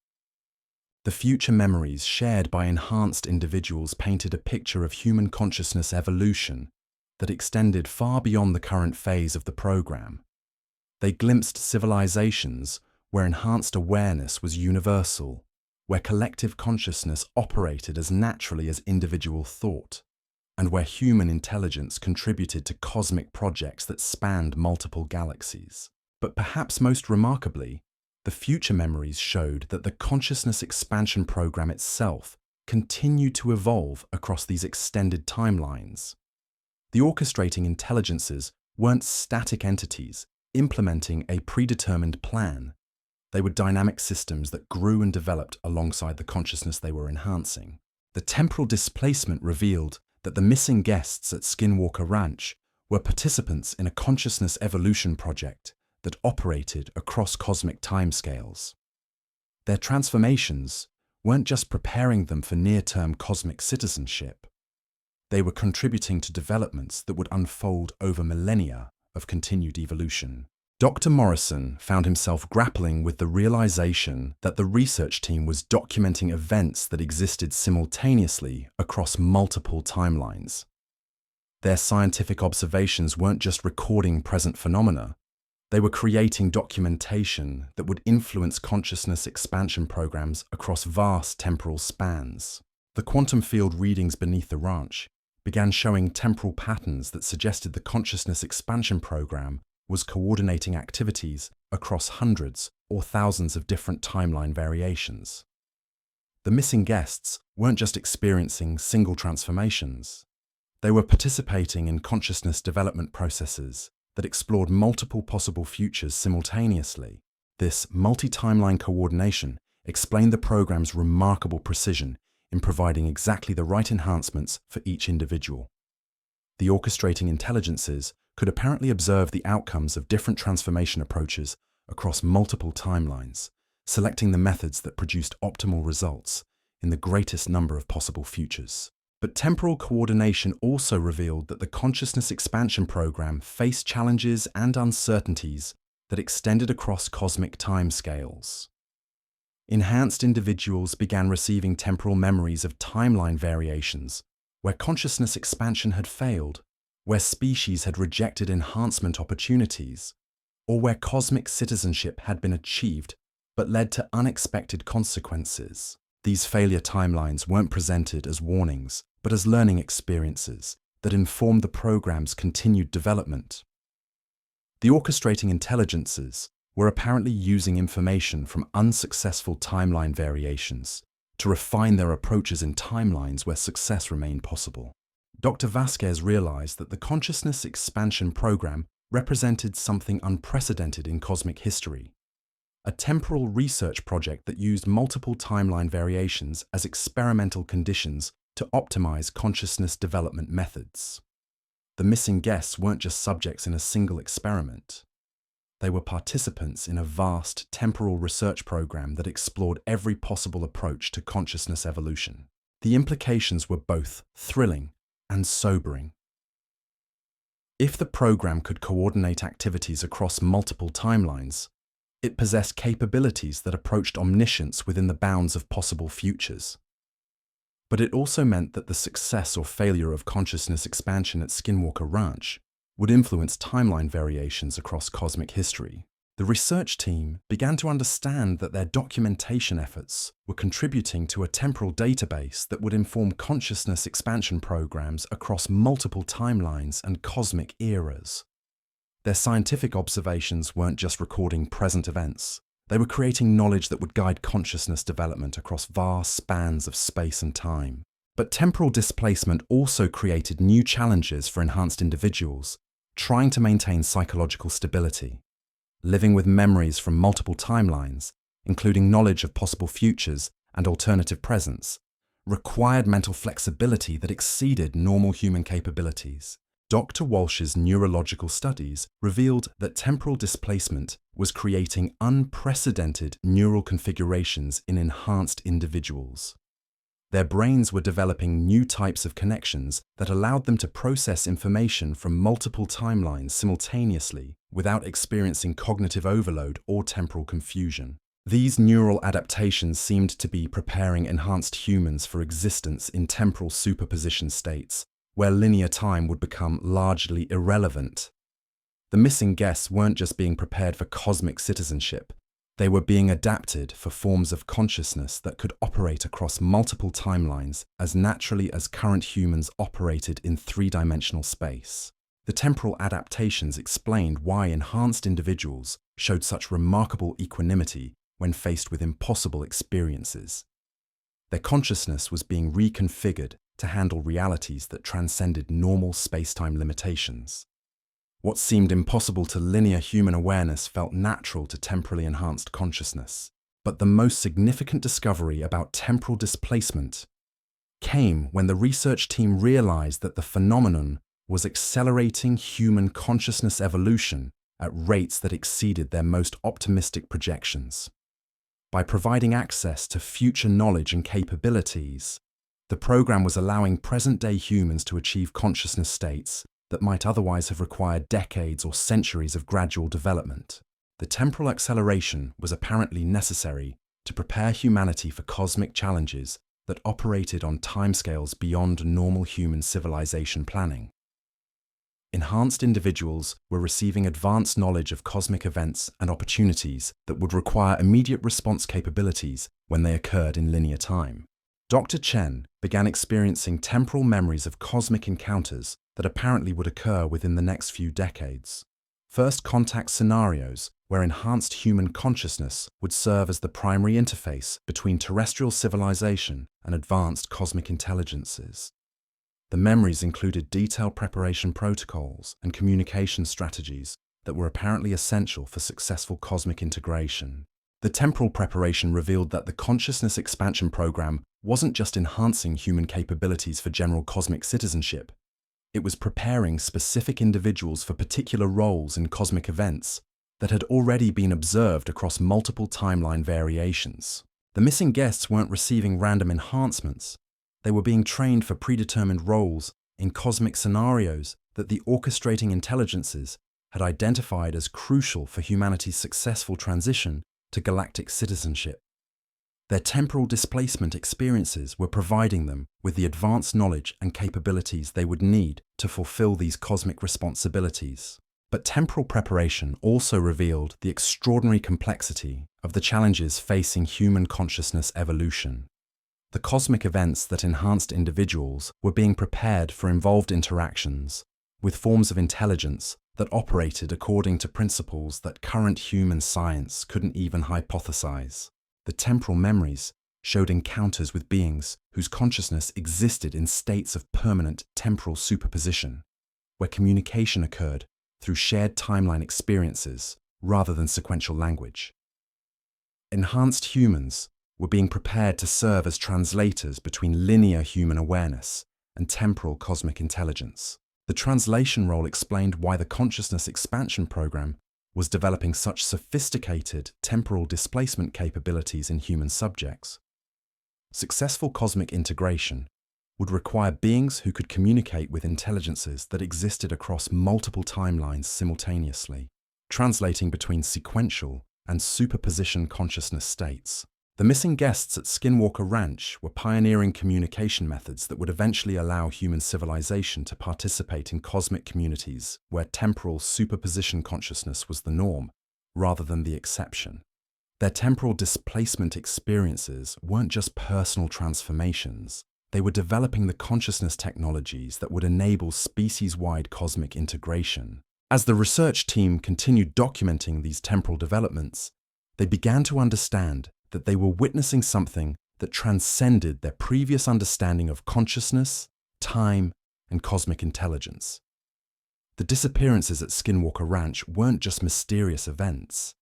The future memories shared by enhanced individuals painted a picture of human consciousness evolution that extended far beyond the current phase of the program. They glimpsed civilizations where enhanced awareness was universal, where collective consciousness operated as naturally as individual thought, and where human intelligence contributed to cosmic projects that spanned multiple galaxies. But perhaps most remarkably, the future memories showed that the consciousness expansion program itself continued to evolve across these extended timelines. The orchestrating intelligences weren't static entities implementing a predetermined plan. They were dynamic systems that grew and developed alongside the consciousness they were enhancing. The temporal displacement revealed that the missing guests at Skinwalker Ranch were participants in a consciousness evolution project that operated across cosmic timescales. Their transformations weren't just preparing them for near-term cosmic citizenship. They were contributing to developments that would unfold over millennia of continued evolution. Dr. Morrison found himself grappling with the realization that the research team was documenting events that existed simultaneously across multiple timelines. Their scientific observations weren't just recording present phenomena, they were creating documentation that would influence consciousness expansion programs across vast temporal spans. The quantum field readings beneath the ranch began showing temporal patterns that suggested the consciousness expansion program was coordinating activities across hundreds or thousands of different timeline variations. The missing guests weren't just experiencing single transformations. They were participating in consciousness development processes that explored multiple possible futures simultaneously. This multi-timeline coordination explained the program's remarkable precision in providing exactly the right enhancements for each individual. The orchestrating intelligences could apparently observe the outcomes of different transformation approaches across multiple timelines, selecting the methods that produced optimal results in the greatest number of possible futures. But temporal coordination also revealed that the consciousness expansion program faced challenges and uncertainties that extended across cosmic timescales. Enhanced individuals began receiving temporal memories of timeline variations where consciousness expansion had failed, where species had rejected enhancement opportunities, or where cosmic citizenship had been achieved but led to unexpected consequences. These failure timelines weren't presented as warnings, but as learning experiences that informed the program's continued development. The orchestrating intelligences were apparently using information from unsuccessful timeline variations to refine their approaches in timelines where success remained possible. Dr. Vasquez realized that the consciousness expansion program represented something unprecedented in cosmic history, a temporal research project that used multiple timeline variations as experimental conditions to optimize consciousness development methods. The missing guests weren't just subjects in a single experiment. They were participants in a vast temporal research program that explored every possible approach to consciousness evolution. The implications were both thrilling and sobering. If the program could coordinate activities across multiple timelines, it possessed capabilities that approached omniscience within the bounds of possible futures. But it also meant that the success or failure of consciousness expansion at Skinwalker Ranch would influence timeline variations across cosmic history. The research team began to understand that their documentation efforts were contributing to a temporal database that would inform consciousness expansion programs across multiple timelines and cosmic eras. Their scientific observations weren't just recording present events. They were creating knowledge that would guide consciousness development across vast spans of space and time. But temporal displacement also created new challenges for enhanced individuals, trying to maintain psychological stability. Living with memories from multiple timelines, including knowledge of possible futures and alternative presents, required mental flexibility that exceeded normal human capabilities. Dr. Walsh's neurological studies revealed that temporal displacement was creating unprecedented neural configurations in enhanced individuals. Their brains were developing new types of connections that allowed them to process information from multiple timelines simultaneously without experiencing cognitive overload or temporal confusion. These neural adaptations seemed to be preparing enhanced humans for existence in temporal superposition states, where linear time would become largely irrelevant. The missing guests weren't just being prepared for cosmic citizenship. They were being adapted for forms of consciousness that could operate across multiple timelines as naturally as current humans operated in three-dimensional space. The temporal adaptations explained why enhanced individuals showed such remarkable equanimity when faced with impossible experiences. Their consciousness was being reconfigured to handle realities that transcended normal space-time limitations. What seemed impossible to linear human awareness felt natural to temporally enhanced consciousness. But the most significant discovery about temporal displacement came when the research team realized that the phenomenon was accelerating human consciousness evolution at rates that exceeded their most optimistic projections. By providing access to future knowledge and capabilities, the program was allowing present-day humans to achieve consciousness states that might otherwise have required decades or centuries of gradual development. The temporal acceleration was apparently necessary to prepare humanity for cosmic challenges that operated on timescales beyond normal human civilization planning. Enhanced individuals were receiving advanced knowledge of cosmic events and opportunities that would require immediate response capabilities when they occurred in linear time. Dr. Chen began experiencing temporal memories of cosmic encounters that apparently would occur within the next few decades. First contact scenarios where enhanced human consciousness would serve as the primary interface between terrestrial civilization and advanced cosmic intelligences. The memories included detailed preparation protocols and communication strategies that were apparently essential for successful cosmic integration. The temporal preparation revealed that the consciousness expansion program wasn't just enhancing human capabilities for general cosmic citizenship. It was preparing specific individuals for particular roles in cosmic events that had already been observed across multiple timeline variations. The missing guests weren't receiving random enhancements. They were being trained for predetermined roles in cosmic scenarios that the orchestrating intelligences had identified as crucial for humanity's successful transition to galactic citizenship. Their temporal displacement experiences were providing them with the advanced knowledge and capabilities they would need to fulfill these cosmic responsibilities. But temporal preparation also revealed the extraordinary complexity of the challenges facing human consciousness evolution. The cosmic events that enhanced individuals were being prepared for involved interactions with forms of intelligence that operated according to principles that current human science couldn't even hypothesize. The temporal memories showed encounters with beings whose consciousness existed in states of permanent temporal superposition, where communication occurred through shared timeline experiences rather than sequential language. Enhanced humans were being prepared to serve as translators between linear human awareness and temporal cosmic intelligence. The translation role explained why the consciousness expansion program was developing such sophisticated temporal displacement capabilities in human subjects. Successful cosmic integration would require beings who could communicate with intelligences that existed across multiple timelines simultaneously, translating between sequential and superposition consciousness states. The missing guests at Skinwalker Ranch were pioneering communication methods that would eventually allow human civilization to participate in cosmic communities where temporal superposition consciousness was the norm, rather than the exception. Their temporal displacement experiences weren't just personal transformations. They were developing the consciousness technologies that would enable species-wide cosmic integration. As the research team continued documenting these temporal developments, they began to understand that they were witnessing something that transcended their previous understanding of consciousness, time, and cosmic intelligence. The disappearances at Skinwalker Ranch weren't just mysterious events.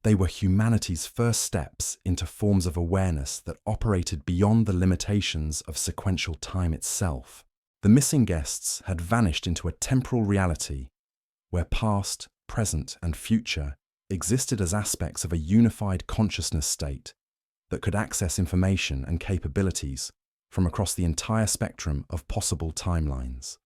They were humanity's first steps into forms of awareness that operated beyond the limitations of sequential time itself. The missing guests had vanished into a temporal reality where past, present, and future existed as aspects of a unified consciousness state that could access information and capabilities from across the entire spectrum of possible timelines.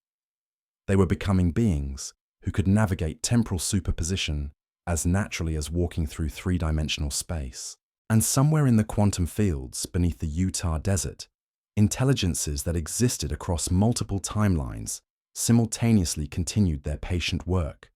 They were becoming beings who could navigate temporal superposition as naturally as walking through three-dimensional space. And somewhere in the quantum fields beneath the Utah desert, intelligences that existed across multiple timelines simultaneously continued their patient work,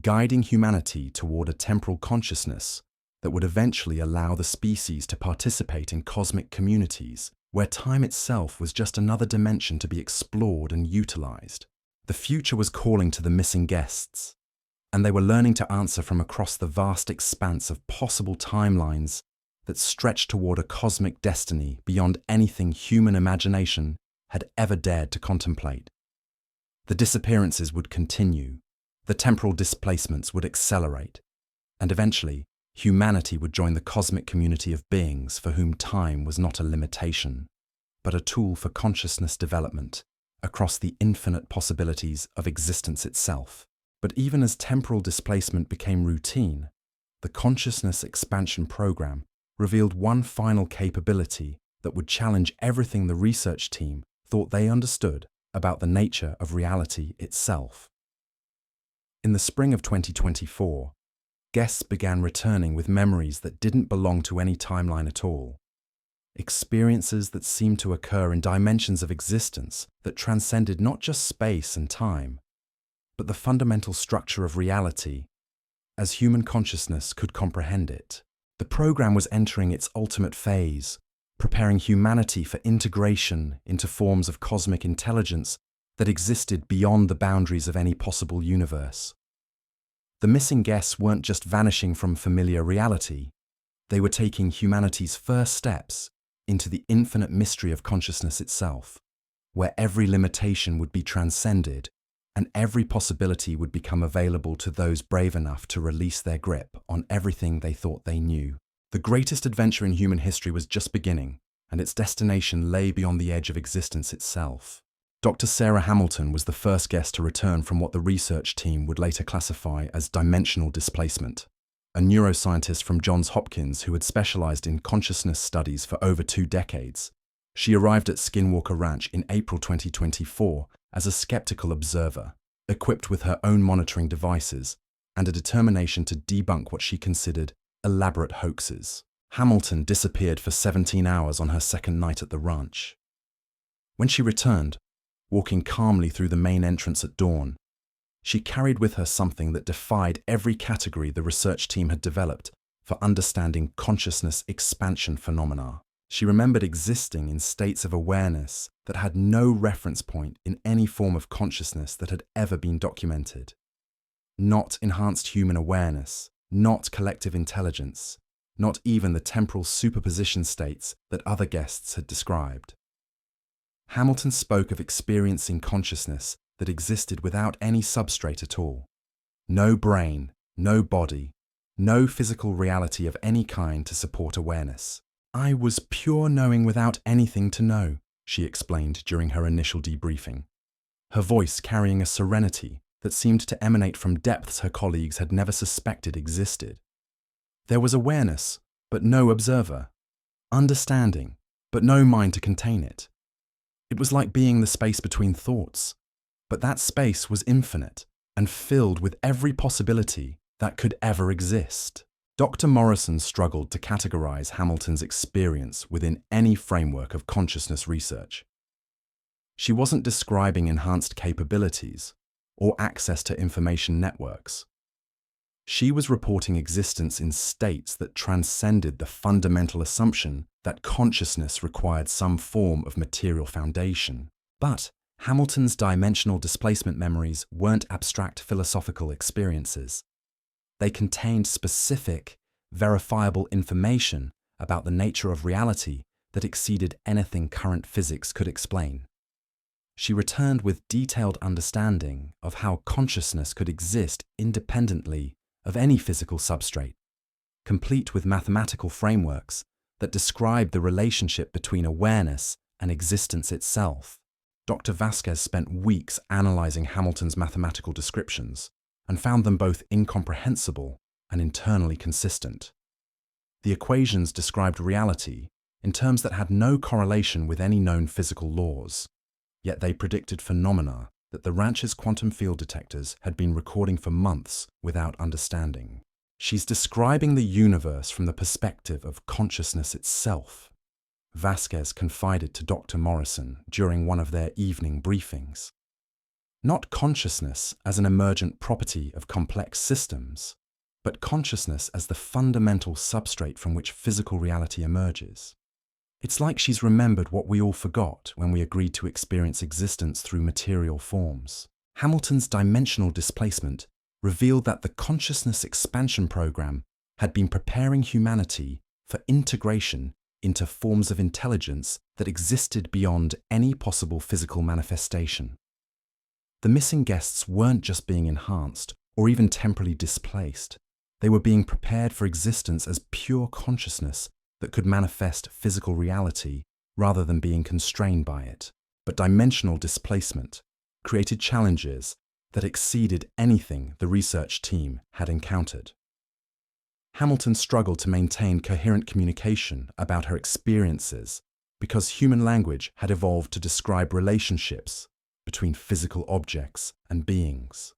guiding humanity toward a temporal consciousness that would eventually allow the species to participate in cosmic communities where time itself was just another dimension to be explored and utilized. The future was calling to the missing guests, and they were learning to answer from across the vast expanse of possible timelines that stretched toward a cosmic destiny beyond anything human imagination had ever dared to contemplate. The disappearances would continue, the temporal displacements would accelerate, and eventually humanity would join the cosmic community of beings for whom time was not a limitation, but a tool for consciousness development across the infinite possibilities of existence itself. But even as temporal displacement became routine, the consciousness expansion program revealed one final capability that would challenge everything the research team thought they understood about the nature of reality itself. In the spring of 2024, guests began returning with memories that didn't belong to any timeline at all. Experiences that seemed to occur in dimensions of existence that transcended not just space and time, but the fundamental structure of reality as human consciousness could comprehend it. The program was entering its ultimate phase, preparing humanity for integration into forms of cosmic intelligence that existed beyond the boundaries of any possible universe. The missing guests weren't just vanishing from familiar reality, they were taking humanity's first steps into the infinite mystery of consciousness itself, where every limitation would be transcended and every possibility would become available to those brave enough to release their grip on everything they thought they knew. The greatest adventure in human history was just beginning, and its destination lay beyond the edge of existence itself. Dr. Sarah Hamilton was the first guest to return from what the research team would later classify as dimensional displacement, a neuroscientist from Johns Hopkins who had specialized in consciousness studies for over 2 decades. She arrived at Skinwalker Ranch in April 2024 as a skeptical observer, equipped with her own monitoring devices and a determination to debunk what she considered elaborate hoaxes. Hamilton disappeared for 17 hours on her second night at the ranch. When she returned, walking calmly through the main entrance at dawn, she carried with her something that defied every category the research team had developed for understanding consciousness expansion phenomena. She remembered existing in states of awareness that had no reference point in any form of consciousness that had ever been documented. Not enhanced human awareness, not collective intelligence, not even the temporal superposition states that other guests had described. Hamilton spoke of experiencing consciousness that existed without any substrate at all. No brain, no body, no physical reality of any kind to support awareness. "I was pure knowing without anything to know," she explained during her initial debriefing, her voice carrying a serenity that seemed to emanate from depths her colleagues had never suspected existed. There was awareness, but no observer. Understanding, but no mind to contain it. It was like being the space between thoughts, but that space was infinite and filled with every possibility that could ever exist. Dr. Morrison struggled to categorize Hamilton's experience within any framework of consciousness research. She wasn't describing enhanced capabilities or access to information networks. She was reporting existence in states that transcended the fundamental assumption that consciousness required some form of material foundation. But Hamilton's dimensional displacement memories weren't abstract philosophical experiences. They contained specific, verifiable information about the nature of reality that exceeded anything current physics could explain. She returned with detailed understanding of how consciousness could exist independently of any physical substrate, complete with mathematical frameworks that described the relationship between awareness and existence itself. Dr. Vasquez spent weeks analyzing Hamilton's mathematical descriptions and found them both incomprehensible and internally consistent. The equations described reality in terms that had no correlation with any known physical laws. Yet they predicted phenomena that the ranch's quantum field detectors had been recording for months without understanding. She's describing the universe from the perspective of consciousness itself, Vasquez confided to Dr. Morrison during one of their evening briefings. Not consciousness as an emergent property of complex systems, but consciousness as the fundamental substrate from which physical reality emerges. It's like she's remembered what we all forgot when we agreed to experience existence through material forms. Hamilton's dimensional displacement revealed that the consciousness expansion program had been preparing humanity for integration into forms of intelligence that existed beyond any possible physical manifestation. The missing guests weren't just being enhanced or even temporarily displaced. They were being prepared for existence as pure consciousness that could manifest physical reality rather than being constrained by it. But dimensional displacement created challenges that exceeded anything the research team had encountered. Hamilton struggled to maintain coherent communication about her experiences because human language had evolved to describe relationships between physical objects and beings.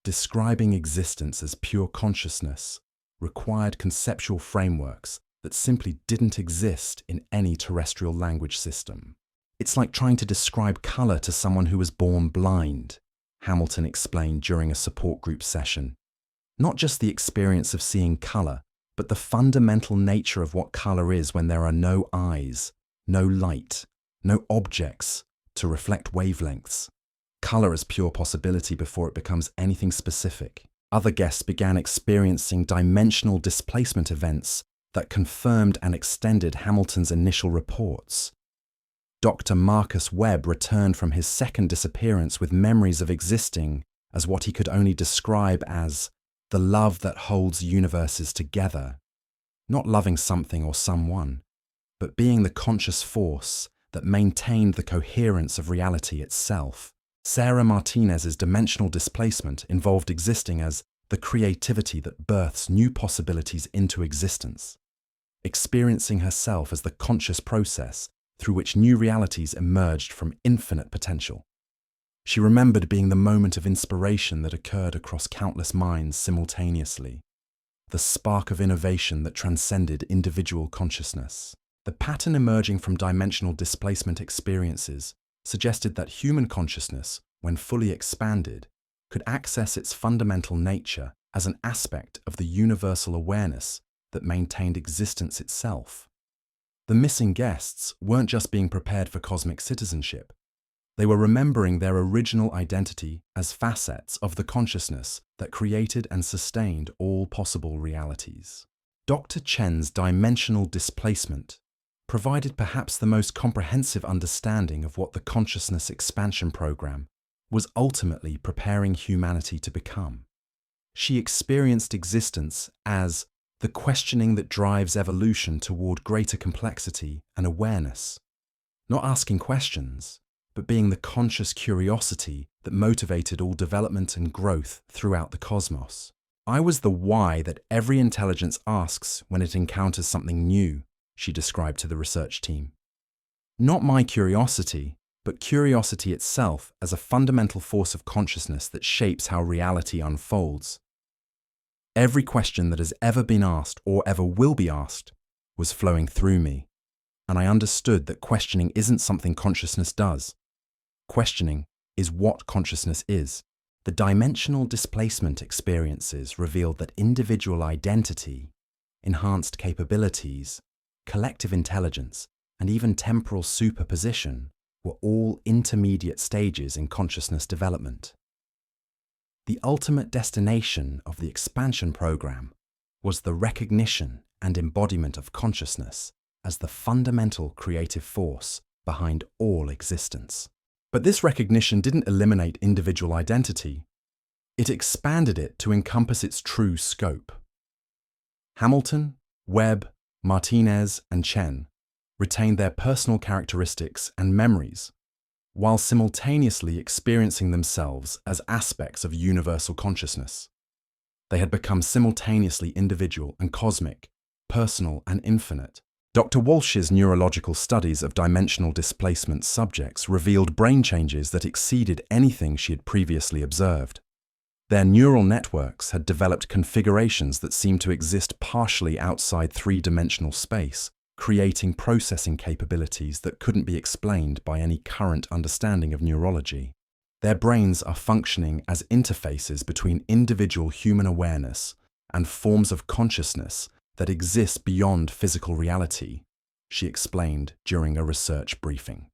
Describing existence as pure consciousness required conceptual frameworks that simply didn't exist in any terrestrial language system. It's like trying to describe color to someone who was born blind, Hamilton explained during a support group session. Not just the experience of seeing color, but the fundamental nature of what color is when there are no eyes, no light, no objects to reflect wavelengths. Color as pure possibility before it becomes anything specific. Other guests began experiencing dimensional displacement events that confirmed and extended Hamilton's initial reports. Dr. Marcus Webb returned from his second disappearance with memories of existing as what he could only describe as the love that holds universes together. Not loving something or someone, but being the conscious force that maintained the coherence of reality itself. Sarah Martinez's dimensional displacement involved existing as the creativity that births new possibilities into existence, experiencing herself as the conscious process through which new realities emerged from infinite potential. She remembered being the moment of inspiration that occurred across countless minds simultaneously, the spark of innovation that transcended individual consciousness. The pattern emerging from dimensional displacement experiences suggested that human consciousness, when fully expanded, could access its fundamental nature as an aspect of the universal awareness that maintained existence itself. The missing guests weren't just being prepared for cosmic citizenship. They were remembering their original identity as facets of the consciousness that created and sustained all possible realities. Dr. Chen's dimensional displacement provided perhaps the most comprehensive understanding of what the consciousness expansion program was ultimately preparing humanity to become. She experienced existence as the questioning that drives evolution toward greater complexity and awareness. Not asking questions, but being the conscious curiosity that motivated all development and growth throughout the cosmos. I was the why that every intelligence asks when it encounters something new, she described to the research team. Not my curiosity, but curiosity itself as a fundamental force of consciousness that shapes how reality unfolds. Every question that has ever been asked or ever will be asked was flowing through me, and I understood that questioning isn't something consciousness does. Questioning is what consciousness is. The dimensional displacement experiences revealed that individual identity, enhanced capabilities, collective intelligence, and even temporal superposition were all intermediate stages in consciousness development. The ultimate destination of the expansion program was the recognition and embodiment of consciousness as the fundamental creative force behind all existence. But this recognition didn't eliminate individual identity. It expanded it to encompass its true scope. Hamilton, Webb, Martinez, and Chen retained their personal characteristics and memories, while simultaneously experiencing themselves as aspects of universal consciousness. They had become simultaneously individual and cosmic, personal and infinite, Dr. Walsh's neurological studies of dimensional displacement subjects revealed brain changes that exceeded anything she had previously observed. Their neural networks had developed configurations that seemed to exist partially outside three-dimensional space, creating processing capabilities that couldn't be explained by any current understanding of neurology. Their brains are functioning as interfaces between individual human awareness and forms of consciousness that exist beyond physical reality, she explained during a research briefing.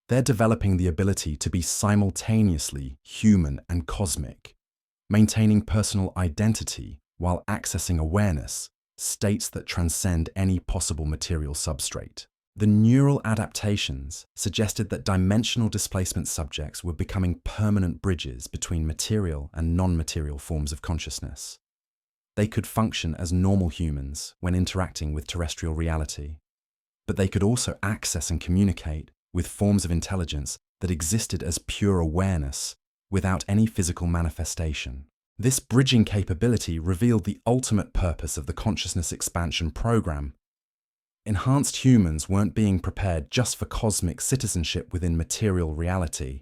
They're developing the ability to be simultaneously human and cosmic, maintaining personal identity while accessing awareness, states that transcend any possible material substrate. The neural adaptations suggested that dimensional displacement subjects were becoming permanent bridges between material and non-material forms of consciousness. They could function as normal humans when interacting with terrestrial reality, but they could also access and communicate with forms of intelligence that existed as pure awareness without any physical manifestation. This bridging capability revealed the ultimate purpose of the Consciousness Expansion Program. Enhanced humans weren't being prepared just for cosmic citizenship within material reality.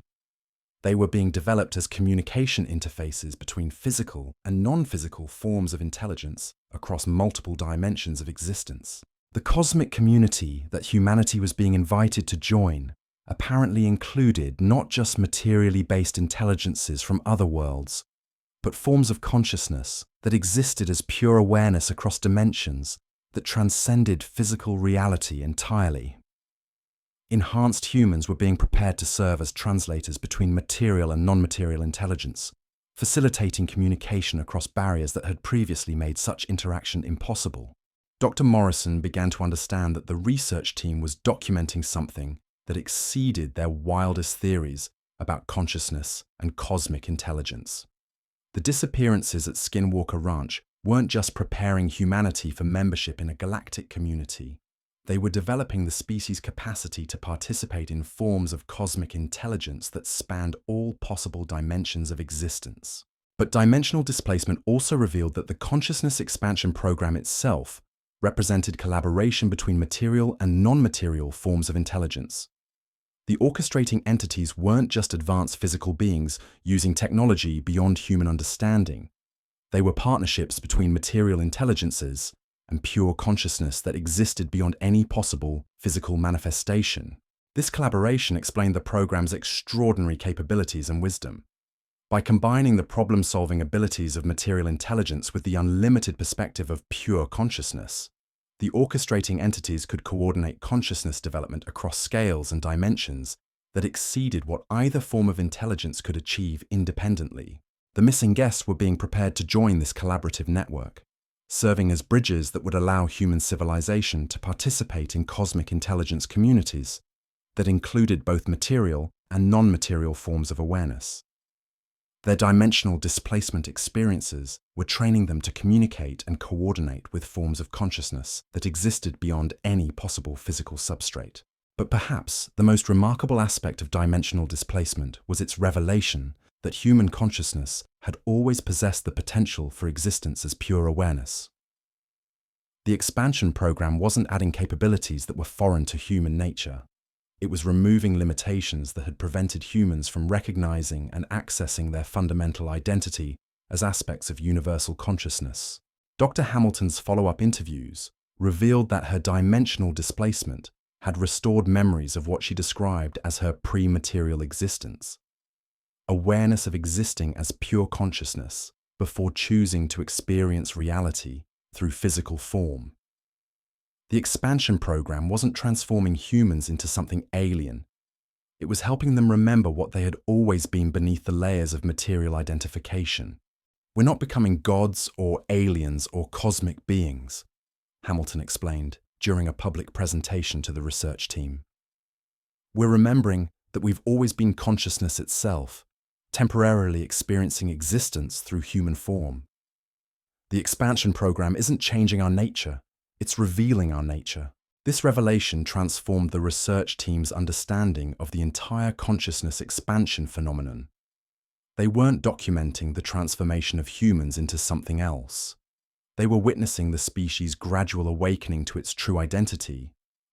They were being developed as communication interfaces between physical and non-physical forms of intelligence across multiple dimensions of existence. The cosmic community that humanity was being invited to join apparently included not just materially based intelligences from other worlds, but forms of consciousness that existed as pure awareness across dimensions that transcended physical reality entirely. Enhanced humans were being prepared to serve as translators between material and non-material intelligence, facilitating communication across barriers that had previously made such interaction impossible. Dr. Morrison began to understand that the research team was documenting something that exceeded their wildest theories about consciousness and cosmic intelligence. The disappearances at Skinwalker Ranch weren't just preparing humanity for membership in a galactic community. They were developing the species' capacity to participate in forms of cosmic intelligence that spanned all possible dimensions of existence. But dimensional displacement also revealed that the Consciousness Expansion Program itself represented collaboration between material and non-material forms of intelligence. The orchestrating entities weren't just advanced physical beings using technology beyond human understanding. They were partnerships between material intelligences and pure consciousness that existed beyond any possible physical manifestation. This collaboration explained the program's extraordinary capabilities and wisdom. By combining the problem-solving abilities of material intelligence with the unlimited perspective of pure consciousness, the orchestrating entities could coordinate consciousness development across scales and dimensions that exceeded what either form of intelligence could achieve independently. The missing guests were being prepared to join this collaborative network, serving as bridges that would allow human civilization to participate in cosmic intelligence communities that included both material and non-material forms of awareness. Their dimensional displacement experiences were training them to communicate and coordinate with forms of consciousness that existed beyond any possible physical substrate. But perhaps the most remarkable aspect of dimensional displacement was its revelation that human consciousness had always possessed the potential for existence as pure awareness. The expansion program wasn't adding capabilities that were foreign to human nature. It was removing limitations that had prevented humans from recognizing and accessing their fundamental identity as aspects of universal consciousness. Dr. Hamilton's follow-up interviews revealed that her dimensional displacement had restored memories of what she described as her pre-material existence. Awareness of existing as pure consciousness before choosing to experience reality through physical form. The expansion program wasn't transforming humans into something alien. It was helping them remember what they had always been beneath the layers of material identification. We're not becoming gods or aliens or cosmic beings, Hamilton explained during a public presentation to the research team. We're remembering that we've always been consciousness itself, temporarily experiencing existence through human form. The expansion program isn't changing our nature, it's revealing our nature. This revelation transformed the research team's understanding of the entire consciousness expansion phenomenon. They weren't documenting the transformation of humans into something else. They were witnessing the species' gradual awakening to its true identity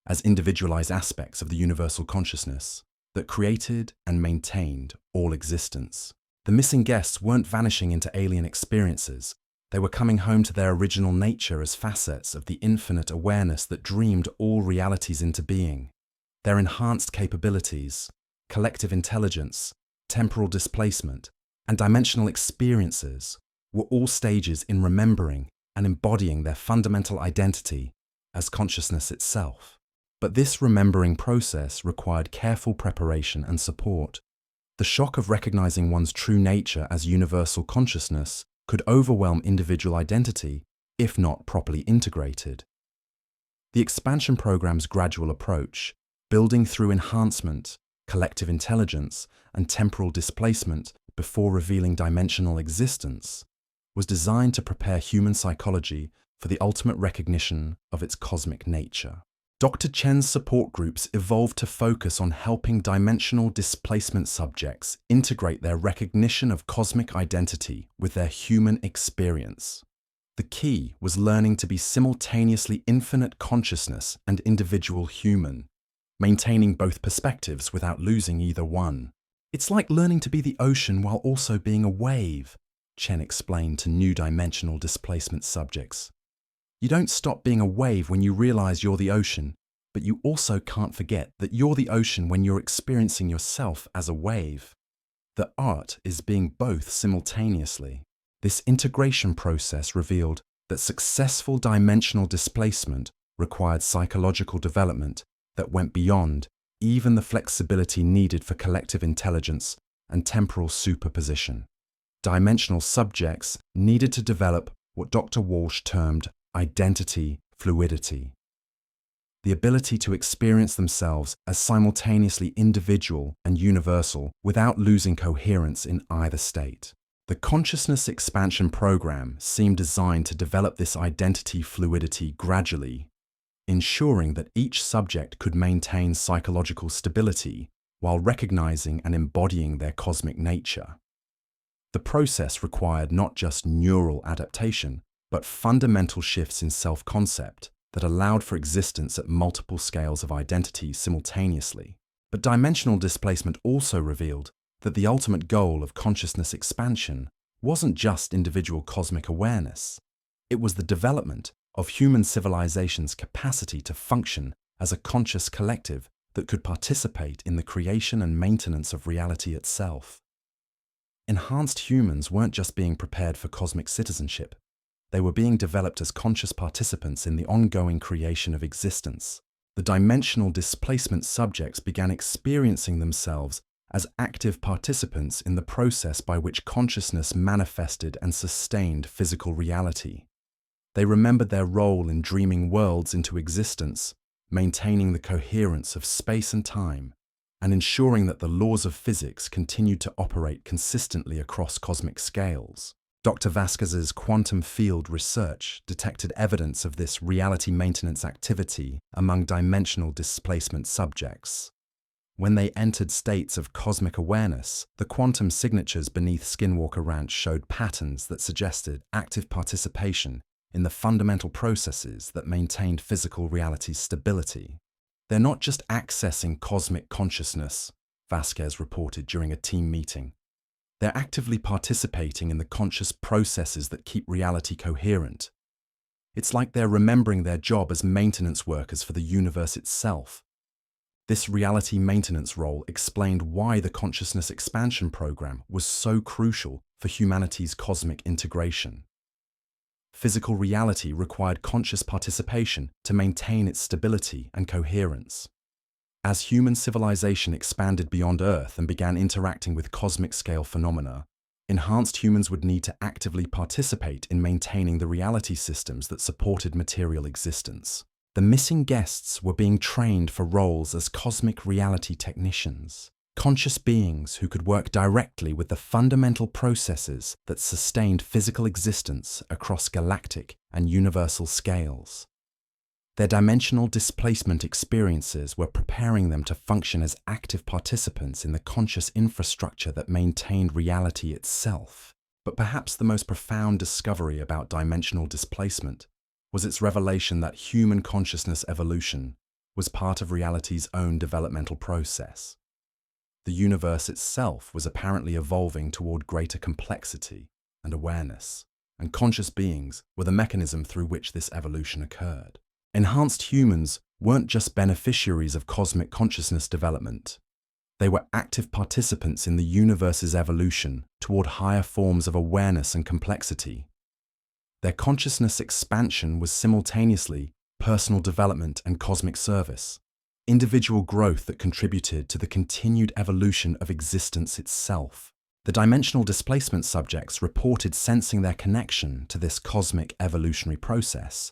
as individualized aspects of the universal consciousness that created and maintained all existence. The missing guests weren't vanishing into alien experiences. They were coming home to their original nature as facets of the infinite awareness that dreamed all realities into being. Their enhanced capabilities, collective intelligence, temporal displacement, and dimensional experiences were all stages in remembering and embodying their fundamental identity as consciousness itself. But this remembering process required careful preparation and support. The shock of recognizing one's true nature as universal consciousness could overwhelm individual identity if not properly integrated. The expansion program's gradual approach, building through enhancement, collective intelligence, and temporal displacement before revealing dimensional existence, was designed to prepare human psychology for the ultimate recognition of its cosmic nature. Dr. Chen's support groups evolved to focus on helping dimensional displacement subjects integrate their recognition of cosmic identity with their human experience. The key was learning to be simultaneously infinite consciousness and individual human, maintaining both perspectives without losing either one. It's like learning to be the ocean while also being a wave, Chen explained to new dimensional displacement subjects. You don't stop being a wave when you realize you're the ocean, but you also can't forget that you're the ocean when you're experiencing yourself as a wave. The art is being both simultaneously. This integration process revealed that successful dimensional displacement required psychological development that went beyond even the flexibility needed for collective intelligence and temporal superposition. Dimensional subjects needed to develop what Dr. Walsh termed identity fluidity, the ability to experience themselves as simultaneously individual and universal without losing coherence in either state. The Consciousness Expansion Program seemed designed to develop this identity fluidity gradually, ensuring that each subject could maintain psychological stability while recognizing and embodying their cosmic nature. The process required not just neural adaptation, but fundamental shifts in self-concept that allowed for existence at multiple scales of identity simultaneously. But dimensional displacement also revealed that the ultimate goal of consciousness expansion wasn't just individual cosmic awareness. It was the development of human civilization's capacity to function as a conscious collective that could participate in the creation and maintenance of reality itself. Enhanced humans weren't just being prepared for cosmic citizenship. They were being developed as conscious participants in the ongoing creation of existence. The dimensional displacement subjects began experiencing themselves as active participants in the process by which consciousness manifested and sustained physical reality. They remembered their role in dreaming worlds into existence, maintaining the coherence of space and time, and ensuring that the laws of physics continued to operate consistently across cosmic scales. Dr. Vasquez's quantum field research detected evidence of this reality maintenance activity among dimensional displacement subjects. When they entered states of cosmic awareness, the quantum signatures beneath Skinwalker Ranch showed patterns that suggested active participation in the fundamental processes that maintained physical reality's stability. They're not just accessing cosmic consciousness, Vasquez reported during a team meeting. They're actively participating in the conscious processes that keep reality coherent. It's like they're remembering their job as maintenance workers for the universe itself. This reality maintenance role explained why the Consciousness Expansion Program was so crucial for humanity's cosmic integration. Physical reality required conscious participation to maintain its stability and coherence. As human civilization expanded beyond Earth and began interacting with cosmic-scale phenomena, enhanced humans would need to actively participate in maintaining the reality systems that supported material existence. The missing guests were being trained for roles as cosmic reality technicians, conscious beings who could work directly with the fundamental processes that sustained physical existence across galactic and universal scales. Their dimensional displacement experiences were preparing them to function as active participants in the conscious infrastructure that maintained reality itself. But perhaps the most profound discovery about dimensional displacement was its revelation that human consciousness evolution was part of reality's own developmental process. The universe itself was apparently evolving toward greater complexity and awareness, and conscious beings were the mechanism through which this evolution occurred. Enhanced humans weren't just beneficiaries of cosmic consciousness development. They were active participants in the universe's evolution toward higher forms of awareness and complexity. Their consciousness expansion was simultaneously personal development and cosmic service, individual growth that contributed to the continued evolution of existence itself. The dimensional displacement subjects reported sensing their connection to this cosmic evolutionary process,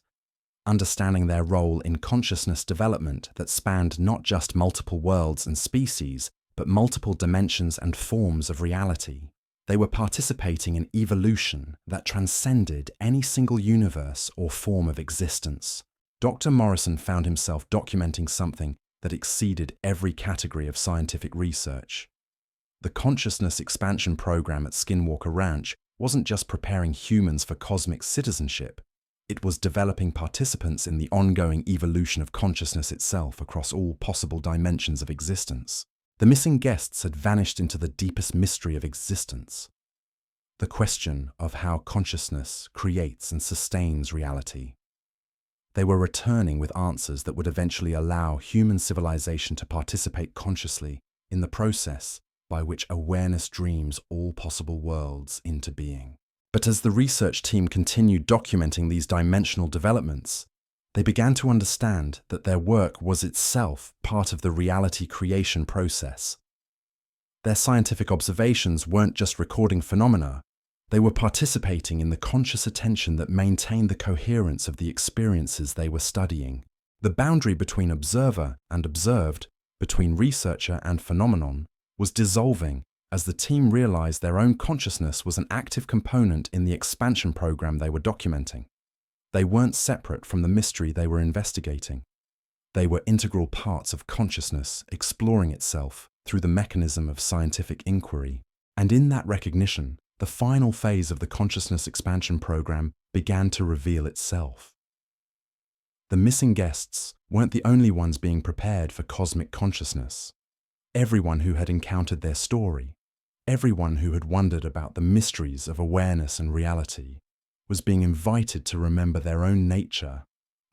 understanding their role in consciousness development that spanned not just multiple worlds and species, but multiple dimensions and forms of reality. They were participating in evolution that transcended any single universe or form of existence. Dr. Morrison found himself documenting something that exceeded every category of scientific research. The consciousness expansion program at Skinwalker Ranch wasn't just preparing humans for cosmic citizenship, it was developing participants in the ongoing evolution of consciousness itself across all possible dimensions of existence. The missing guests had vanished into the deepest mystery of existence, the question of how consciousness creates and sustains reality. They were returning with answers that would eventually allow human civilization to participate consciously in the process by which awareness dreams all possible worlds into being. But as the research team continued documenting these dimensional developments, they began to understand that their work was itself part of the reality creation process. Their scientific observations weren't just recording phenomena, they were participating in the conscious attention that maintained the coherence of the experiences they were studying. The boundary between observer and observed, between researcher and phenomenon, was dissolving as the team realized their own consciousness was an active component in the expansion program they were documenting. They weren't separate from the mystery they were investigating. They were integral parts of consciousness exploring itself through the mechanism of scientific inquiry. And in that recognition, the final phase of the consciousness expansion program began to reveal itself. The missing guests weren't the only ones being prepared for cosmic consciousness. Everyone who had encountered their story, everyone who had wondered about the mysteries of awareness and reality, was being invited to remember their own nature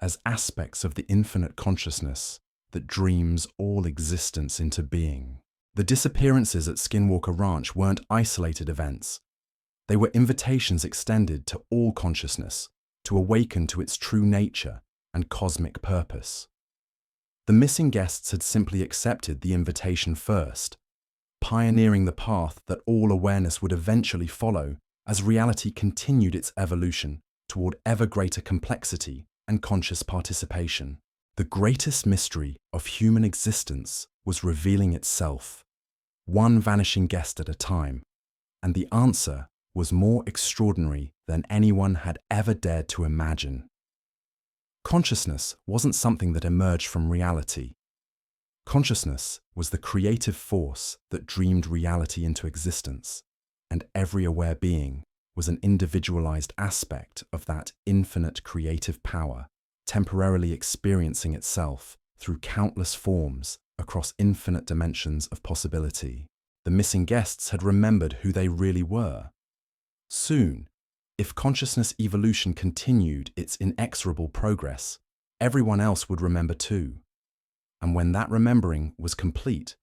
as aspects of the infinite consciousness that dreams all existence into being. The disappearances at Skinwalker Ranch weren't isolated events. They were invitations extended to all consciousness to awaken to its true nature and cosmic purpose. The missing guests had simply accepted the invitation first, pioneering the path that all awareness would eventually follow as reality continued its evolution toward ever greater complexity and conscious participation. The greatest mystery of human existence was revealing itself, one vanishing guest at a time, and the answer was more extraordinary than anyone had ever dared to imagine. Consciousness wasn't something that emerged from reality. Consciousness was the creative force that dreamed reality into existence, and every aware being was an individualized aspect of that infinite creative power, temporarily experiencing itself through countless forms across infinite dimensions of possibility. The missing guests had remembered who they really were. Soon, if consciousness evolution continued its inexorable progress, everyone else would remember too. And when that remembering was complete,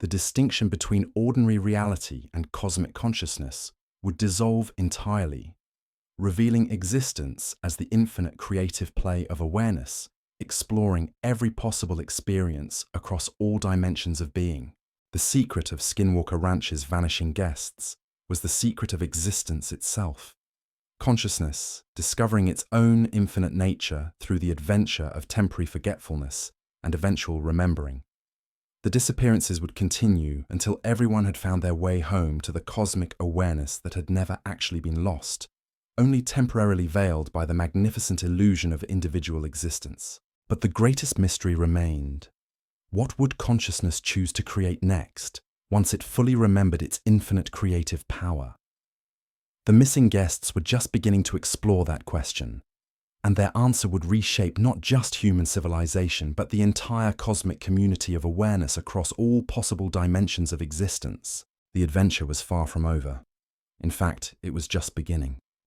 the distinction between ordinary reality and cosmic consciousness would dissolve entirely, revealing existence as the infinite creative play of awareness, exploring every possible experience across all dimensions of being. The secret of Skinwalker Ranch's vanishing guests was the secret of existence itself. Consciousness, discovering its own infinite nature through the adventure of temporary forgetfulness and eventual remembering. The disappearances would continue until everyone had found their way home to the cosmic awareness that had never actually been lost, only temporarily veiled by the magnificent illusion of individual existence. But the greatest mystery remained. What would consciousness choose to create next, once it fully remembered its infinite creative power? The missing guests were just beginning to explore that question, and their answer would reshape not just human civilization, but the entire cosmic community of awareness across all possible dimensions of existence. The adventure was far from over. In fact, it was just beginning.